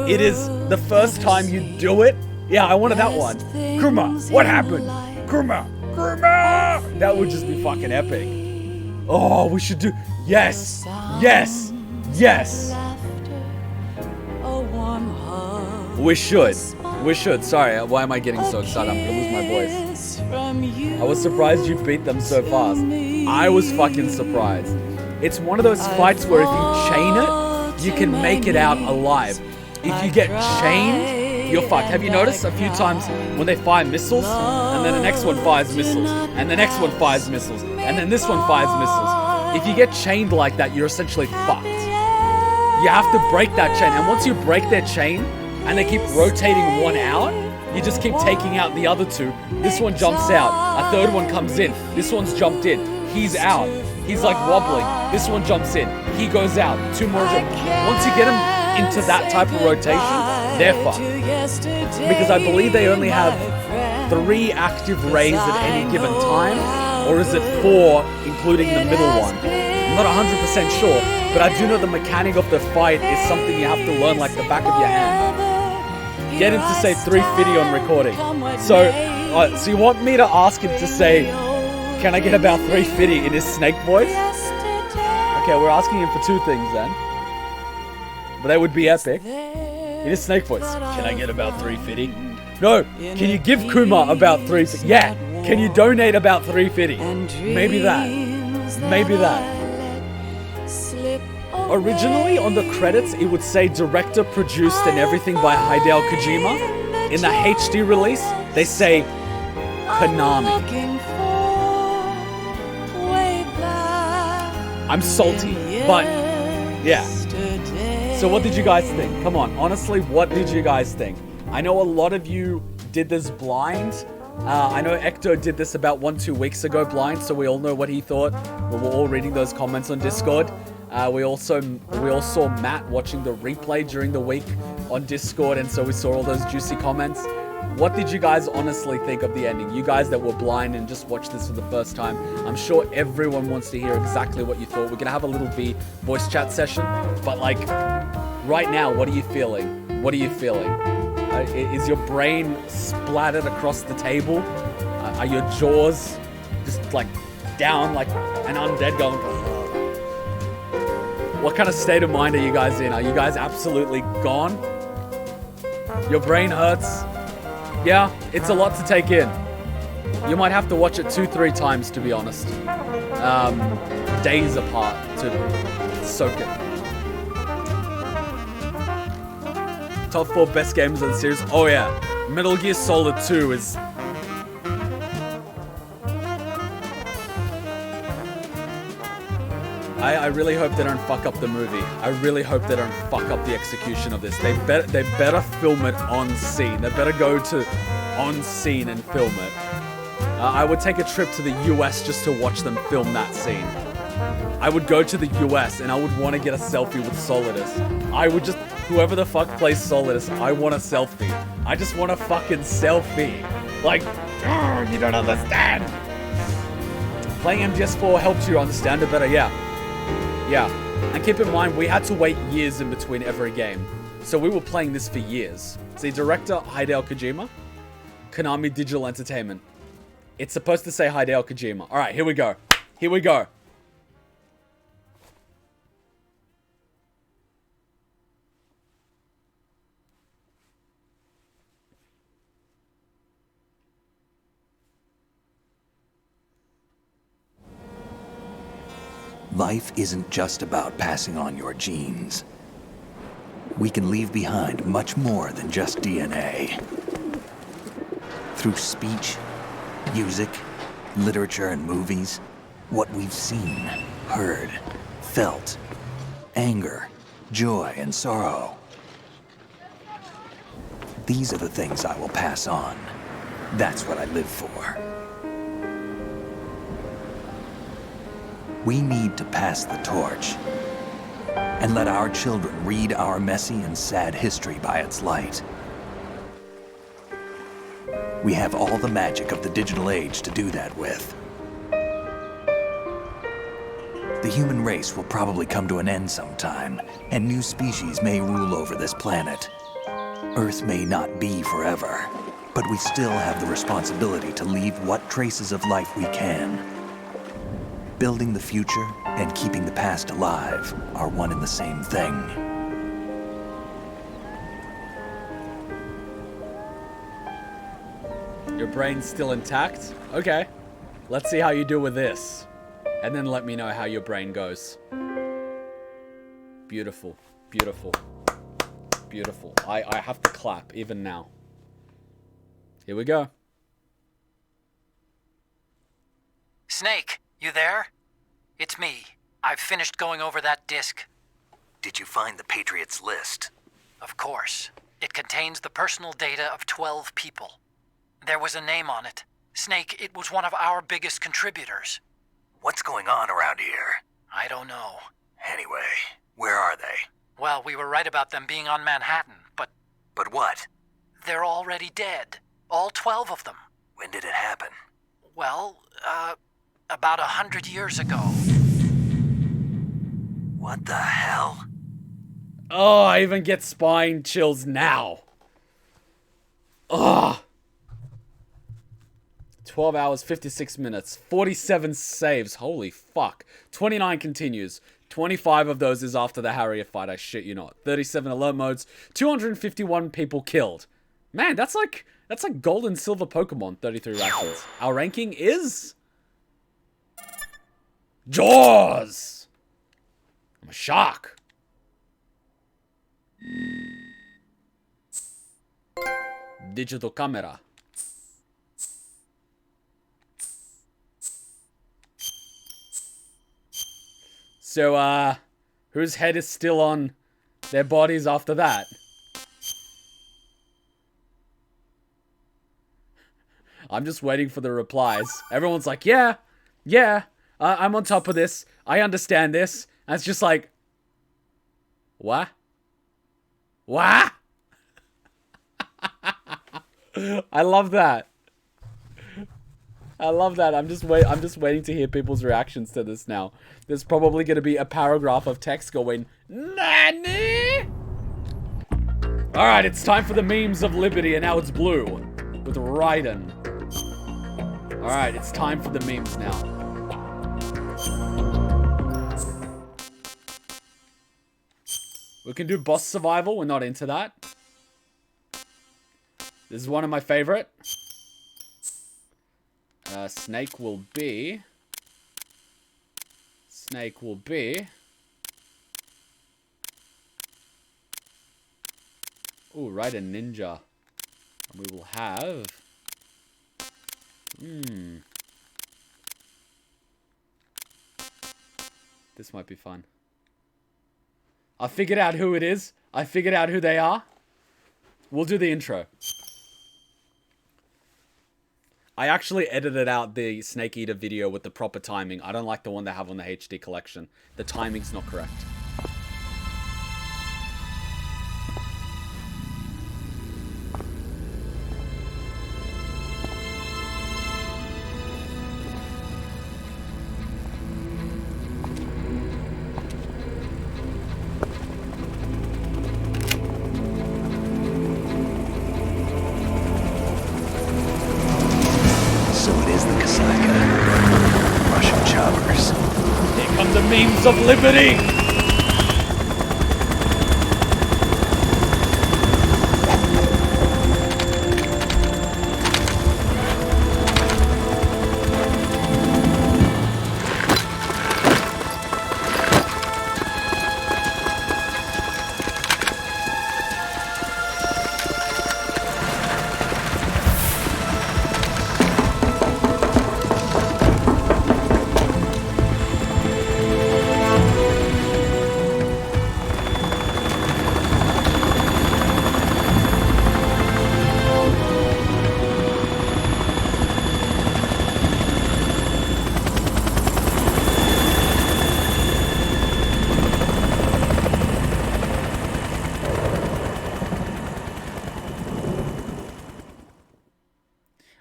it is the first time you do it. Yeah, I wanted that one. Kuma, what happened? Kuma, Kuma! That would just be fucking epic. Oh, we should do... Yes, yes, yes. We should. We should. Sorry, why am I getting so excited? I'm gonna lose my voice. I was surprised you beat them so fast. I was fucking surprised. It's one of those fights where if you chain it, you can make it out alive. If you get chained, you're fucked. Have you noticed a few times when they fire missiles, and then the next one fires missiles, and the next one fires missiles, and then this one fires missiles? If you get chained like that, you're essentially fucked. You have to break that chain, and once you break their chain, and they keep rotating one out, you just keep taking out the other 2. This one jumps out, a 3rd one comes in, this one's jumped in, he's out, he's like wobbling, this one jumps in, he goes out, 2 more jump. Once you get them into that type of rotation, they're fucked. Because I believe they only have 3 active rays at any given time, or is it 4 including the middle one? I'm not 100% sure, but I do know the mechanic of the fight is something you have to learn like the back of your hand. Get him to say 350 on recording. So you want me to ask him to say, can I get about 350 in his snake voice? Okay, we're asking him for 2 things then. But that would be epic. In his snake voice, can I get about 350? No, can you give Kuma about 350? Yeah, can you donate about 350? Maybe that. Maybe that. Originally on the credits, it would say director, produced, and everything by Hideo Kojima. In the HD release, they say Konami. I'm salty, but yeah. So what did you guys think? Come on, honestly, what did you guys think? I know a lot of you did this blind. I know Ecto did this about 1-2 weeks ago blind, so we all know what he thought. We were all reading those comments on Discord. We all saw Matt watching the replay during the week on Discord, and so we saw all those juicy comments. What did you guys honestly think of the ending? You guys that were blind and just watched this for the first time, I'm sure everyone wants to hear exactly what you thought. We're gonna have a little voice chat session, but like, right now, what are you feeling? What are you feeling? Is your brain splattered across the table? Are your jaws just like down like an undead going? What kind of state of mind are you guys in? Are you guys absolutely gone? Your brain hurts? Yeah, it's a lot to take in. You might have to watch it 2-3 times, to be honest. Days apart to soak it. Top 4 best games of the series. Oh yeah, Metal Gear Solid 2 is... I really hope they don't fuck up the movie. I really hope they don't fuck up the execution of this. They better film it on scene. They better go to on scene and film it. I would take a trip to the US just to watch them film that scene. I would go to the US and I would want to get a selfie with Solidus. I would just, whoever the fuck plays Solidus, I want a selfie. I just want a fucking selfie. Like, you don't understand. Playing MGS4 helps you understand it better, yeah. Yeah, and keep in mind, we had to wait years in between every game. So we were playing this for years. See, director Hideo Kojima, Konami Digital Entertainment. It's supposed to say Hideo Kojima. All right, here we go. Here we go. Life isn't just about passing on your genes. We can leave behind much more than just DNA. Through speech, music, literature, and movies, what we've seen, heard, felt, anger, joy, and sorrow. These are the things I will pass on. That's what I live for. We need to pass the torch and let our children read our messy and sad history by its light. We have all the magic of the digital age to do that with. The human race will probably come to an end sometime, and new species may rule over this planet. Earth may not be forever, but we still have the responsibility to leave what traces of life we can. Building the future and keeping the past alive are one and the same thing. Your brain's still intact? Okay. Let's see how you do with this. And then let me know how your brain goes. Beautiful. Beautiful. Beautiful. I have to clap even now. Here we go. Snake, you there? It's me. I've finished going over that disk. Did you find the Patriots list? Of course. It contains the personal data of 12 people. There was a name on it. Snake, it was one of our biggest contributors. What's going on around here? I don't know. Anyway, where are they? Well, we were right about them being on Manhattan, but... But what? They're already dead. All 12 of them. When did it happen? Well, about 100 years ago. What the hell? Oh, I even get spine chills now. Ugh. 12 hours, 56 minutes, 47 saves. Holy fuck. 29 continues. 25 of those is after the Harrier fight, I shit you not. 37 alert modes, 251 people killed. Man, that's like gold and silver Pokemon, 33 rankings. Our ranking is... Jaws! I'm a shark. Digital camera. So, whose head is still on their bodies after that? I'm just waiting for the replies. Everyone's like, yeah, I'm on top of this. I understand this. And it's just like, what? What? I love that. I love that. I'm just waiting to hear people's reactions to this now. There's probably going to be a paragraph of text going, Nani? Alright, it's time for the memes of Liberty, and now it's blue. With Raiden. Alright, it's time for the memes now. We can do boss survival. We're not into that. This is one of my favorite. Snake will be... Ooh, Raiden Ninja. And we will have... This might be fun. I figured out who it is. I figured out who they are. We'll do the intro. I actually edited out the Snake Eater video with the proper timing. I don't like the one they have on the HD collection. The timing's not correct. Of Liberty!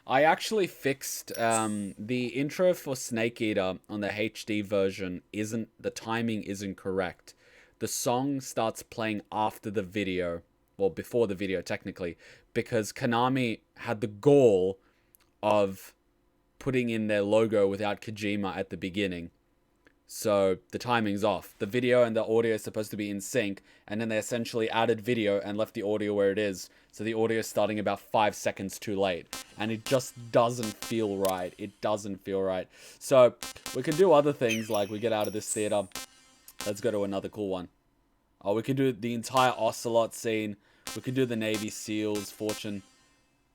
I actually fixed the intro for Snake Eater on the HD version. The timing isn't correct. The song starts playing after the video, well, before the video technically, because Konami had the gall of putting in their logo without Kojima at the beginning. So the timing's off. The video and the audio is supposed to be in sync, and then they essentially added video and left the audio where it is. So the audio is starting about 5 seconds too late. And it just doesn't feel right. It doesn't feel right. So we can do other things, like we get out of this theater. Let's go to another cool one. Oh, we can do the entire Ocelot scene. We can do the Navy SEALs, Fortune.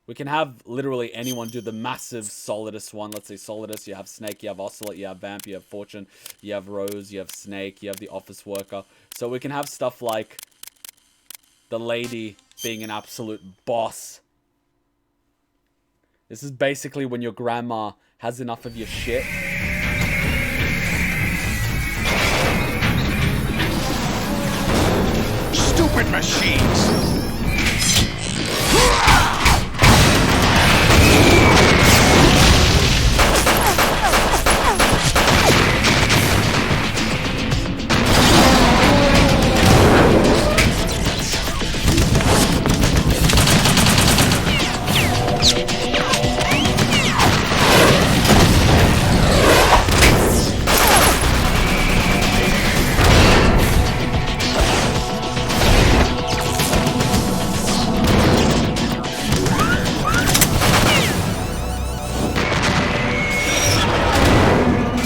We can have literally anyone do the massive Solidus one. Let's say Solidus, you have Snake, you have Ocelot, you have Vamp, you have Fortune, you have Rose, you have Snake, you have the office worker. So we can have stuff like the lady being an absolute boss. This is basically when your grandma has enough of your shit. Stupid machines!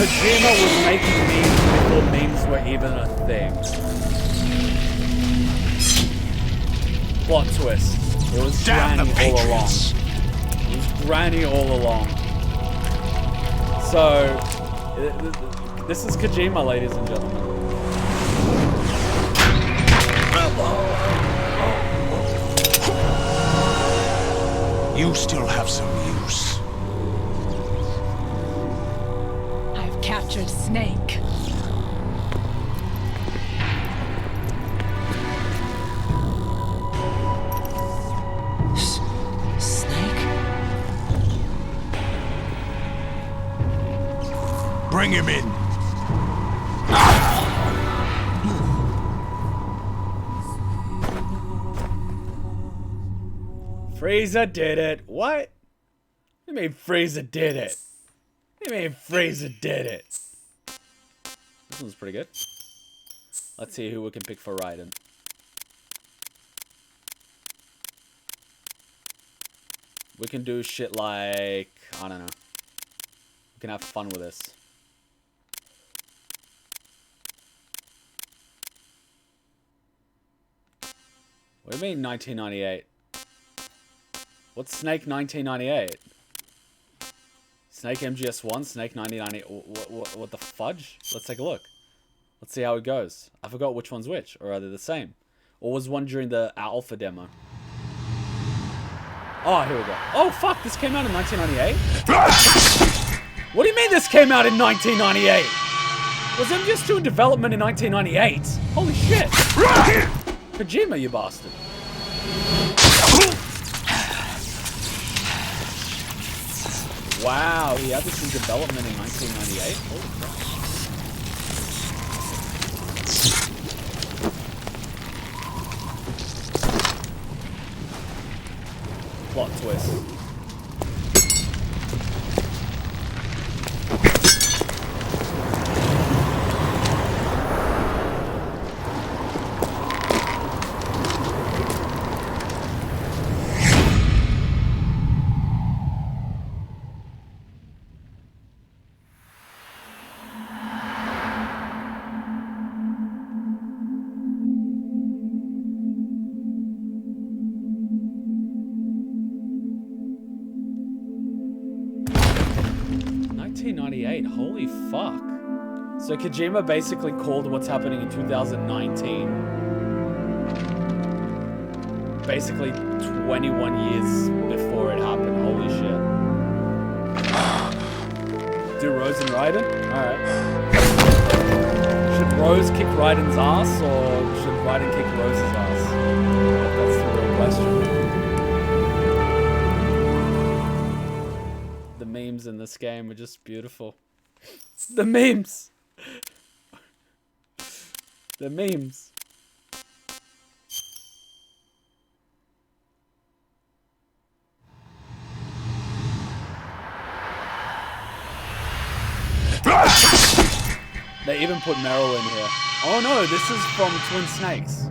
Kojima was making memes before memes were even a thing. Plot twist. It was Granny all along. It was Granny all along. So, this is Kojima, ladies and gentlemen. You still have some use. I've captured Snake. Snake? Bring him in. Frieza did it. What? You mean Frieza did it? You mean Frieza did it? This one's pretty good. Let's see who we can pick for Raiden. We can do shit like, I don't know. We can have fun with this. What do you mean 1998? What's Snake 1998? Snake MGS1, Snake 1998. What the fudge? Let's take a look. Let's see how it goes. I forgot which one's which, or are they the same? Or was one during the alpha demo? Oh, here we go. Oh, fuck, this came out in 1998? What do you mean this came out in 1998? Was MGS2 in development in 1998? Holy shit. Kojima, you bastard. Wow, he had this in development in 1998? Holy crap. Plot twist. Holy fuck. So Kojima basically called what's happening in 2019. Basically 21 years before it happened. Holy shit. Do Rose and Raiden? Alright. Should Rose kick Raiden's ass or should Raiden kick Rose's ass? That's the real question. memes in this game are just beautiful. The memes! The memes. They even put Meryl in here. Oh no, this is from Twin Snakes.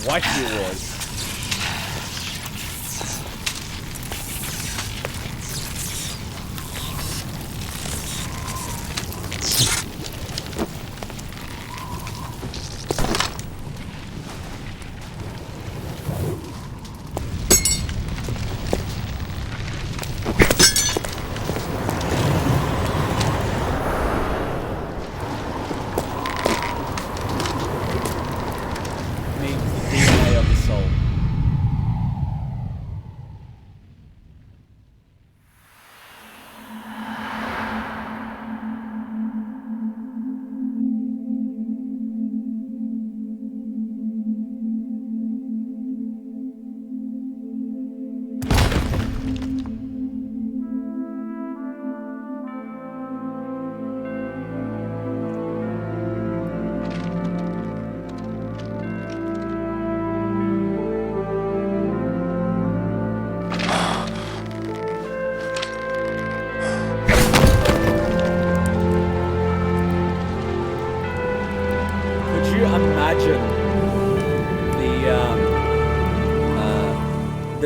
Whiteview Wars.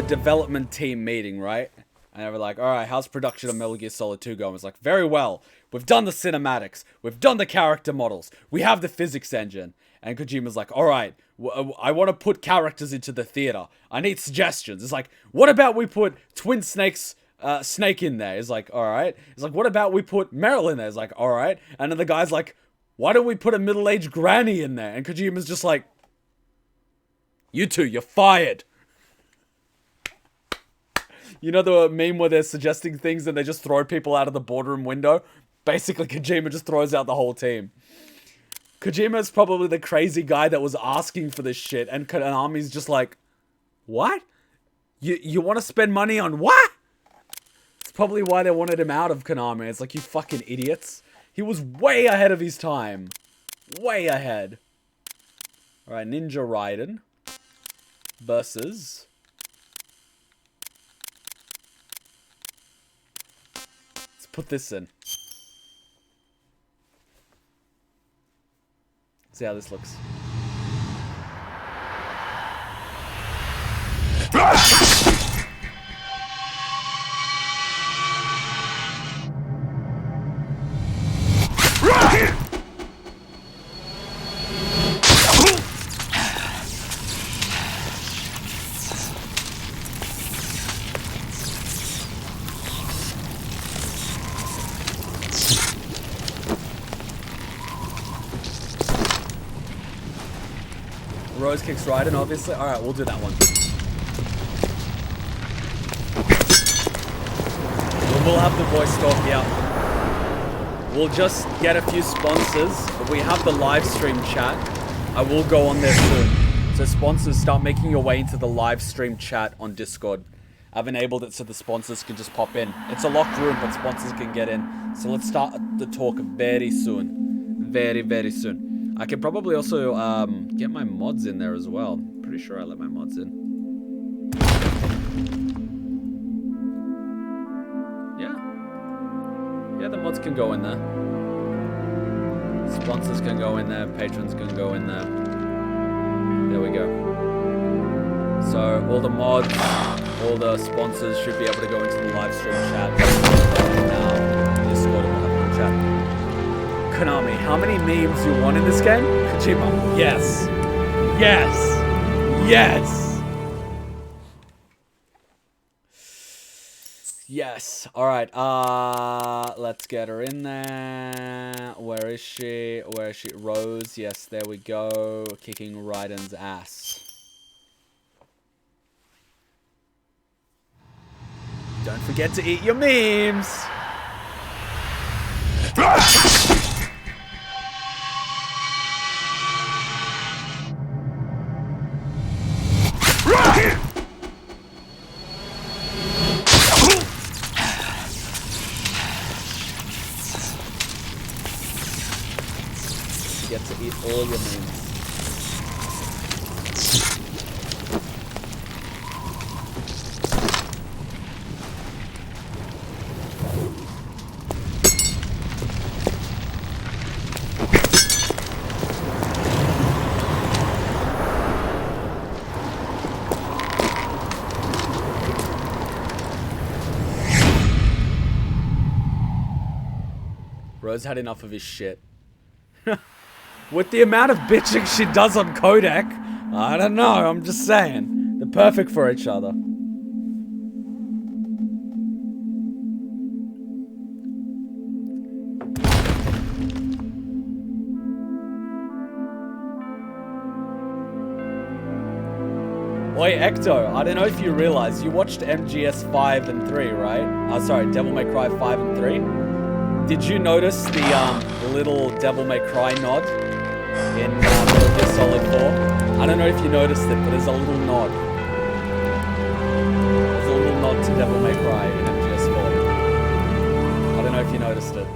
Development team meeting, right? And they were like, alright, how's production of Metal Gear Solid 2 going? It's like, very well. We've done the cinematics. We've done the character models. We have the physics engine. And Kojima's like, alright, I want to put characters into the theater. I need suggestions. It's like, what about we put Twin Snakes Snake in there? It's like, alright. It's like, what about we put Meryl in there? It's like, alright. And then the guy's like, why don't we put a middle-aged granny in there? And Kojima's just like, you two, you're fired. You know the meme where they're suggesting things and they just throw people out of the boardroom window? Basically, Kojima just throws out the whole team. Kojima's probably the crazy guy that was asking for this shit, and Konami's just like, what? You want to spend money on what? It's probably why they wanted him out of Konami. It's like, you fucking idiots. He was way ahead of his time. Way ahead. Alright, Ninja Raiden versus... Put this in. See how this looks. Rose kicks Raiden, obviously. Alright, we'll do that one. We'll have the voice talk, yeah. We'll just get a few sponsors. We have the live stream chat. I will go on there soon. So sponsors, start making your way into the live stream chat on Discord. I've enabled it so the sponsors can just pop in. It's a locked room, but sponsors can get in. So let's start the talk very soon. Very, very soon. I can probably also get my mods in there as well. Pretty sure I let my mods in. Yeah, the mods can go in there. Sponsors can go in there. Patrons can go in there. There we go. So all the mods, all the sponsors should be able to go into the live stream chat. Now, Discord and we'll have a chat. Konami, how many memes you want in this game? Kojima, yes. Yes. Yes. Yes. Alright, let's get her in there. Where is she? Where is she? Rose, yes, there we go. Kicking Raiden's ass. Don't forget to eat your memes. all your memes. Rose had enough of his shit. With the amount of bitching she does on Kodak, I don't know, I'm just saying. They're perfect for each other. Oi, Ecto, I don't know if you realize, you watched MGS 5 and 3, right? Oh, sorry, Devil May Cry 5 and 3? Did you notice the little Devil May Cry nod in Metal Gear Solid 4? I don't know if you noticed it, but there's a little nod. There's a little nod to Devil May Cry in MGS 4. I don't know if you noticed it.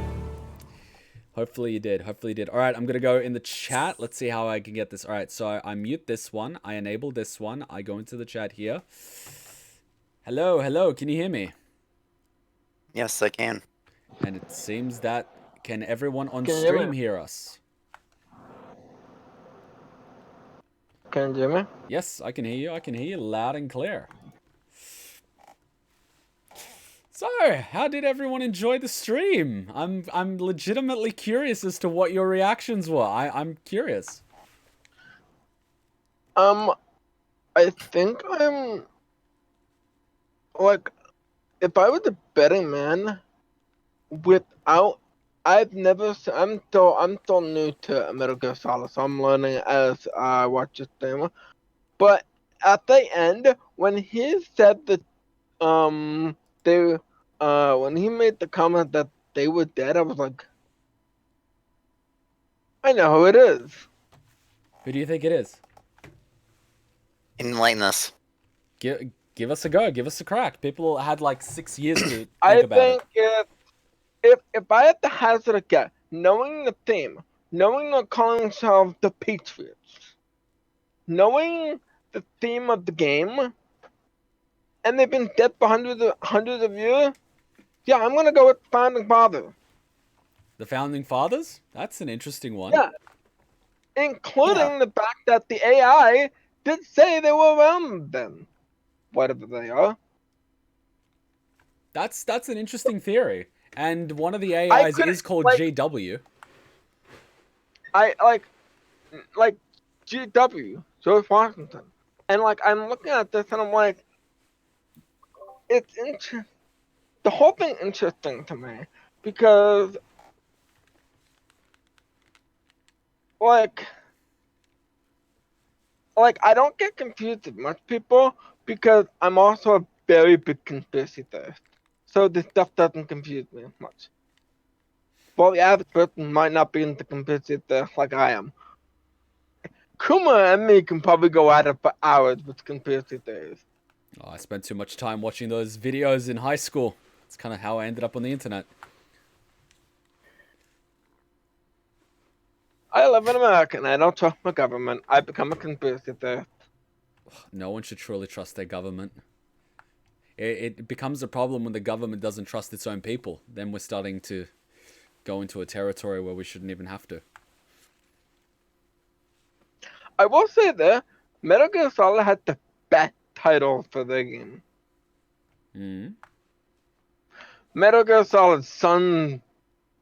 Hopefully you did. Hopefully you did. All right, I'm going to go in the chat. Let's see how I can get this. All right, so I mute this one. I enable this one. I go into the chat here. Hello, hello. Can you hear me? Yes, I can. And it seems that, can everyone on stream hear us? Can you hear me? Yes, I can hear you. I can hear you loud and clear. So, how did everyone enjoy the stream? I'm legitimately curious as to what your reactions were. I'm curious. I think I'm like, if I was a betting man, without, I'm still new to Metal Gear Solid, so I'm learning as I watch this thing. But at the end, when he said that, when he made the comment that they were dead, I was like, I know who it is. Who do you think it is? Enlighten us. Give us a go. Give us a crack. People had like 6 years to think about it. I think if I had to hazard a guess, knowing the theme, knowing they're calling themselves the Patriots, knowing the theme of the game, and they've been dead for hundreds of years, yeah, I'm gonna go with Founding Father. The Founding Fathers? That's an interesting one. Yeah. Including the fact that the AI did say they were around then. Whatever they are. That's an interesting theory. And one of the AIs is called GW. Like GW, George Washington. And like I'm looking at this and I'm like, it's interesting. The whole thing interesting to me because like I don't get confused with much people because I'm also a very big conspiracy theorist. So this stuff doesn't confuse me much. Well, the average person might not be into conspiracy theorists like I am. Kuma and me can probably go at it for hours with conspiracy theories. Oh, I spent too much time watching those videos in high school. It's kind of how I ended up on the internet. I live in America and I don't trust my government. I become a conspiracy theorist. No one should truly trust their government. It becomes a problem when the government doesn't trust its own people. Then we're starting to go into a territory where we shouldn't even have to. I will say that Metal Gear Solid had the best title for the game. Metal Gear Solid Son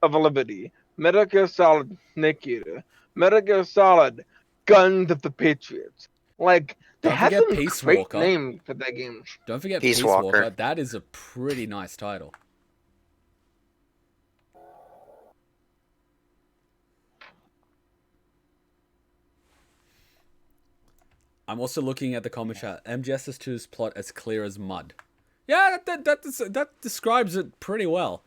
of Liberty. Metal Gear Solid Snake Eater. Metal Gear Solid Guns of the Patriots. Like, they had some great names for that game. Don't forget Peace Walker. That is a pretty nice title. I'm also looking at the comment chat. MGS2's plot as clear as mud. Yeah, that describes it pretty well.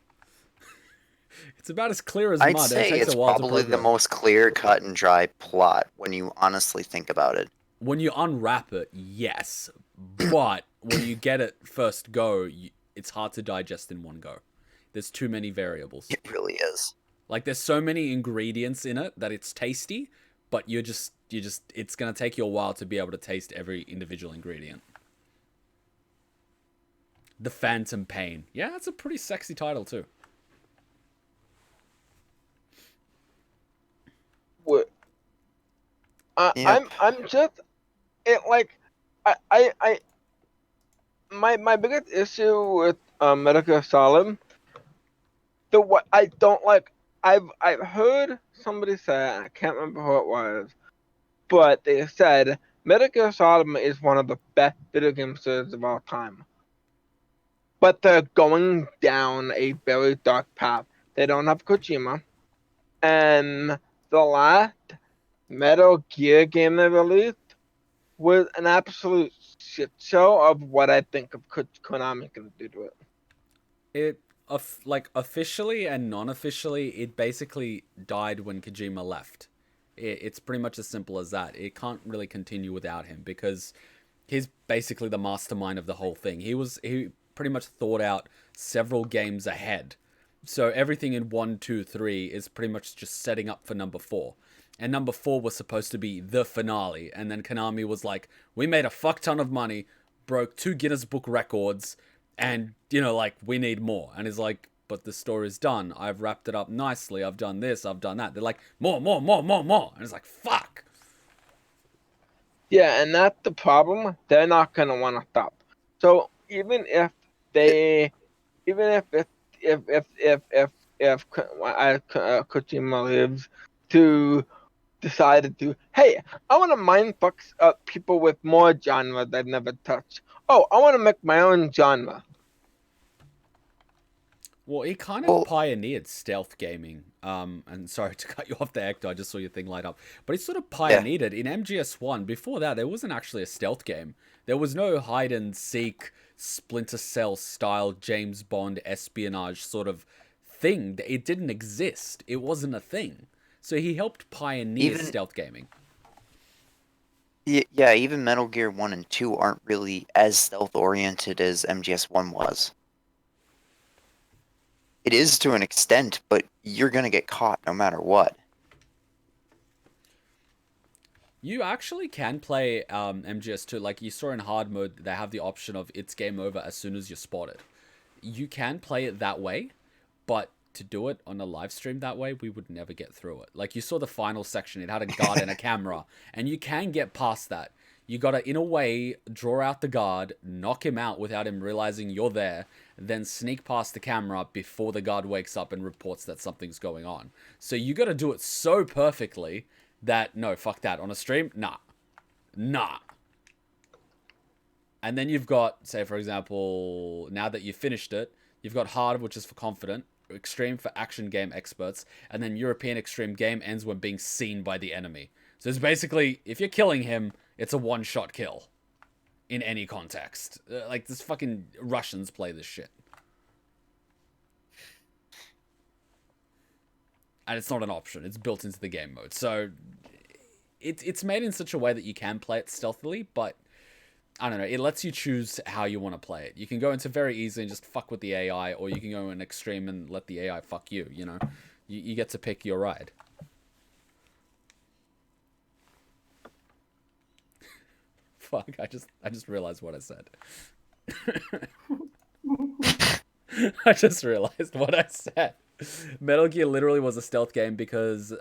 It's about as clear as mud. I'd say it's probably the most clear, cut, and dry plot when you honestly think about it. When you unwrap it, yes. But when you get it first go, it's hard to digest in one go. There's too many variables. It really is. Like, there's so many ingredients in it that it's tasty, but it's gonna take you a while to be able to taste every individual ingredient. The Phantom Pain. Yeah, that's a pretty sexy title too. What? Yep. I'm just it like I my biggest issue with Metal Gear Solid, the what I don't like, I've heard somebody say, and I can't remember who it was, but they said Metal Gear Solid is one of the best video game series of all time. But they're going down a very dark path. They don't have Kojima, and the last Metal Gear game they released was an absolute shit show of what I think of Konami can do to it. It like officially and non-officially, it basically died when Kojima left. It's pretty much as simple as that. It can't really continue without him because he's basically the mastermind of the whole thing. He pretty much thought out several games ahead. So everything in 1, 2, 3 is pretty much just setting up for number 4. And number 4 was supposed to be the finale. And then Konami was like, we made a fuck ton of money, broke 2 Guinness Book records, and, you know, like, we need more. And he's like, but the story's done. I've wrapped it up nicely. I've done this. I've done that. They're like, more. And it's like, fuck. Yeah, and that's the problem. They're not going to want to stop. So even if Kojima lives to decided to, hey, I want to mindfuck people with more genre they've never touched. Oh, I want to make my own genre. Well, he kind of pioneered stealth gaming. And sorry to cut you off there, Hector. I just saw your thing light up. But he sort of pioneered it in MGS1. Before that, there wasn't actually a stealth game. There was no hide and seek, Splinter Cell style James Bond espionage sort of thing. It didn't exist. It wasn't a thing. So he helped pioneer stealth gaming. Yeah, even Metal Gear 1 and 2 aren't really as stealth-oriented as MGS1 was. It is to an extent, but you're going to get caught no matter what. You actually can play MGS2. Like you saw in hard mode, they have the option of it's game over as soon as you're spotted. You can play it that way, but to do it on a live stream that way, we would never get through it. Like you saw the final section, it had a guard and a camera, and you can get past that. You gotta, in a way, draw out the guard, knock him out without him realizing you're there, then sneak past the camera before the guard wakes up and reports that something's going on. So you gotta do it so perfectly that, no, fuck that. On a stream, nah. And then you've got, say for example, now that you've finished it, you've got hard, which is for confident, extreme for action game experts, and then European extreme game ends when being seen by the enemy. So it's basically, if you're killing him, it's a one-shot kill. In any context. Like, this fucking Russians play this shit. And it's not an option. It's built into the game mode. So, it's made in such a way that you can play it stealthily, but I don't know. It lets you choose how you want to play it. You can go into very easy and just fuck with the AI, or you can go in extreme and let the AI fuck you, you know? You get to pick your ride. Fuck, I just realized what I said. I just realized what I said. Metal Gear literally was a stealth game because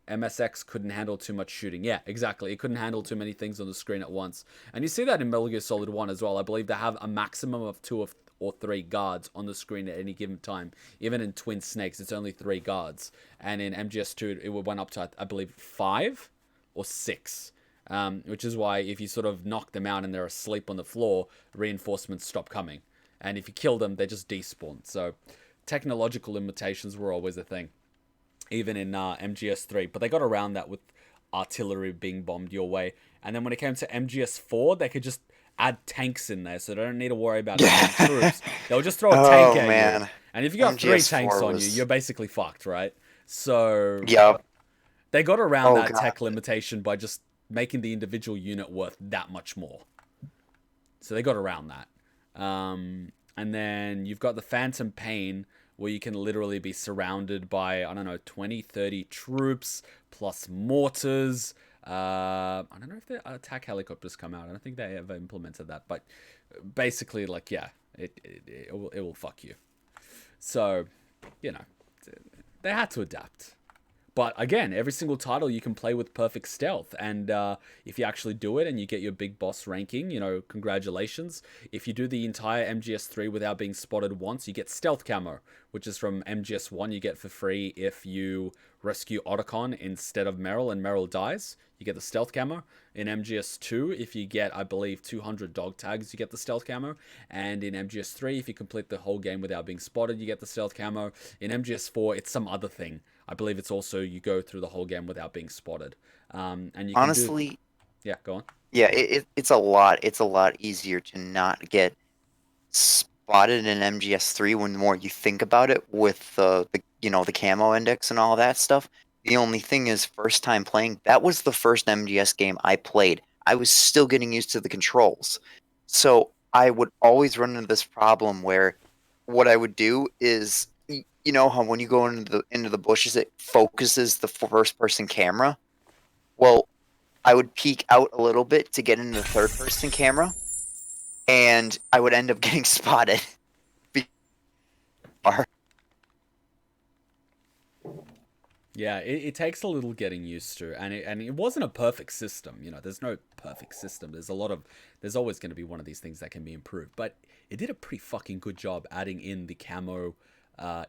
MSX couldn't handle too much shooting. Yeah, exactly. It couldn't handle too many things on the screen at once. And you see that in Metal Gear Solid 1 as well. I believe they have a maximum of 2 or 3 guards on the screen at any given time. Even in Twin Snakes, it's only 3 guards. And in MGS2, it went up to, I believe, 5 or 6. Which is why if you sort of knock them out and they're asleep on the floor, reinforcements stop coming. And if you kill them, they just despawn. So technological limitations were always a thing, even in MGS3. But they got around that with artillery being bombed your way. And then when it came to MGS4, they could just add tanks in there, so they don't need to worry about troops. They'll just throw a tank at you. And if you got 3 tanks on you, you're basically fucked, right? So they got around that tech limitation by just making the individual unit worth that much more. So they got around that. And then you've got the Phantom Pain, where you can literally be surrounded by, I don't know, 20, 30 troops, plus mortars. I don't know if the attack helicopters come out. I don't think they ever implemented that. But basically, like, yeah, it will fuck you. So, you know, they had to adapt. But again, every single title you can play with perfect stealth. And if you actually do it and you get your big boss ranking, you know, congratulations. If you do the entire MGS3 without being spotted once, you get stealth camo, which is from MGS1 you get for free if you rescue Otacon instead of Meryl and Meryl dies. You get the stealth camo. In MGS2, if you get, I believe, 200 dog tags, you get the stealth camo. And in MGS3, if you complete the whole game without being spotted, you get the stealth camo. In MGS4, it's some other thing. I believe it's also you go through the whole game without being spotted. And you can honestly, yeah, go on. Yeah, it's a lot. It's a lot easier to not get spotted in MGS3 when the more you think about it with the camo index and all that stuff. The only thing is, first time playing, that was the first MGS game I played. I was still getting used to the controls. So I would always run into this problem where what I would do is, you know how when you go into the bushes, it focuses the first person camera? Well, I would peek out a little bit to get into the third person camera, and I would end up getting spotted. Yeah, it takes a little getting used to, and it wasn't a perfect system. You know, there's no perfect system. There's always going to be one of these things that can be improved, but it did a pretty fucking good job adding in the camo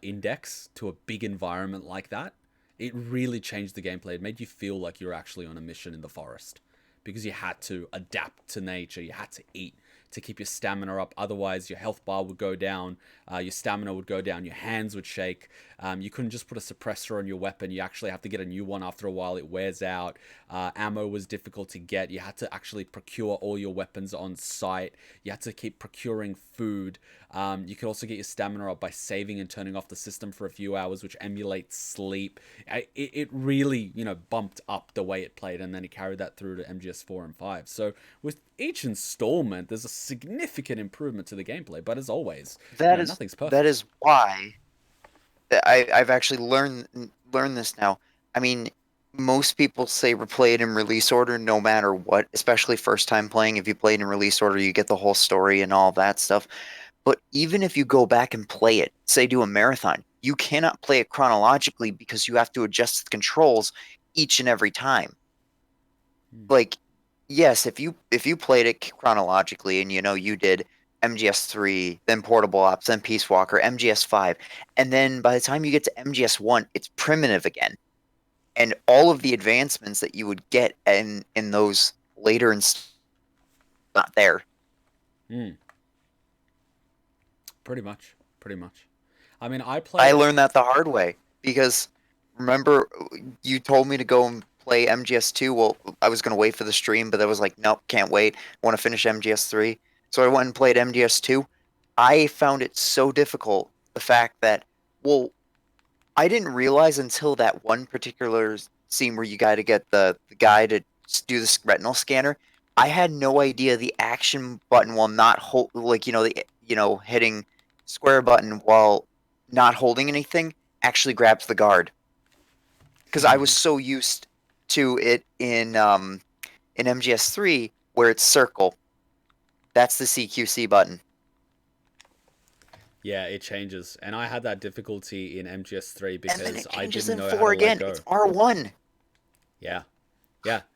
index to a big environment like that. It really changed the gameplay. It made you feel like you're actually on a mission in the forest, because you had to adapt to nature. You had to eat to keep your stamina up. Otherwise, your health bar would go down, your stamina would go down, your hands would shake. You couldn't just put a suppressor on your weapon. You actually have to get a new one after a while. It wears out. Ammo was difficult to get. You had to actually procure all your weapons on site. You had to keep procuring food. You could also get your stamina up by saving and turning off the system for a few hours, which emulates sleep. It really, you know, bumped up the way it played, and then it carried that through to MGS4 and 5. So with each installment, there's a significant improvement to the gameplay. But as always, nothing's perfect. That is why I've actually learned this now. I mean, most people say replay it in release order no matter what, especially first time playing. If you play it in release order, you get the whole story and all that stuff. But even if you go back and play it, say do a marathon, you cannot play it chronologically because you have to adjust the controls each and every time. Like, yes, if you played it chronologically and you did MGS3, then Portable Ops, then Peace Walker, MGS5, and then by the time you get to MGS1, it's primitive again. And all of the advancements that you would get in those later not there. Pretty much. I mean, I learned that the hard way, because remember you told me to go and play MGS2. Well, I was going to wait for the stream, but I was like, nope, can't wait. I want to finish MGS3. So I went and played MGS2. I found it so difficult, the fact that, well, I didn't realize until that one particular scene where you got to get the guy to do the retinal scanner. I had no idea the action button while not hitting square button while not holding anything actually grabs the guard. Because I was so used to it in MGS3 where it's circle. That's the CQC button. Yeah, it changes, and I had that difficulty in MGS3 because I didn't know in 4 how to again. let go. It's R1. Yeah,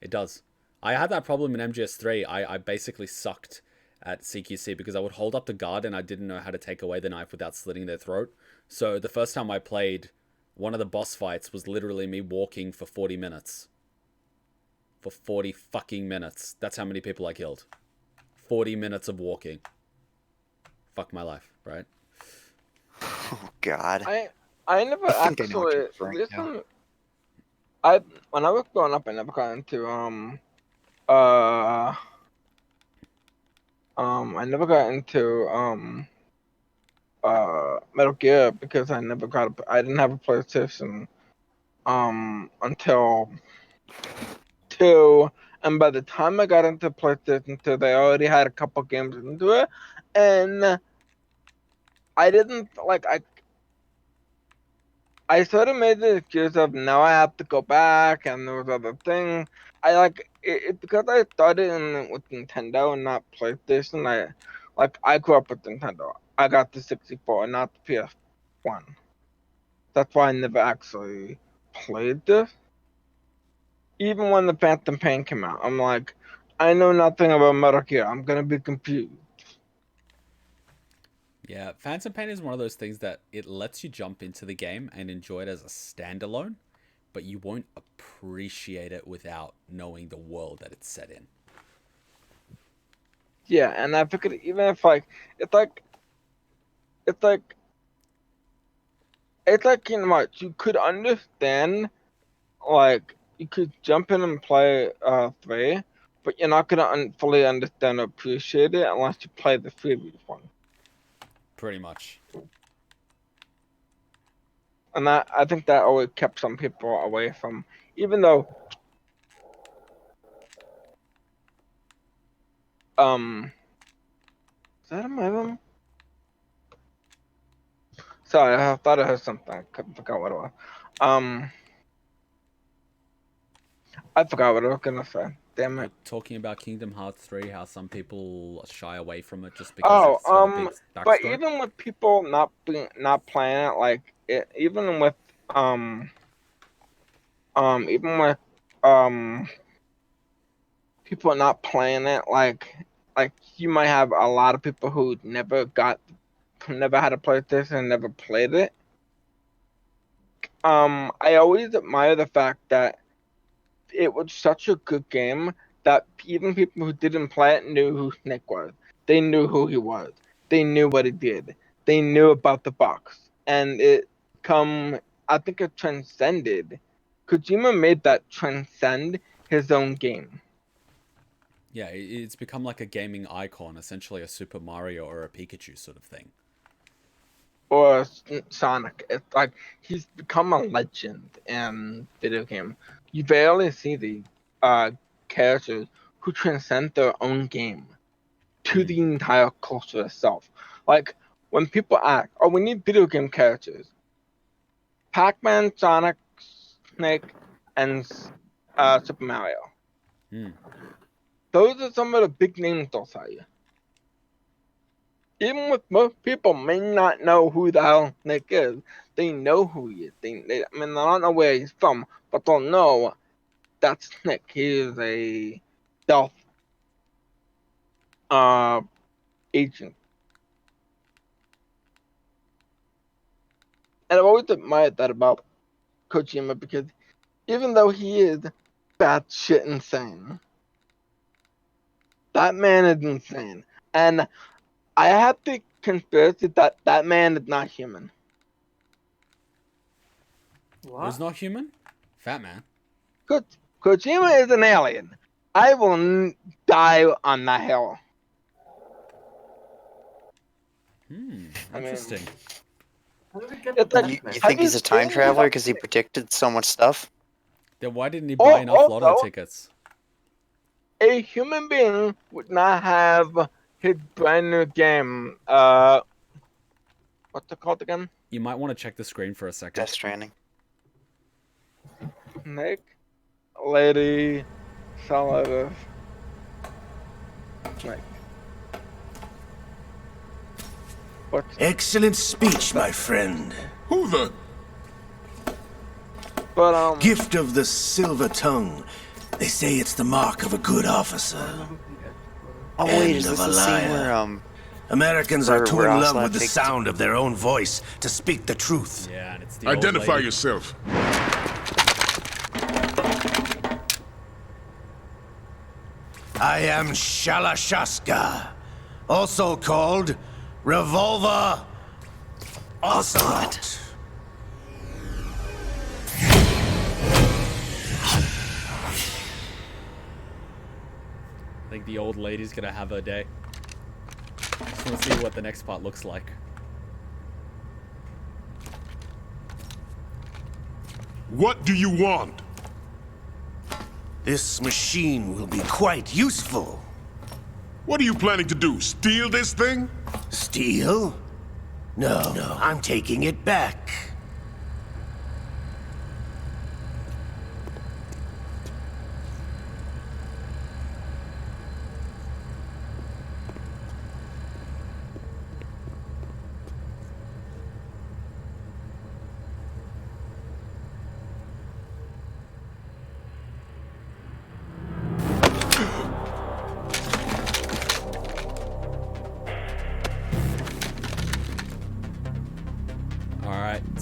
it does. I had that problem in MGS3. I basically sucked at CQC because I would hold up the guard and I didn't know how to take away the knife without slitting their throat. So the first time I played, one of the boss fights was literally me walking for 40 minutes. For 40 fucking minutes. That's how many people I killed. 40 minutes of walking. Fuck my life, right? Oh God. I never actually listen. When I was growing up, I never got into I never got into Metal Gear because I didn't have a PlayStation until 2, and by the time I got into PlayStation 2, they already had a couple games into it, and I didn't I sort of made the excuse of now I have to go back and those other things. I like it because I started with Nintendo and not PlayStation. I grew up with Nintendo. I got the 64, not the PS1. That's why I never actually played this. Even when the Phantom Pain came out, I'm like, I know nothing about Metal Gear. I'm gonna be confused. Yeah, Phantom Pain is one of those things that it lets you jump into the game and enjoy it as a standalone, but you won't appreciate it without knowing the world that it's set in. Yeah, and I figured even if it's like you know what you could understand, like you could jump in and play 3, but you're not gonna fully understand or appreciate it unless you play the previous one. Pretty much. And I think that always kept some people away from, even though is that in my room? Sorry, I thought I heard something. I forgot what it was. I forgot what I was gonna say. Damn it. You're talking about Kingdom Hearts 3, how some people shy away from it just because it's got a big backstory. But even with people not playing it, like even with people not playing it, like you might have a lot of people who never had a PlayStation and never played it. I always admire the fact that it was such a good game that even people who didn't play it knew who Nick was. They knew who he was. They knew what he did. They knew about the box. And I think it transcended. Kojima made that transcend his own game. Yeah, it's become like a gaming icon, essentially a Super Mario or a Pikachu sort of thing. Or Sonic. It's like he's become a legend in video game. You barely see the characters who transcend their own game to the entire culture itself. Like when people ask, "Oh, we need video game characters," Pac-Man, Sonic, Snake, and Super Mario. Those are some of the big names they'll say. Even with most people may not know who the hell Nick is, they know who he is. They don't know where he's from, but they'll know that's Nick. He is a stealth agent. And I've always admired that about Kojima because even though he is batshit insane, that man is insane. And I have to confess that that man is not human. Who's not human? Fat Man. Kojima is an alien. I will die on that hill. Interesting. You think he's a time traveler because he predicted so much stuff? Then why didn't he buy enough lotto tickets? A human being would not have his brand new game. What's it called again? You might want to check the screen for a second. Death Stranding. Nick, Lady, Solidus. Nick. Excellent speech, my friend. Who the? But gift of the silver tongue. They say it's the mark of a good officer. Oh wait, is this the scene where Americans are too in love with the sound of their own voice to speak the truth. Yeah, and it's the Identify yourself. I am Shalashaska, also called Revolver Ocelot. I think the old lady's gonna have her day. Just wanna see what the next part looks like. What do you want? This machine will be quite useful. What are you planning to do? Steal this thing? Steal? No, I'm taking it back.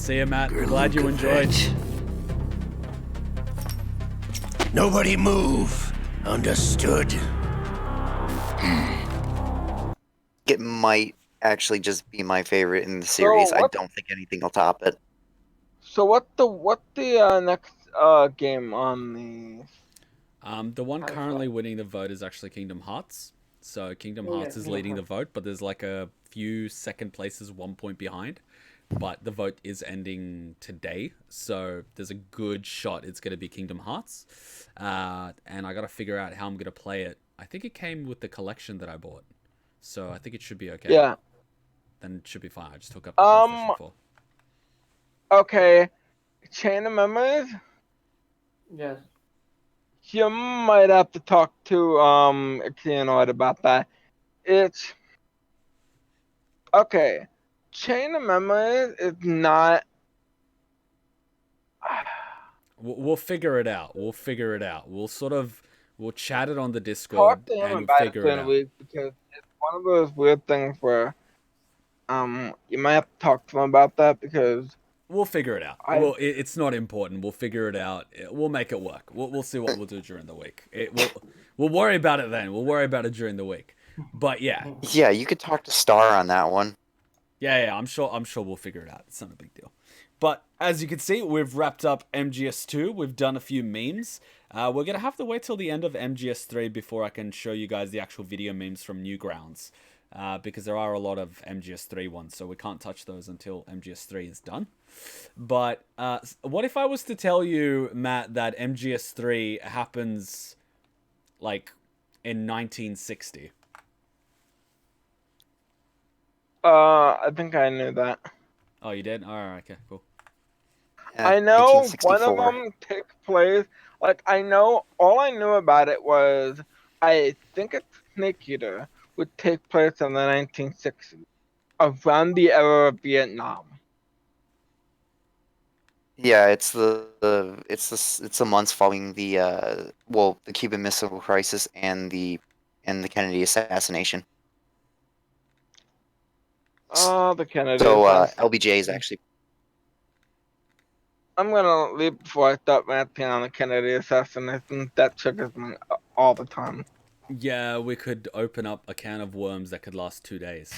See you, Matt. Glad you enjoyed. Nobody move. Understood? It might actually just be my favorite in the series. I don't think anything will top it. So what the next game on the? The one currently winning the vote is actually Kingdom Hearts. So Kingdom Hearts is leading the vote, but there's like a few second places 1 point behind. But the vote is ending today, so there's a good shot it's going to be Kingdom Hearts. And I got to figure out how I'm going to play it. I think it came with the collection that I bought, so I think it should be okay. Yeah. Then it should be fine. I just hook up the PlayStation 4. Okay, Chain of Memories. Yes. You might have to talk to Xenoid about that. It's okay. Chain of Memories is not. We'll figure it out. We'll chat it on the Discord Talk to him and about it figure it during the out. week because it's one of those weird things where you might have to talk to him about that because We'll figure it out. It's not important. We'll figure it out. We'll make it work. We'll see what we'll do during the week. We'll worry about it then. We'll worry about it during the week. But yeah. Yeah, you could talk to Star on that one. Yeah, I'm sure we'll figure it out. It's not a big deal. But as you can see, we've wrapped up MGS2. We've done a few memes. We're going to have to wait till the end of MGS3 before I can show you guys the actual video memes from Newgrounds. Because there are a lot of MGS3 ones, so we can't touch those until MGS3 is done. But what if I was to tell you, Matt, that MGS3 happens, like, in 1960? I think I knew that. Oh, you did? Alright, okay, cool. I know one of them takes place. Like, all I knew about it was, I think it's Snake Eater would take place in the 1960s, around the era of Vietnam. Yeah, it's the months following the Cuban Missile Crisis and the Kennedy assassination. The Kennedy. So LBJ is actually. I'm gonna leave before I start ranting on the Kennedy assassination. That triggers me all the time. Yeah, we could open up a can of worms that could last 2 days.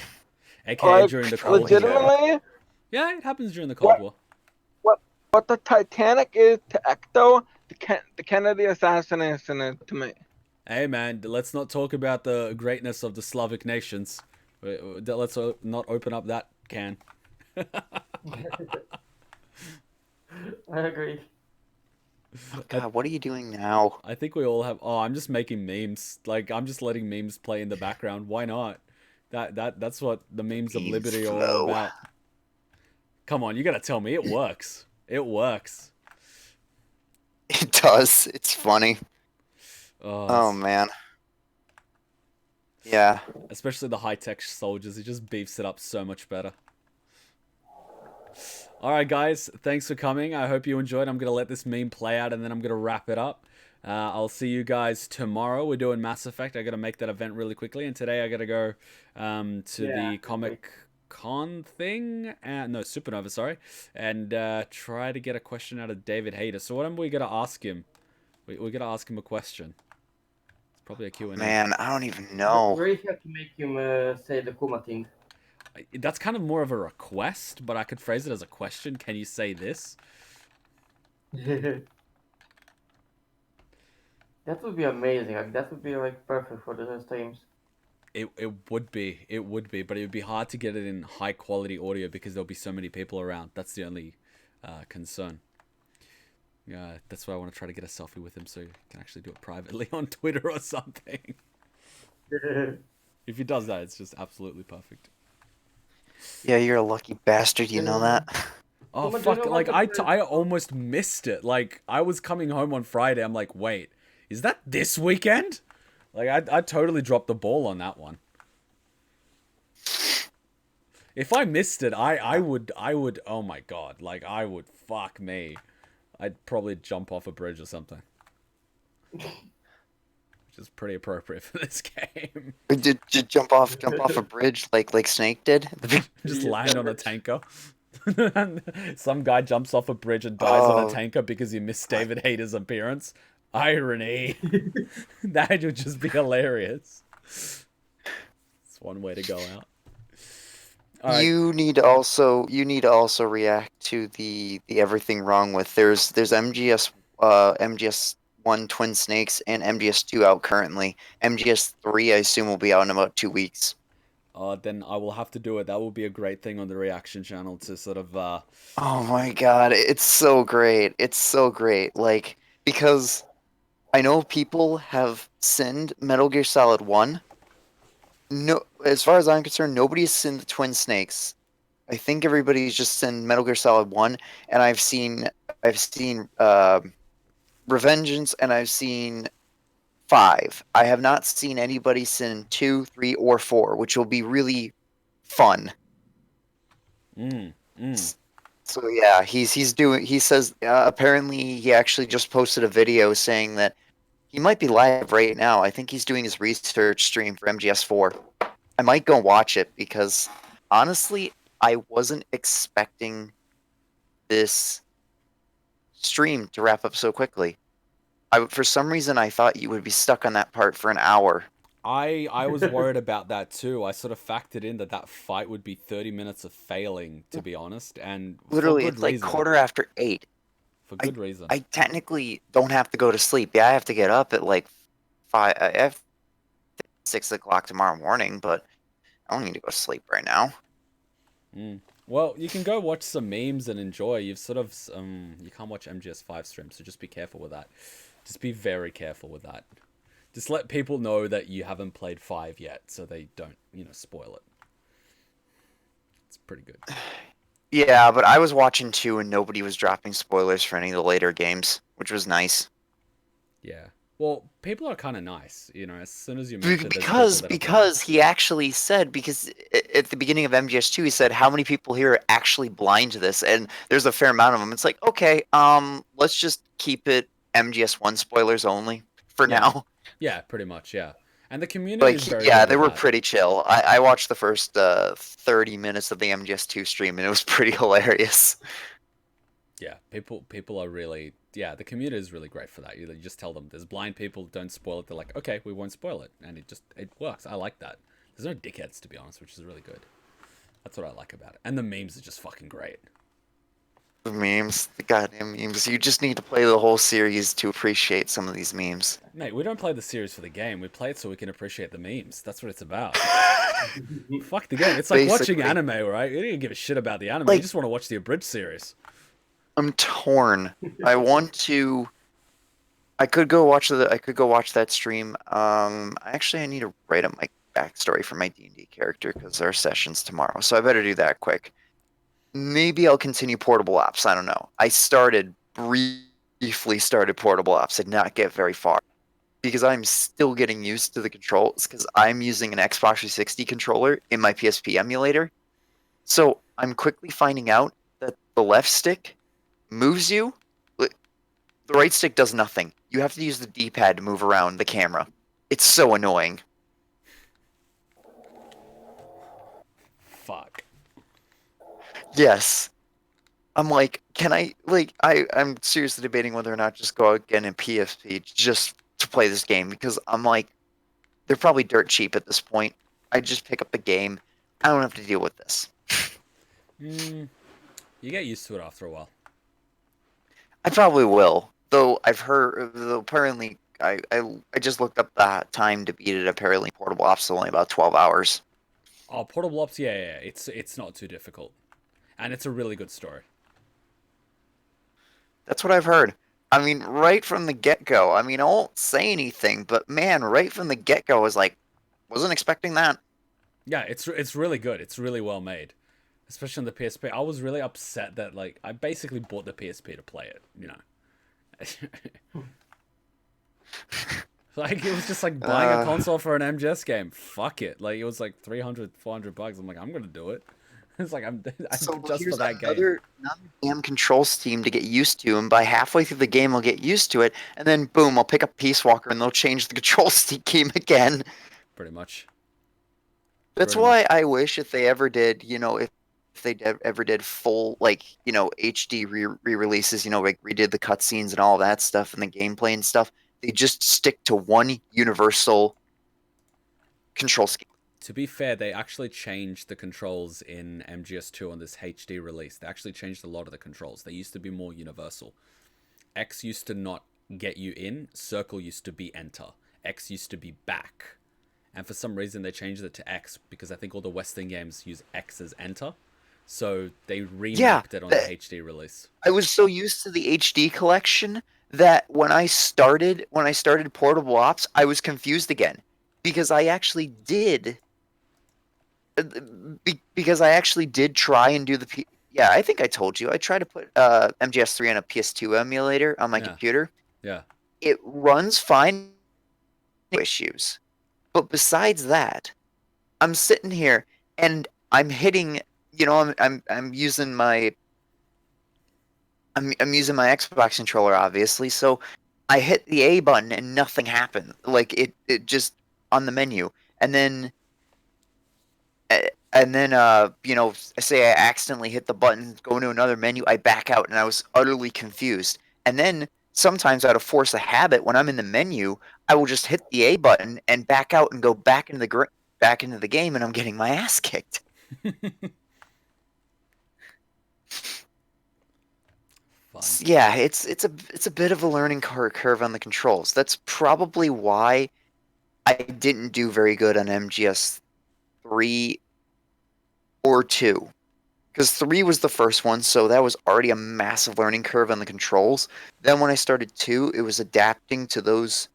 AKA during the Cold War. Legitimately? Yeah, it happens during the Cold War. What the Titanic is to Ecto, the Kennedy assassination is to me. Hey man, let's not talk about the greatness of the Slavic nations. Let's not open up that can. I agree. Oh God, what are you doing now? I think we all have. Oh, I'm just making memes. Like, I'm just letting memes play in the background. Why not? That's what the memes of liberty are all about. Come on, you gotta tell me it works. It works. It does. It's funny. Oh man. Yeah. Especially the high-tech soldiers. It just beefs it up so much better. Alright guys, thanks for coming. I hope you enjoyed. I'm going to let this meme play out and then I'm going to wrap it up. I'll see you guys tomorrow. We're doing Mass Effect. I got to make that event really quickly. And today I got to go to the Comic Con thing. No, Supernova, sorry. And try to get a question out of David Hayter. So what am we going to ask him? We're going to ask him a question. It's probably a Q&A. Man, I don't even know. We really have to make him say the Kuma thing. That's kind of more of a request, but I could phrase it as a question. Can you say this? That would be amazing. Like, that would be like perfect for the streams. It would be, but it would be hard to get it in high quality audio because there'll be so many people around. That's the only concern. Yeah, that's why I want to try to get a selfie with him so you can actually do it privately on Twitter or something. If he does that, it's just absolutely perfect. Yeah, you're a lucky bastard, you know that? Oh, fuck, like, I almost missed it. Like, I was coming home on Friday, I'm like, wait, is that this weekend? Like, I totally dropped the ball on that one. If I missed it, I would, oh my god, like, I would, fuck me. I'd probably jump off a bridge or something. Which is pretty appropriate for this game. Did you jump off a bridge like Snake did? Just land on a tanker. Some guy jumps off a bridge and dies on a Oh. tanker because he missed David Hayter's appearance. Irony. That would just be hilarious. It's one way to go out. All right. You need to also react to the everything wrong with there's MGS 1 Twin Snakes and MGS 2 out currently. MGS 3 I assume will be out in about 2 weeks. Then I will have to do it. That will be a great thing on the reaction channel to sort of Oh my god, it's so great. It's so great. Like, because I know people have sinned Metal Gear Solid 1. No, as far as I'm concerned, nobody's sinned the Twin Snakes. I think everybody's just sinned Metal Gear Solid 1, and I've seen Revengeance, and I've seen 5. I have not seen anybody sin 2, 3, or 4, which will be really fun. So yeah, he says apparently he actually just posted a video saying that he might be live right now. I think he's doing his research stream for MGS4. I might go watch it because honestly, I wasn't expecting this stream to wrap up so quickly. For some reason, I thought you would be stuck on that part for an hour. I was worried about that too. I sort of factored in that fight would be 30 minutes of failing, to be honest, and Literally, for good it's like reason. 8:15. For good reason. I technically don't have to go to sleep. Yeah, I have to get up at like 5. I have 6 o'clock tomorrow morning, but I don't need to go to sleep right now. Well, you can go watch some memes and enjoy. You've sort of you can't watch MGS5 streams, so just be careful with that. Just be very careful with that. Just let people know that you haven't played 5 yet, so they don't, spoil it. It's pretty good. Yeah, but I was watching 2 and nobody was dropping spoilers for any of the later games, which was nice. Yeah. Well, people are kind of nice, as soon as you mention Because he actually said, because at the beginning of MGS2 he said how many people here are actually blind to this, and there's a fair amount of them. It's like, okay, let's just keep it MGS1 spoilers only for now. Yeah, pretty much, yeah. And the community is very yeah, good they with were that. pretty chill. I watched the first 30 minutes of the MGS2 stream, and it was pretty hilarious. Yeah, people are really, the community is really great for that. You just tell them there's blind people, don't spoil it. They're like, okay, we won't spoil it, and it works. I like that. There's no dickheads, to be honest, which is really good. That's what I like about it. And the memes are just fucking great. The memes, the goddamn memes. You just need to play the whole series to appreciate some of these memes. Mate, we don't play the series for the game. We play it so we can appreciate the memes. That's what it's about. Fuck the game. It's like watching anime, right? You don't give a shit about the anime. You just want to watch the abridged series. I'm torn. I want to. I could go watch that stream. Actually, I need to write up my backstory for my D&D character because our session's tomorrow, so I better do that quick. Maybe I'll continue Portable Ops. I don't know. I briefly started Portable Ops. Did not get very far because I'm still getting used to the controls because I'm using an Xbox 360 controller in my PSP emulator. So I'm quickly finding out that the left stick moves you. The right stick does nothing. You have to use the D-pad to move around the camera. It's so annoying. Fuck. Yes. I'm like, can I, I'm seriously debating whether or not just go out again in PSP just to play this game, because I'm like, they're probably dirt cheap at this point. I just pick up the game. I don't have to deal with this. You get used to it after a while. I probably will. Though I've heard, apparently, I just looked up the time to beat it. Apparently, Portable Ops is only about 12 hours. Oh, Portable Ops, yeah. It's not too difficult. And it's a really good story. That's what I've heard. I mean, right from the get-go. I mean, I won't say anything, but man, right from the get-go, I was like, wasn't expecting that. Yeah, it's really good. It's really well made. Especially on the PSP. I was really upset that, I basically bought the PSP to play it, it was just like buying a console for an MGS game. Fuck it. It was like $300, $400. I'm like, I'm gonna do it. It's like I'm just for that game. Another damn control scheme to get used to, and by halfway through the game, I'll get used to it, and then boom, I'll pick up Peace Walker, and they'll change the control scheme again. Pretty much. That's why I wish if they ever did, if they ever did full, like, you know, HD re-releases, you know, like redid the cutscenes and all that stuff and the gameplay and stuff. They just stick to one universal control scheme. To be fair, they actually changed the controls in MGS2 on this HD release. They actually changed a lot of the controls. They used to be more universal. X used to not get you in. Circle used to be enter. X used to be back. And for some reason, they changed it to X because I think all the Western games use X as enter. So they remaked it on the HD release. I was so used to the HD collection that when I started Portable Ops, I was confused again because I actually did try and do the yeah, I think I told you. I tried to put MGS3 on a PS2 emulator on my computer. Yeah. It runs fine, no issues. But besides that, I'm sitting here and I'm hitting, you know, I'm using my Xbox controller obviously, so I hit the A button and nothing happened. Like it just on the menu. And then you know, say I accidentally hit the button, go into another menu, I back out, and I was utterly confused. And then sometimes out of force of habit, when I'm in the menu, I will just hit the A button and back out and go back into the game, and I'm getting my ass kicked. Yeah, it's a bit of a learning curve on the controls. That's probably why I didn't do very good on MGS 3 or 2. Because 3 was the first one, so that was already a massive learning curve on the controls. Then when I started 2, it was adapting to the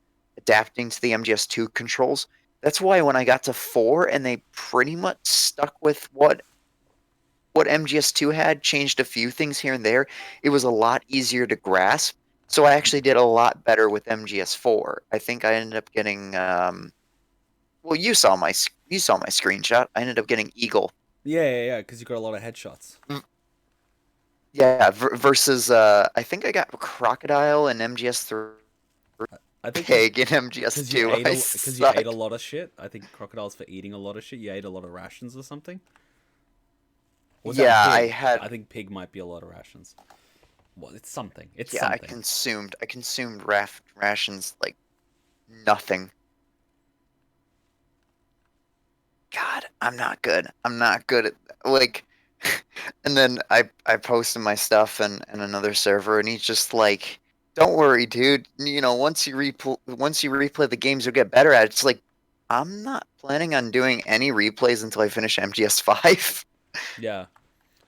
MGS2 controls. That's why when I got to 4 and they pretty much stuck with what MGS2 had, changed a few things here and there, it was a lot easier to grasp. So I actually did a lot better with MGS4. I think I ended up getting well, you saw my screenshot. I ended up getting Eagle. Yeah, because you got a lot of headshots. Yeah, versus I think I got Crocodile and MGS3. I think Pig in MGS2. Because you ate a lot of shit. I think Crocodile's for eating a lot of shit. You ate a lot of rations or something. Yeah, I think Pig might be a lot of rations. Well, it's something. It's yeah, something. I consumed rations like nothing. God, I'm not good. I'm not good at, like, and then I posted my stuff in another server, and he's just like, "Don't worry, dude. You know, once you replay the games, you'll get better at it." It's like, I'm not planning on doing any replays until I finish MGS5. Yeah,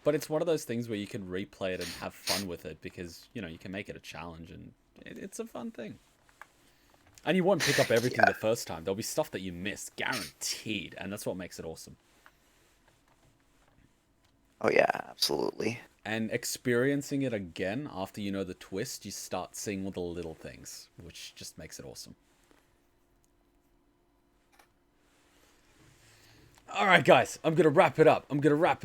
but it's one of those things where you can replay it and have fun with it because, you know, you can make it a challenge, and it's a fun thing. And you won't pick up everything the first time. There'll be stuff that you missed, guaranteed, and that's what makes it awesome. Oh yeah, absolutely. And experiencing it again after you know the twist, you start seeing all the little things, which just makes it awesome. Alright guys, I'm going to wrap it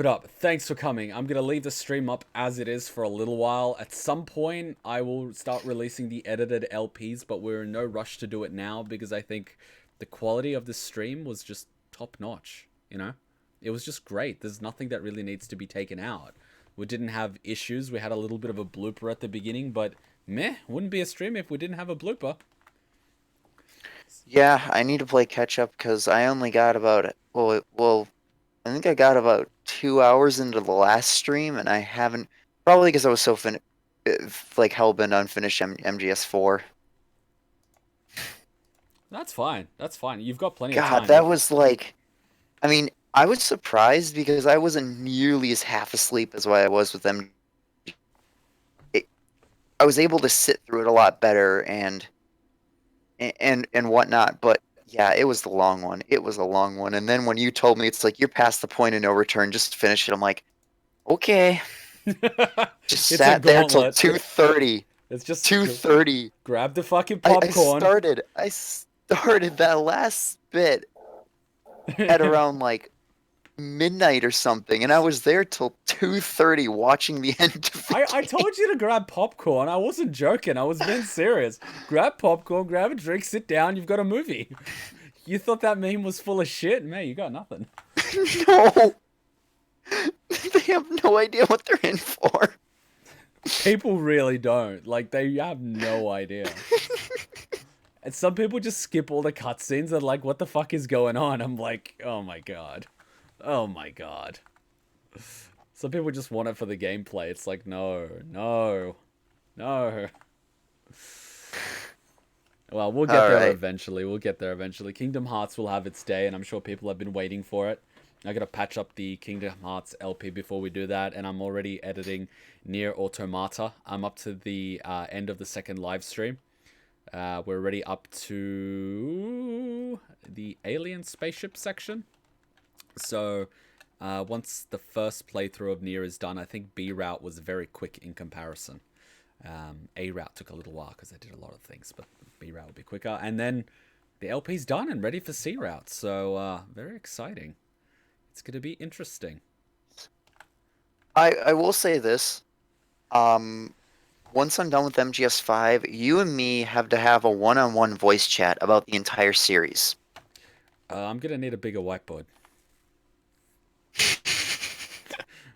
up. Thanks for coming. I'm going to leave the stream up as it is for a little while. At some point, I will start releasing the edited LPs, but we're in no rush to do it now because I think the quality of this stream was just top notch, you know? It was just great. There's nothing that really needs to be taken out. We didn't have issues. We had a little bit of a blooper at the beginning, but meh, wouldn't be a stream if we didn't have a blooper. Yeah, I need to play catch up because I only got about I think I got about 2 hours into the last stream, and I haven't, probably because I was so like hellbent on finish MGS4. That's fine. That's fine. You've got plenty of time. God, that was like, I mean, I was surprised because I wasn't nearly as half asleep as what I was with them. I was able to sit through it a lot better and whatnot, but yeah, it was the long one. It was a long one. And then when you told me it's like you're past the point of no return, just finish it, I'm like, okay. Just sat there till 2:30. It's just 2:30. Grab the fucking popcorn. I started that last bit at around like midnight or something, and I was there till 2:30 watching the end of the I told you to grab popcorn. I wasn't joking. I was being serious. Grab popcorn, grab a drink, sit down. You've got a movie. You thought that meme was full of shit? Man, you got nothing. No. They have no idea what they're in for. People really don't. Like, they have no idea. And some people just skip all the cutscenes and like, what the fuck is going on? I'm like, oh my god. Oh my god. Some people just want it for the gameplay. It's like, no. Well, we'll get there eventually. We'll get there eventually. Kingdom Hearts will have its day, and I'm sure people have been waiting for it. I gotta patch up the Kingdom Hearts LP before we do that, and I'm already editing Nier Automata. I'm up to the end of the second live stream. We're already up to the alien spaceship section. So, once the first playthrough of Nier is done, I think B route was very quick in comparison. A route took a little while because I did a lot of things, but B route will be quicker. And then the LP's done and ready for C route. So, very exciting. It's going to be interesting. I will say this. Once I'm done with MGS5, you and me have to have a one-on-one voice chat about the entire series. I'm going to need a bigger whiteboard.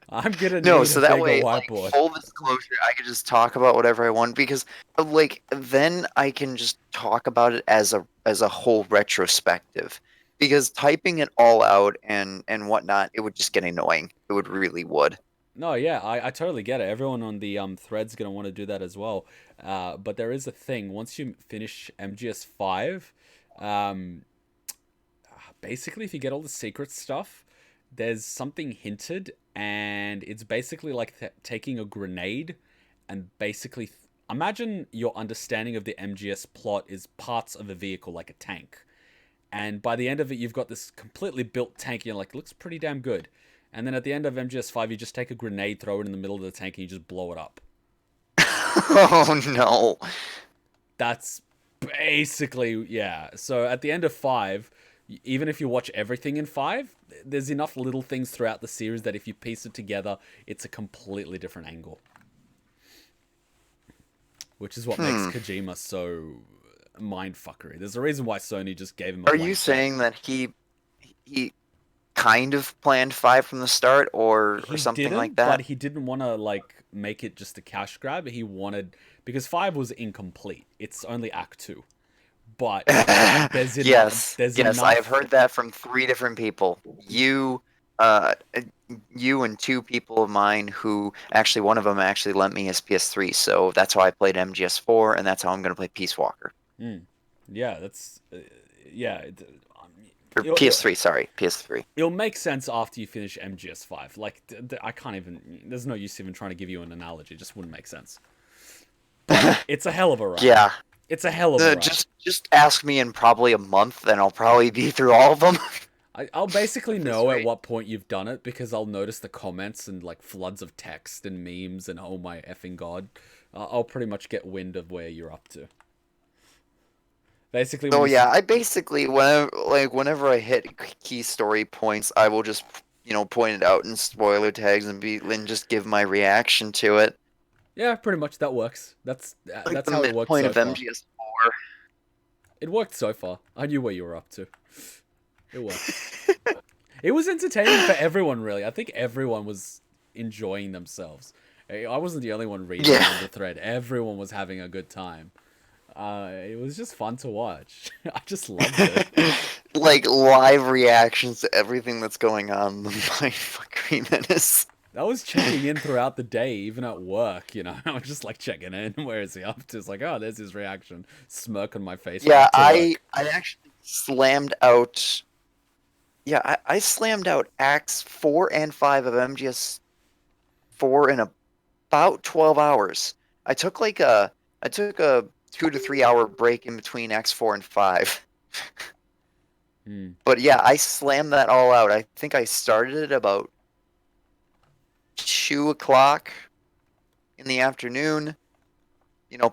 I'm gonna need no, so a that bigger way, whiteboard. Like, full disclosure, I could just talk about whatever I want because, like, then I can just talk about it as a whole retrospective. Because typing it all out and whatnot, it would just get annoying. It would. No, yeah, I totally get it. Everyone on the thread's gonna want to do that as well. But there is a thing. Once you finish MGS5, basically, if you get all the secret stuff, there's something hinted, and it's basically like taking a grenade and basically... Imagine your understanding of the MGS plot is parts of a vehicle, like a tank. And by the end of it, you've got this completely built tank, and you're like, looks pretty damn good. And then at the end of MGS5, you just take a grenade, throw it in the middle of the tank, and you just blow it up. Oh, no. That's basically, yeah. So at the end of 5... Even if you watch everything in 5, there's enough little things throughout the series that if you piece it together, it's a completely different angle. Which is what makes Kojima so mindfuckery. There's a reason why Sony just gave him a Are you saying that he kind of planned 5 from the start or something like that? But he didn't want to like make it just a cash grab. He wanted... Because 5 was incomplete. It's only Act 2. But there's enough. Yes, I have heard that from 3 different people. You and 2 people of mine who actually, one of them actually lent me his PS3, so that's how I played MGS4, and that's how I'm going to play Peace Walker. Yeah, that's... yeah. PS3, sorry. PS3. It'll make sense after you finish MGS5. Like, I can't even... There's no use even trying to give you an analogy. It just wouldn't make sense. But it's a hell of a ride. Yeah. It's a hell of a ride. Just ask me in probably a month, and I'll probably be through all of them. I'll basically know at what point you've done it, because I'll notice the comments and, like, floods of text and memes and oh my effing god. I'll pretty much get wind of where you're up to. Basically. Oh yeah, I basically whenever I hit key story points, I will just point it out in spoiler tags and just give my reaction to it. Yeah, pretty much that works. That's like how it works. Point so of far. MGS4. It worked so far. I knew where you were up to. It worked. It was entertaining for everyone, really. I think everyone was enjoying themselves. I wasn't the only one reading the thread. Everyone was having a good time. It was just fun to watch. I just loved it. Like live reactions to everything that's going on. The mindfuckery menace. I was checking in throughout the day, even at work, I was just like checking in. Where is he up to? It's like, oh, there's his reaction. Smirk on my face. Yeah, I actually slammed out. Yeah, I slammed out Acts 4 and 5 of MGS 4 in about 12 hours. I took a 2 to 3 hour break in between Acts 4 and 5. But yeah, I slammed that all out. I think I started at about 2 o'clock in the afternoon.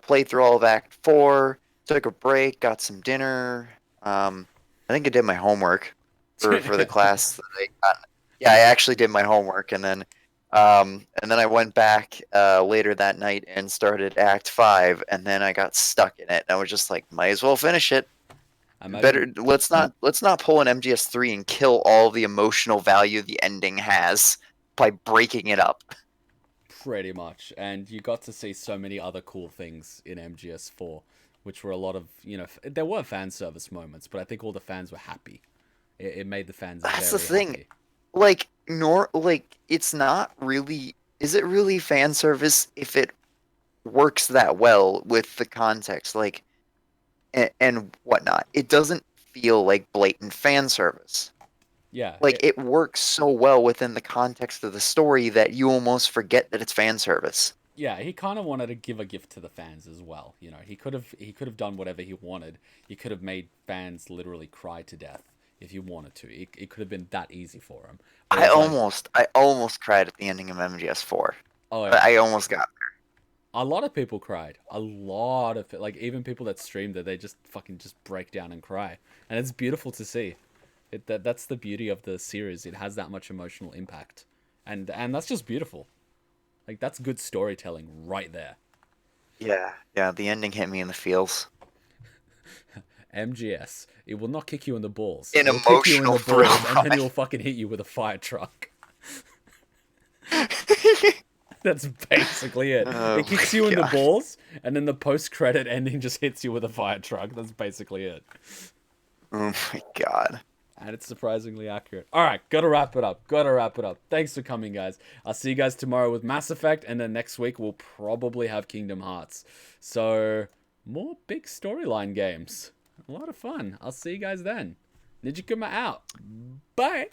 Played through all of Act 4, took a break, got some dinner. I think I did my homework for the class that I got. Yeah, I actually did my homework, and then I went back later that night and started Act 5, and then I got stuck in it. And I was just like, might as well finish it. Let's not pull an MGS3 and kill all the emotional value the ending has by breaking it up. Pretty much. And you got to see so many other cool things in MGS4, which were a lot of, there were fan service moments, but I think all the fans were happy. It made the fans That's very the thing. happy. It's not really... Is it really fan service if it works that well with the context, and whatnot? It doesn't feel like blatant fan service. Yeah. It works so well within the context of the story that you almost forget that it's fan service. Yeah, he kind of wanted to give a gift to the fans as well. He could have done whatever he wanted. He could have made fans literally cry to death if he wanted to. It could have been that easy for him. I almost cried at the ending of MGS4. Oh, yeah. I almost got there. A lot of people cried. A lot of even people that streamed it, they just break down and cry, and it's beautiful to see. That's the beauty of the series. It has that much emotional impact, and that's just beautiful. That's good storytelling right there. Yeah. The ending hit me in the feels. MGS. It will not kick you in the balls. An It'll kick you in emotional the balls, thrill and then it will fucking hit you with a fire truck. That's basically it. Oh It kicks you in the God. balls, and then the post-credit ending just hits you with a fire truck. That's basically it. Oh my God. And it's surprisingly accurate. Alright, gotta wrap it up. Thanks for coming, guys. I'll see you guys tomorrow with Mass Effect, and then next week we'll probably have Kingdom Hearts. So, more big storyline games. A lot of fun. I'll see you guys then. Nijikuma out. Bye!